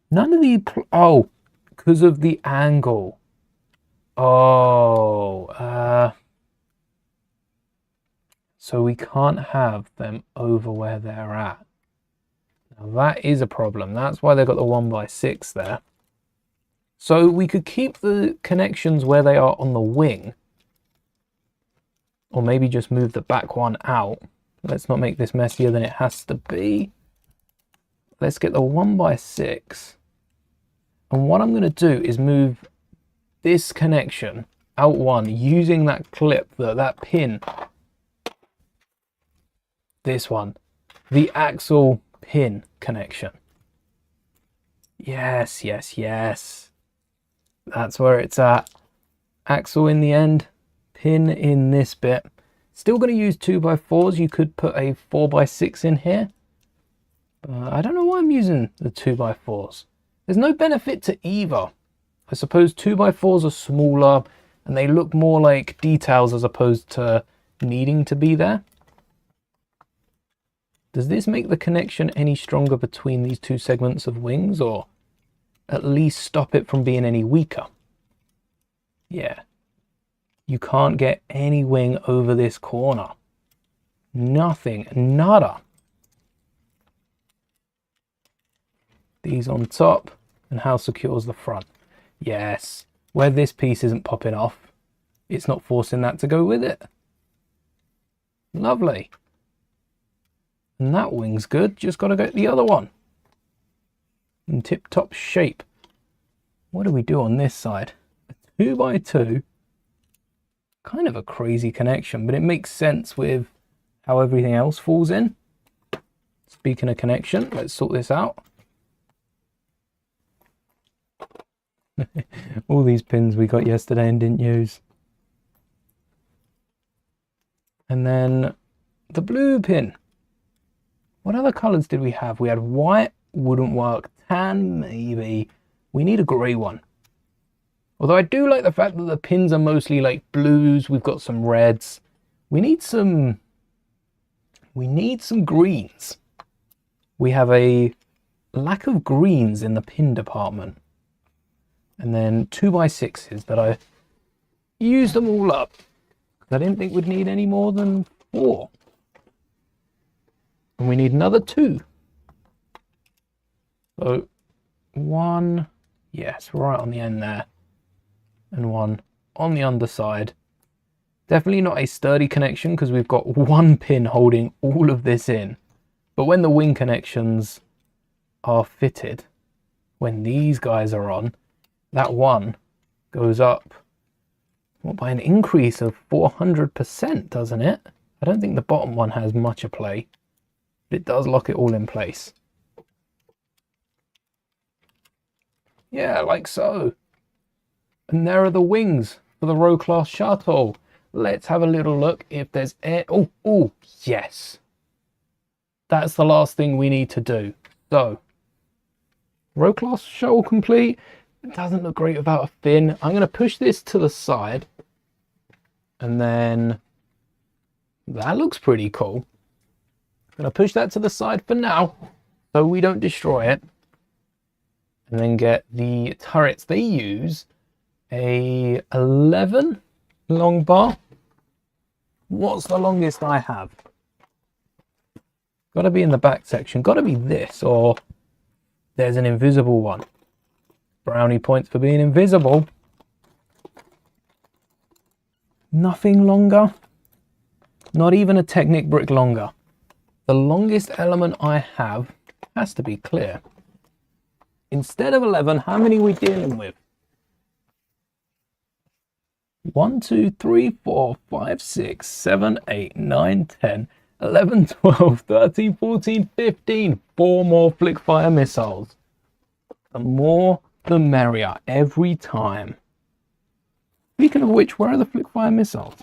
None of the... Oh, because of the angle. Oh, so we can't have them over where they're at. Now that is a problem. That's why they've got the 1x6 there. So we could keep the connections where they are on the wing. Or maybe just move the back one out. Let's not make this messier than it has to be. Let's get the 1x6. And what I'm going to do is move this connection out one using that clip, that pin. This one. The axle pin connection. Yes, yes, yes. That's where it's at. Axle in the end, pin in this bit. Still going to use 2x4s. You could put a 4x6 in here. I don't know why I'm using the 2x4s. There's no benefit to either. I suppose 2x4s are smaller and they look more like details as opposed to needing to be there. Does this make the connection any stronger between these two segments of wings, or at least stop it from being any weaker? Yeah. You can't get any wing over this corner. Nothing. Nada. These on top. And how secure is the front? Yes. Where this piece isn't popping off, it's not forcing that to go with it. Lovely. And that wing's good. Just got to get the other one in tip-top shape. What do we do on this side? A 2x2. Kind of a crazy connection, but it makes sense with how everything else falls in. Speaking of connection, let's sort this out. All these pins we got yesterday and didn't use. And then the blue pin. What other colors did we have? We had white, wouldn't work. Tan, maybe. We need a grey one. Although I do like the fact that the pins are mostly like blues. We've got some reds. We need some greens. We have a lack of greens in the pin department. And then 2x6s that I used them all up. I didn't think we'd need any more than 4. And we need another 2. So 1, yes, right on the end there. And 1 on the underside. Definitely not a sturdy connection because we've got one pin holding all of this in. But when the wing connections are fitted, when these guys are on, that one goes up by an increase of 400%, doesn't it? I don't think the bottom one has much of play, but it does lock it all in place. Yeah, like so. And there are the wings for the Row class shuttle. Let's have a little look if there's air. Oh, yes. That's the last thing we need to do. So, Row class shuttle complete. It doesn't look great without a fin. I'm going to push this to the side. And then that looks pretty cool. I'm going to push that to the side for now so we don't destroy it. And then get the turrets. They use a 11 long bar. What's the longest I have? Got to be in the back section. Got to be this, or there's an invisible one. Brownie points for being invisible. Nothing longer. Not even a Technic brick longer. The longest element I have has to be clear. Instead of 11, how many are we dealing with? 1, 2, 3, 4, 5, 6, 7, 8, 9, 10, 11, 12, 13, 14, 15. 4 more flick fire missiles. The more, the merrier, every time. Speaking of which, where are the flick fire missiles?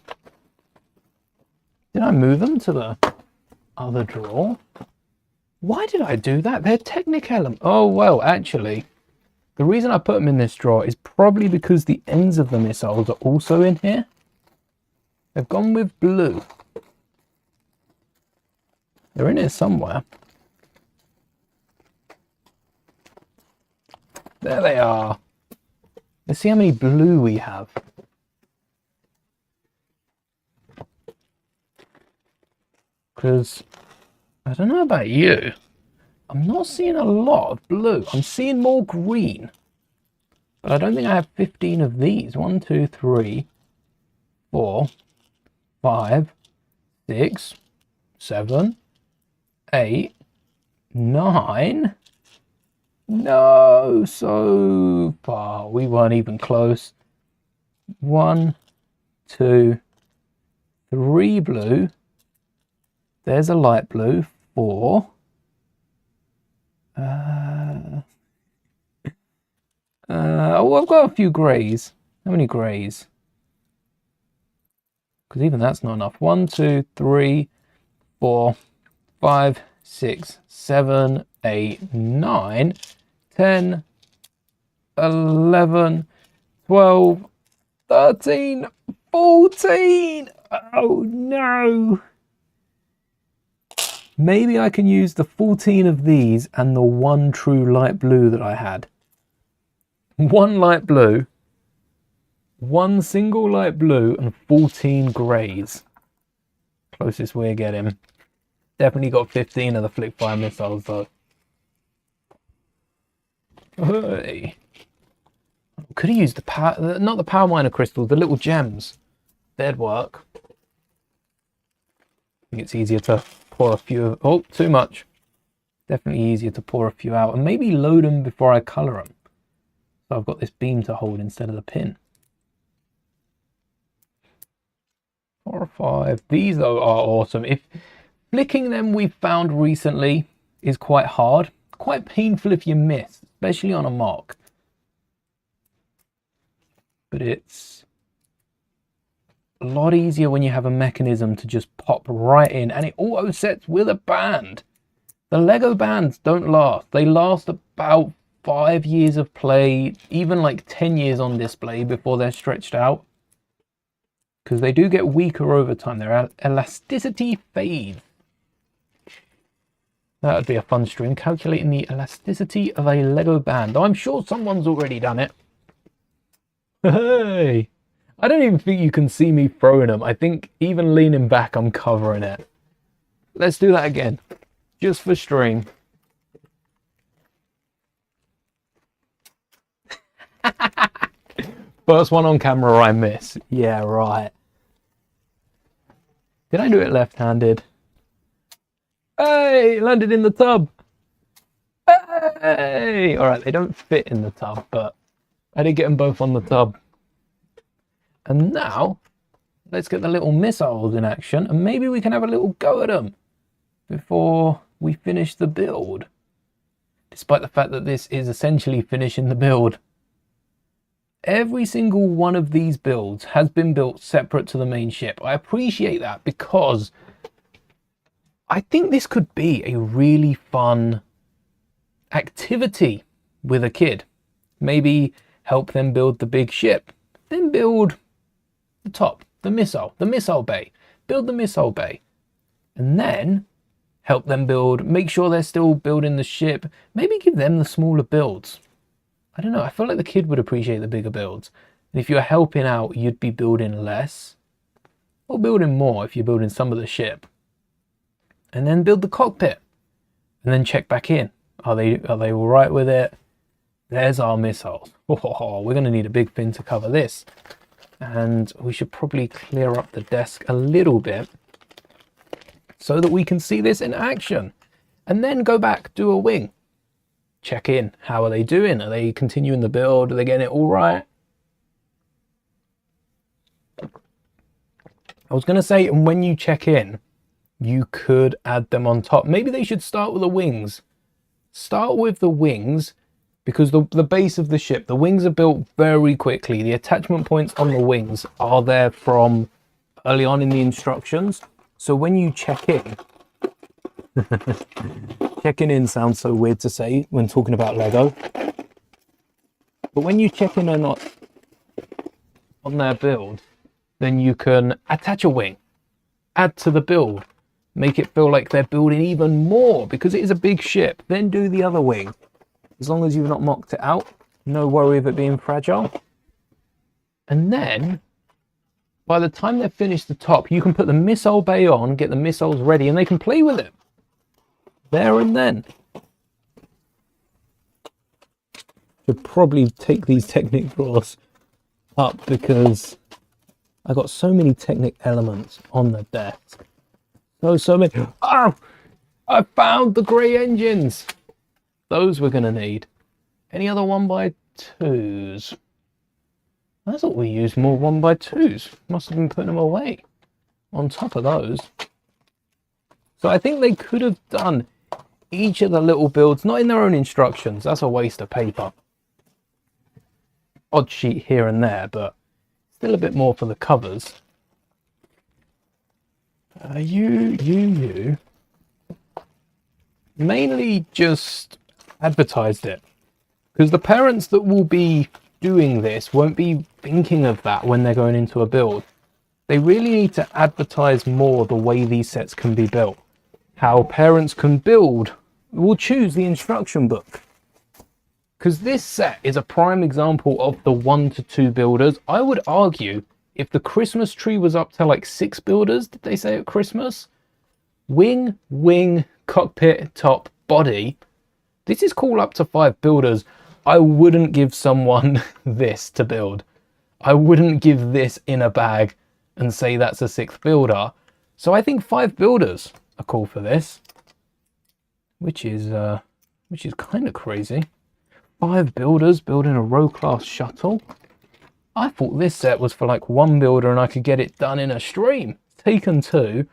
Did I move them to the other drawer? Why did I do that? They're Technic element. Oh, well, actually, the reason I put them in this drawer is probably because the ends of the missiles are also in here. They've gone with blue. They're in here somewhere. There they are. Let's see how many blue we have. Because I don't know about you, I'm not seeing a lot of blue. I'm seeing more green. But I don't think I have 15 of these. 1, 2, 3, 4, 5, 6, 7, 8, 9. No, so far. We weren't even close. 1, 2, 3 blue. There's a light blue. 4. Oh, I've got a few greys. How many greys? Because even that's not enough. 1, 2, 3, 4, 5, 6, 7, 8, 9, 10, 11, 12, 13, 14. Oh no. Maybe I can use the 14 of these and the 1 true light blue that I had. 1 light blue, 1 single light blue, and 14 greys. Closest we're getting. Definitely got 15 of the flick fire missiles though. Hey. Could have used the power, not the power miner crystals, the little gems. They'd work. I think it's easier to pour a few. Oh, too much. Definitely easier to pour a few out and maybe load them before I colour them. So I've got this beam to hold instead of the pin. 4 or 5. These though are awesome. If flicking them we've found recently is quite hard, quite painful if you miss, especially on a mark. But it's a lot easier when you have a mechanism to just pop right in, and it auto sets with a band. The Lego bands don't last. They last about 5 years of play, even like 10 years on display before they're stretched out. Because they do get weaker over time. Their elasticity fades. That would be a fun stream, calculating the elasticity of a Lego band. I'm sure someone's already done it. Hey! I don't even think you can see me throwing them. I think even leaning back, I'm covering it. Let's do that again. Just for stream. First one on camera I miss. Yeah, right. Did I do it left-handed? Hey, landed in the tub. Hey! Hey! Alright, they don't fit in the tub, but I did get them both on the tub. And now, let's get the little missiles in action, and maybe we can have a little go at them before we finish the build. Despite the fact that this is essentially finishing the build. Every single one of these builds has been built separate to the main ship. I appreciate that because I think this could be a really fun activity with a kid. Maybe help them build the big ship, then build the top, the missile bay, build the missile bay, and then help them build, make sure they're still building the ship, maybe give them the smaller builds. I don't know, I feel like the kid would appreciate the bigger builds. And if you're helping out, you'd be building less, or building more if you're building some of the ship. And then build the cockpit, and then check back in. Are they all right with it? There's our missiles. Oh, we're going to need a big fin to cover this. And we should probably clear up the desk a little bit so that we can see this in action. And then go back, do a wing. Check in. How are they doing? Are they continuing the build? Are they getting it all right? I was going to say, and when you check in, you could add them on top. Maybe they should start with the wings. Start with the wings, because the base of the ship, the wings are built very quickly. The attachment points on the wings are there from early on in the instructions. So when you check in, checking in sounds so weird to say when talking about Lego. But when you check in or not on their build, then you can attach a wing, add to the build, make it feel like they're building even more because it is a big ship. Then do the other wing. As long as you've not mocked it out, no worry of it being fragile. And then, by the time they've finished the top, you can put the missile bay on, get the missiles ready, and they can play with it. There and then. Should probably take these Technic drawers up because I got so many Technic elements on the desk. So many. Oh! I found the grey engines! Those we're going to need. Any other 1x2s? I thought we used more 1x2s. Must have been putting them away on top of those. So I think they could have done each of the little builds, not in their own instructions. That's a waste of paper. Odd sheet here and there, but still a bit more for the covers. You mainly just advertised it, because the parents that will be doing this won't be thinking of that when they're going into a build. They really need to advertise more the way these sets can be built, how parents can build. Will choose the instruction book, because this set is a prime example of the 1 to 2 builders. I would argue if the Christmas tree was up to like 6 builders, did they say at Christmas? Wing, cockpit, top, body. This is cool up to 5 builders. I wouldn't give someone this to build. I wouldn't give this in a bag and say that's a 6th builder. So I think 5 builders are cool for this, which is kind of crazy. 5 builders building a row class shuttle. I thought this set was for like 1 builder and I could get it done in a stream. Taken 2.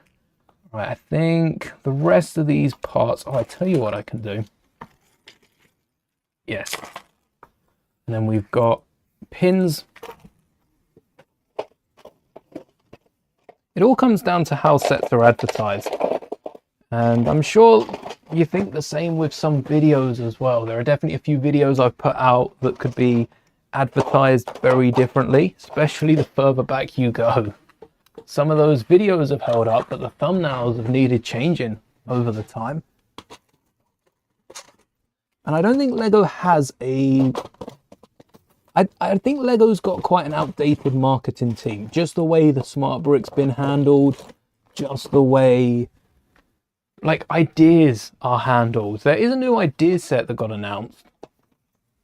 Right, I think the rest of these parts, I tell you what I can do. Yes. And then we've got pins. It all comes down to how sets are advertised. And I'm sure you think the same with some videos as well. There are definitely a few videos I've put out that could be advertised very differently, especially the further back you go. Some of those videos have held up, but the thumbnails have needed changing over the time. And I don't think Lego has a... I think Lego's got quite an outdated marketing team. Just the way the smart brick's been handled, just the way like ideas are handled. There is a new idea set that got announced.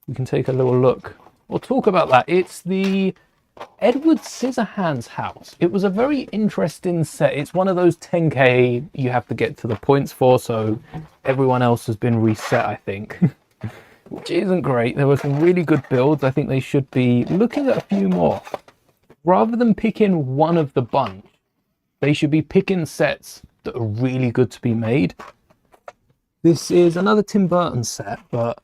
We can take a little look. We'll talk about that. It's the Edward Scissorhands house. It was a very interesting set. It's one of those 10k you have to get to the points for, so everyone else has been reset, I think. which isn't great. There were some really good builds. I think they should be looking at a few more. Rather than picking one of the bunch, they should be picking sets that are really good to be made. This is another Tim Burton set, but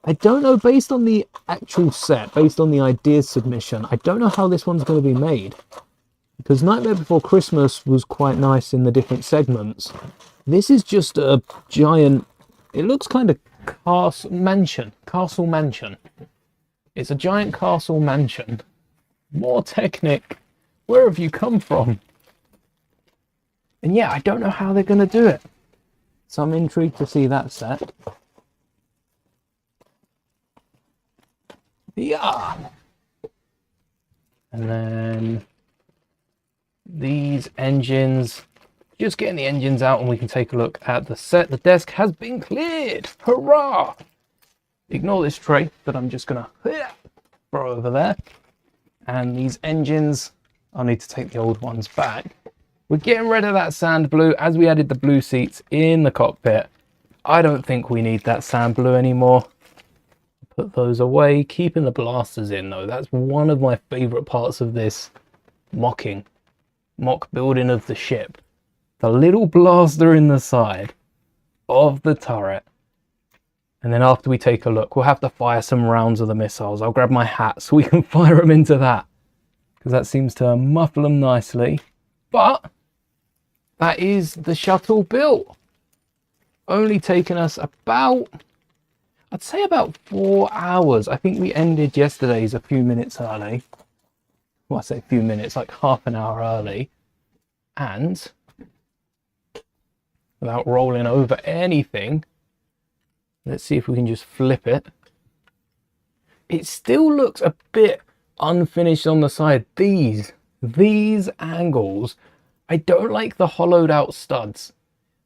I don't know, based on the actual set, based on the ideas submission, I don't know how this one's going to be made. Because Nightmare Before Christmas was quite nice in the different segments. This is just a giant, it looks kind of castle mansion. It's a giant castle mansion. More Technic. Where have you come from? And yeah, I don't know how they're going to do it. So I'm intrigued to see that set. Yeah. And then these engines, just getting the engines out and we can take a look at the set. The desk has been cleared. Hurrah! Ignore this tray that I'm just gonna throw over there. And these engines, I'll need to take the old ones back. We're getting rid of that sand blue as we added the blue seats in the cockpit. I don't think we need that sand blue anymore. Put those away, keeping the blasters in though. That's one of my favorite parts of this mock building of the ship. The little blaster in the side of the turret. And then after we take a look, we'll have to fire some rounds of the missiles. I'll grab my hat so we can fire them into that, because that seems to muffle them nicely. But that is the shuttle built. Only taken us about, I'd say about 4 hours. I think we ended yesterday's a few minutes early. Well, I say a few minutes, like half an hour early. And without rolling over anything, let's see if we can just flip it. It still looks a bit unfinished on the side. These angles, I don't like the hollowed out studs.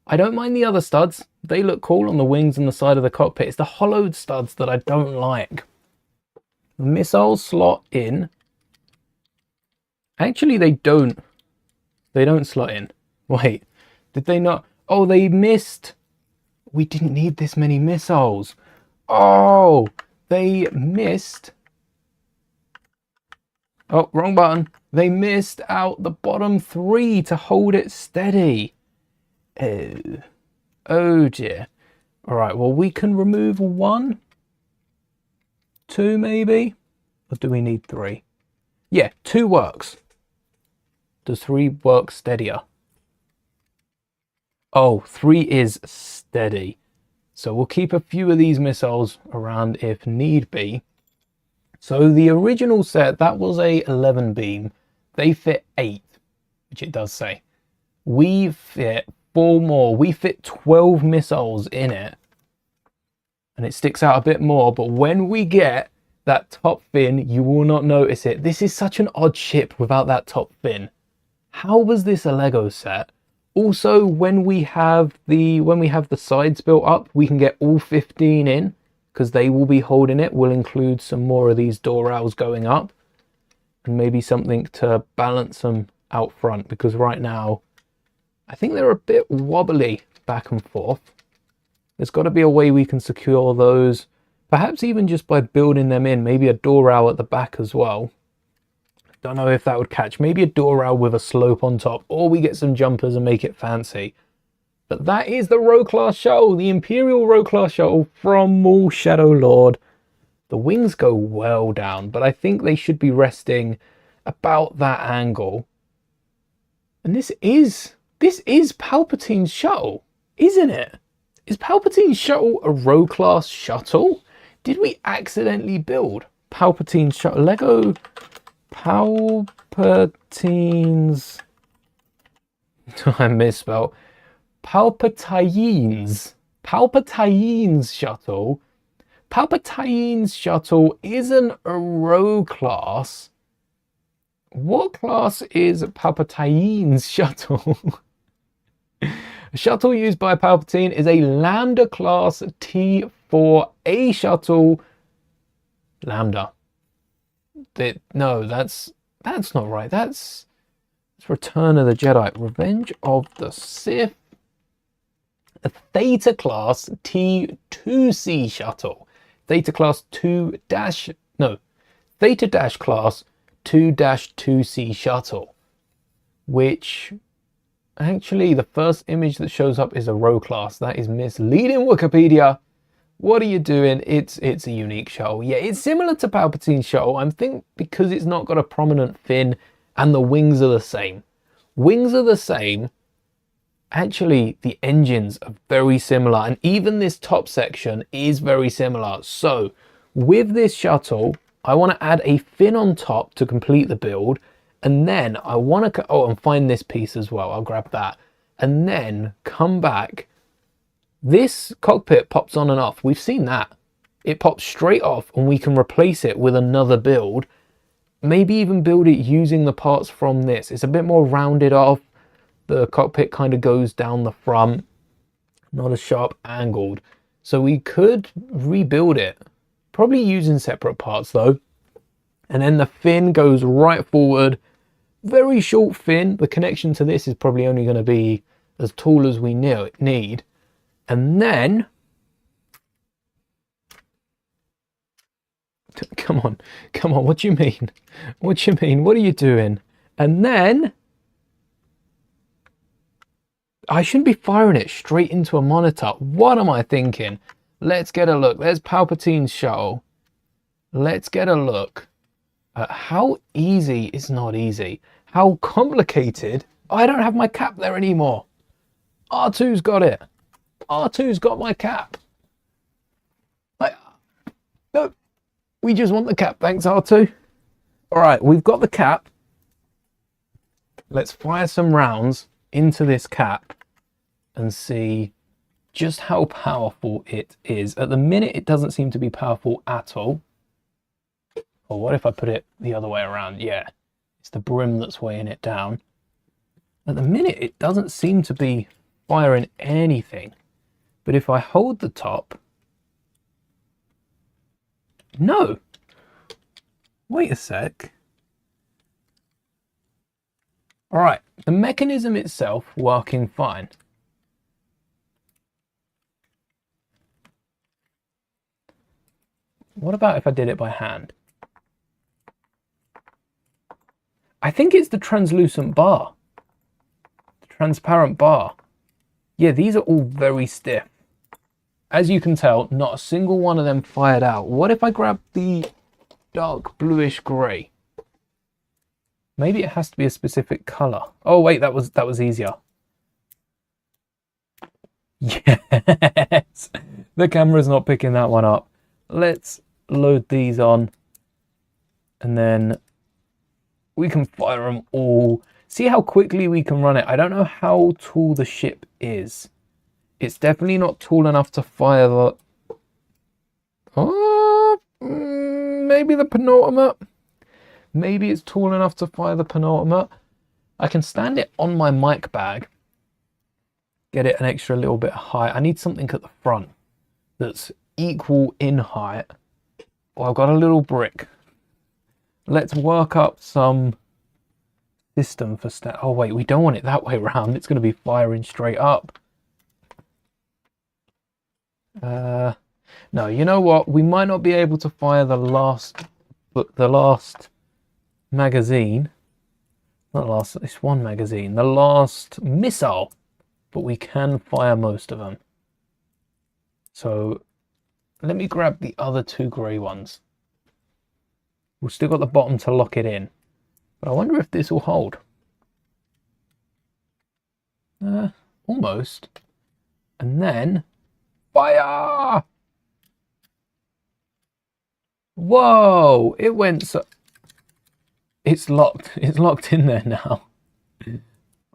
I don't mind the other studs. They look cool on the wings and the side of the cockpit. It's the hollowed studs that I don't like. The missiles slot in. Actually, they don't slot in. Wait, did they not? Oh, they missed. We didn't need this many missiles. Oh, they missed. Oh, wrong button. They missed out the bottom 3 to hold it steady. Oh dear. All right, well, we can remove 1, 2 maybe. Or do we need 3? Yeah, 2 works. Does 3 work steadier? Oh, 3 is steady. So we'll keep a few of these missiles around if need be. So the original set, that was a 11 beam. They fit 8, which it does say. We fit 4 more. We fit 12 missiles in it. And it sticks out a bit more, but when we get that top fin, you will not notice it. This is such an odd ship without that top fin. How was this a Lego set? Also, when we have the sides built up, we can get all 15 in, because they will be holding it. We'll include some more of these door rails going up, and maybe something to balance them out front, because right now I think they're a bit wobbly back and forth. There's got to be a way we can secure those, perhaps even just by building them in, maybe a door rail at the back as well. Don't know if that would catch. Maybe a door rail with a slope on top, or we get some jumpers and make it fancy. But that is the Row Class Shuttle, the Imperial Row Class Shuttle from Maul Shadow Lord. The wings go well down, but I think they should be resting about that angle. And this is Palpatine's shuttle, isn't it? Is Palpatine's shuttle a Row Class shuttle? Did we accidentally build Palpatine's shuttle? Lego Palpatine's... I misspelled. Palpatine's shuttle. Palpatine's shuttle isn't a Row Class. What class is Palpatine's shuttle? A shuttle used by Palpatine is a Lambda class T4A shuttle. Lambda. No, that's not right. That's Return of the Jedi. Revenge of the Sith. A Theta class T2C shuttle. Theta class 2 dash, no, Theta dash class 2-2C shuttle, which actually the first image that shows up is a row class. That is misleading, Wikipedia. What are you doing? It's a unique shuttle. Yeah, it's similar to Palpatine's shuttle. I think because it's not got a prominent fin and the wings are the same. Wings are the same. Actually, the engines are very similar, and even this top section is very similar. So with this shuttle, I want to add a fin on top to complete the build, and then I want to and find this piece as well. I'll grab that and then come back. This cockpit pops on and off. We've seen that. It pops straight off and we can replace it with another build. Maybe even build it using the parts from this. It's a bit more rounded off. The cockpit kind of goes down the front, not as sharp angled. So we could rebuild it, probably using separate parts though. And then the fin goes right forward. Very short fin. The connection to this is probably only going to be as tall as we need. And then, come on, what do you mean? What do you mean? What are you doing? And then, I shouldn't be firing it straight into a monitor. What am I thinking? Let's get a look. There's Palpatine's shuttle. Let's get a look at how easy is not easy. How complicated. I don't have my cap there anymore. R2's got it. R2's got my cap. No, we just want the cap. Thanks, R2. All right, we've got the cap. Let's fire some rounds into this cap and see just how powerful it is. At the minute, it doesn't seem to be powerful at all. Or what if I put it the other way around? Yeah, it's the brim that's weighing it down. At the minute, it doesn't seem to be firing anything. But if I hold the top, no. Wait a sec. All right, the mechanism itself working fine. What about if I did it by hand? I think it's the translucent bar, the transparent bar. Yeah, these are all very stiff. As you can tell, not a single one of them fired out. What if I grab the dark bluish grey? Maybe it has to be a specific color. Oh wait, that was easier. Yes, the camera's not picking that one up. Let's load these on and then we can fire them all. See how quickly we can run it. I don't know how tall the ship is. It's definitely not tall enough to fire the... maybe the penultimate. Maybe it's tall enough to fire the penultimate. I can stand it on my mic bag. Get it an extra little bit high. I need something at the front that's equal in height. Oh, I've got a little brick. Let's work up some system for oh wait, we don't want it that way round. It's going to be firing straight up. No, you know what? We might not be able to fire the last magazine. Not last, it's one magazine. The last missile, but we can fire most of them. So let me grab the other two grey ones. We've still got the bottom to lock it in. But I wonder if this will hold. Almost. And then fire! Whoa! It went so... It's locked. It's locked in there now.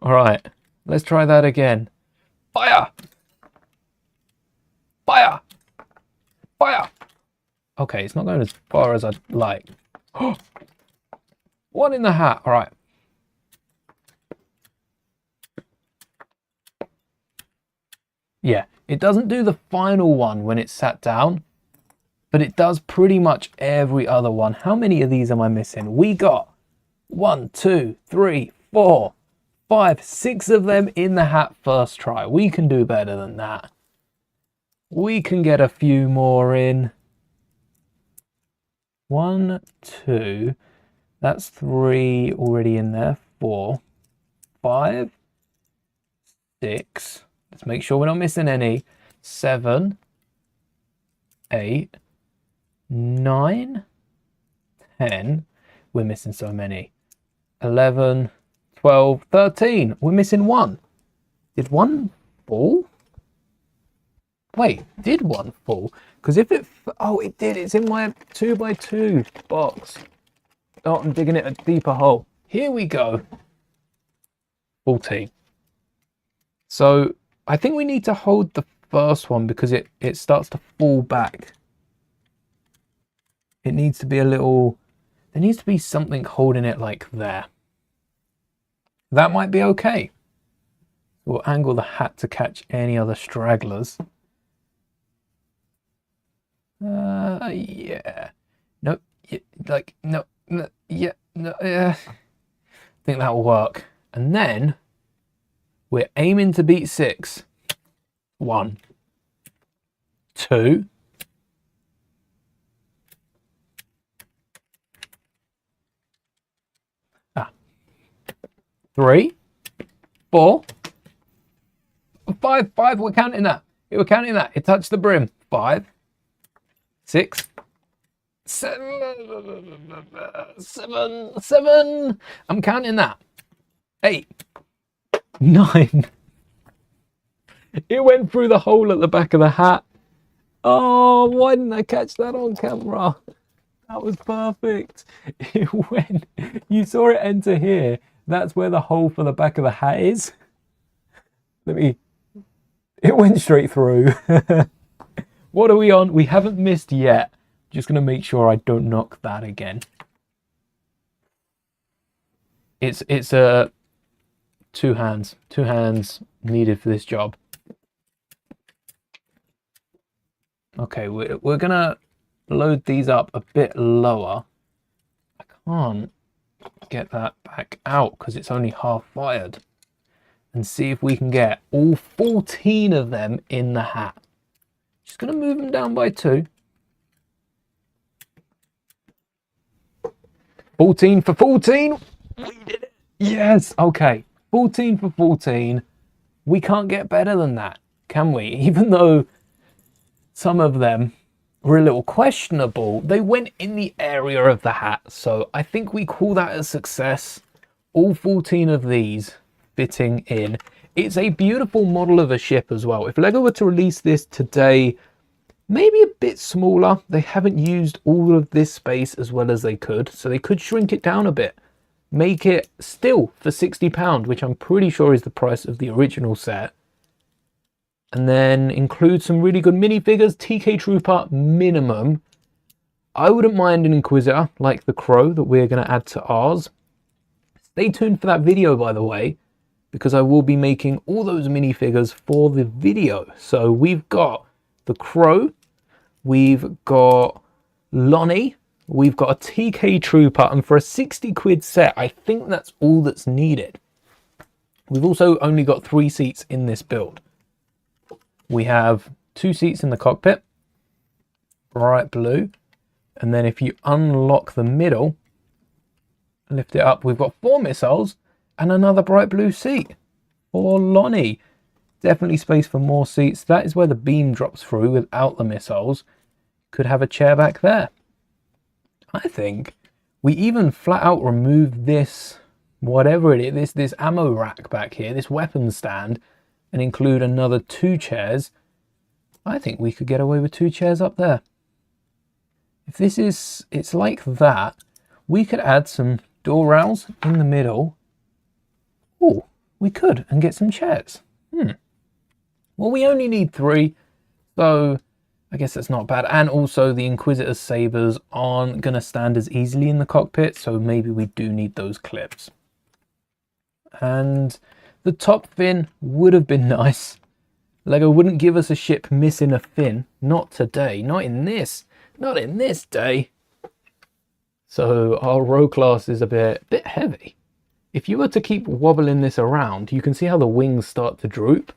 All right. Let's try that again. Fire! Fire! Fire! Okay, it's not going as far as I'd like. One in the hat. All right. Yeah, it doesn't do the final one when it's sat down, but it does pretty much every other one. How many of these am I missing? We got 1, 2, 3, 4, 5, 6 of them in the hat first try. We can do better than that. We can get a few more in. 1, 2. That's 3 already in there. 4, 5, 6. Let's make sure we're not missing any. 7, 8, 9, 10. We're missing so many. 11, 12, 13. We're missing 1. Did 1 fall? Wait, did 1 fall? Because if it... Oh, it did. It's in my 2x2 box. Oh, I'm digging it a deeper hole. Here we go. 14. So I think we need to hold the first one because it starts to fall back. It needs to be a little... There needs to be something holding it like there. That might be okay. We'll angle the hat to catch any other stragglers. Yeah. No, yeah, like, no, yeah, no, yeah. I think that'll work. And then we're aiming to beat 6. 1, 2. 3, 4, 5. We're counting that. We're counting that. It touched the brim. 5, 6, 7. I'm counting that. 8, 9. It went through the hole at the back of the hat. Oh, why didn't I catch that on camera? That was perfect. It went. You saw it enter here. That's where the hole for the back of the hat is. It went straight through. What are we on? We haven't missed yet. Just going to make sure I don't knock that again. It's two hands needed for this job. Okay, we're going to load these up a bit lower. I can't get that back out because it's only half fired, and see if we can get all 14 of them in the hat. Just gonna move them down by 2. 14 for 14. We did it. Yes. Okay, 14 for 14. We can't get better than that, can we? Even though some of them were a little questionable, they went in the area of the hat, so I think we call that a success. All 14 of these fitting in. It's a beautiful model of a ship as well. If Lego were to release this today, maybe a bit smaller, they haven't used all of this space as well as they could, so they could shrink it down a bit, make it still for £60, which I'm pretty sure is the price of the original set. And then include some really good minifigures, TK Trooper minimum. I wouldn't mind an Inquisitor like the Crow that we're going to add to ours. Stay tuned for that video, by the way, because I will be making all those minifigures for the video. So we've got the Crow, we've got Lonnie, we've got a TK Trooper, and for a 60 quid set, I think that's all that's needed. We've also only got 3 seats in this build. We have 2 seats in the cockpit, bright blue, and then if you unlock the middle, lift it up, we've got 4 missiles and another bright blue seat for Lonnie. Definitely space for more seats. That is where the beam drops through without the missiles. Could have a chair back there. I think we even flat out remove this, whatever it is, this ammo rack back here, this weapons stand, and include another 2 chairs. I think we could get away with 2 chairs up there. If this is, it's like that, we could add some door rails in the middle. Oh, we could, and get some chairs. Well, we only need 3, so I guess that's not bad. And also the Inquisitor's sabers aren't gonna stand as easily in the cockpit, so maybe we do need those clips. And the top fin would have been nice. Lego wouldn't give us a ship missing a fin. Not today. Not in this day. So our row class is a bit heavy. If you were to keep wobbling this around, you can see how the wings start to droop,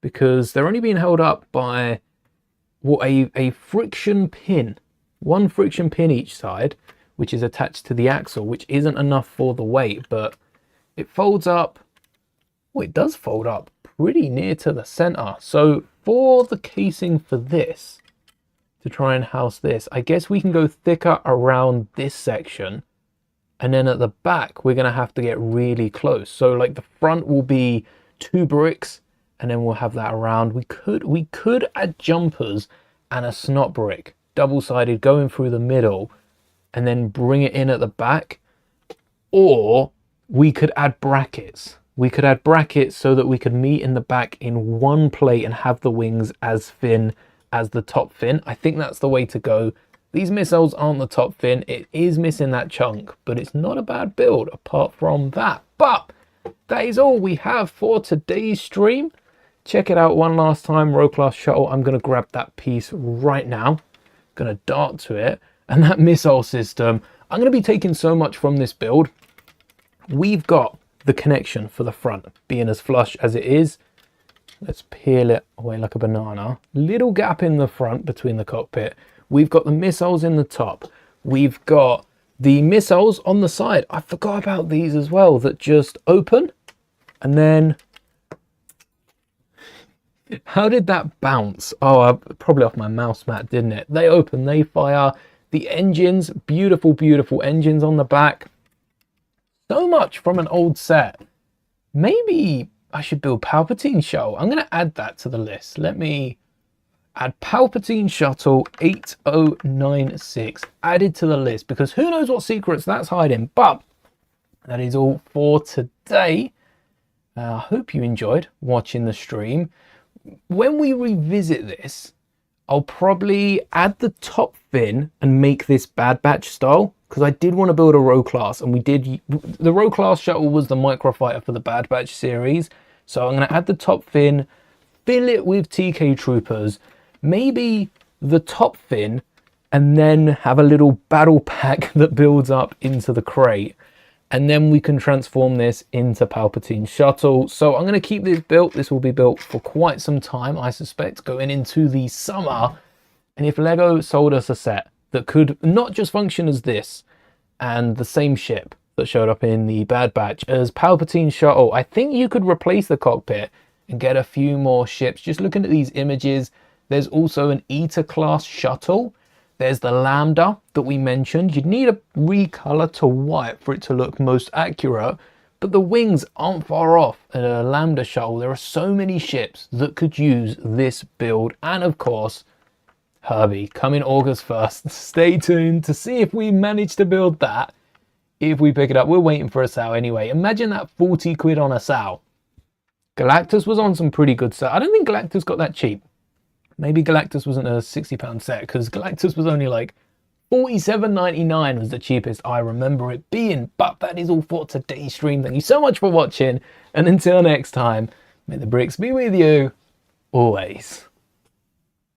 because they're only being held up by what a friction pin. one friction pin each side, which is attached to the axle, which isn't enough for the weight, but it folds up. Well, it does fold up pretty near to the center. So for the casing for this, to try and house this, I guess we can go thicker around this section, and then at the back we're going to have to get really close. So like the front will be 2 bricks, and then we'll have that around. We could add jumpers and a snot brick, double-sided, going through the middle, and then bring it in at the back. Or we could add brackets. We could add brackets so that we could meet in the back in one plate and have the wings as thin as the top fin. I think that's the way to go. These missiles aren't the top fin. It is missing that chunk, but it's not a bad build apart from that. But that is all we have for today's stream. Check it out one last time, Row Class Shuttle. I'm going to grab that piece right now. Going to dart to it. And that missile system, I'm going to be taking so much from this build. We've got the connection for the front being as flush as it is. Let's peel it away like a banana. Little gap in the front between the cockpit. We've got the missiles in the top. We've got the missiles on the side. I forgot about these as well, that just open. And then, how did that bounce? Oh, probably off my mouse mat, didn't it? They open, they fire. The engines, beautiful, beautiful engines on the back. So much from an old set. Maybe I should build Palpatine Shuttle. I'm going to add that to the list. Let me add Palpatine Shuttle 8096 added to the list, because who knows what secrets that's hiding. But that is all for today. I hope you enjoyed watching the stream. When we revisit this, I'll probably add the top fin and make this Bad Batch style, because I did want to build a Row Class, and we did. The Row Class Shuttle was the microfighter for the Bad Batch series. So I'm going to add the top fin, fill it with TK troopers, maybe the top fin, and then have a little battle pack that builds up into the crate. And then we can transform this into Palpatine Shuttle. So I'm going to keep this built. This will be built for quite some time, I suspect, going into the summer. And if Lego sold us a set that could not just function as this and the same ship that showed up in the Bad Batch as Palpatine Shuttle, I think you could replace the cockpit and get a few more ships. Just looking at these images, there's also an Eta class shuttle. There's the Lambda that we mentioned. You'd need a recolor to white for it to look most accurate, but the wings aren't far off at a Lambda shuttle. There are so many ships that could use this build. And of course, Herbie, coming August 1st. Stay tuned to see if we manage to build that. If we pick it up, we're waiting for a sale anyway. Imagine that 40 quid on a sale. Galactus was on some pretty good sale. I don't think Galactus got that cheap. Maybe Galactus wasn't a £60 set, because Galactus was only like $47.99 was the cheapest I remember it being. But that is all for today's stream. Thank you so much for watching. And until next time, may the bricks be with you always.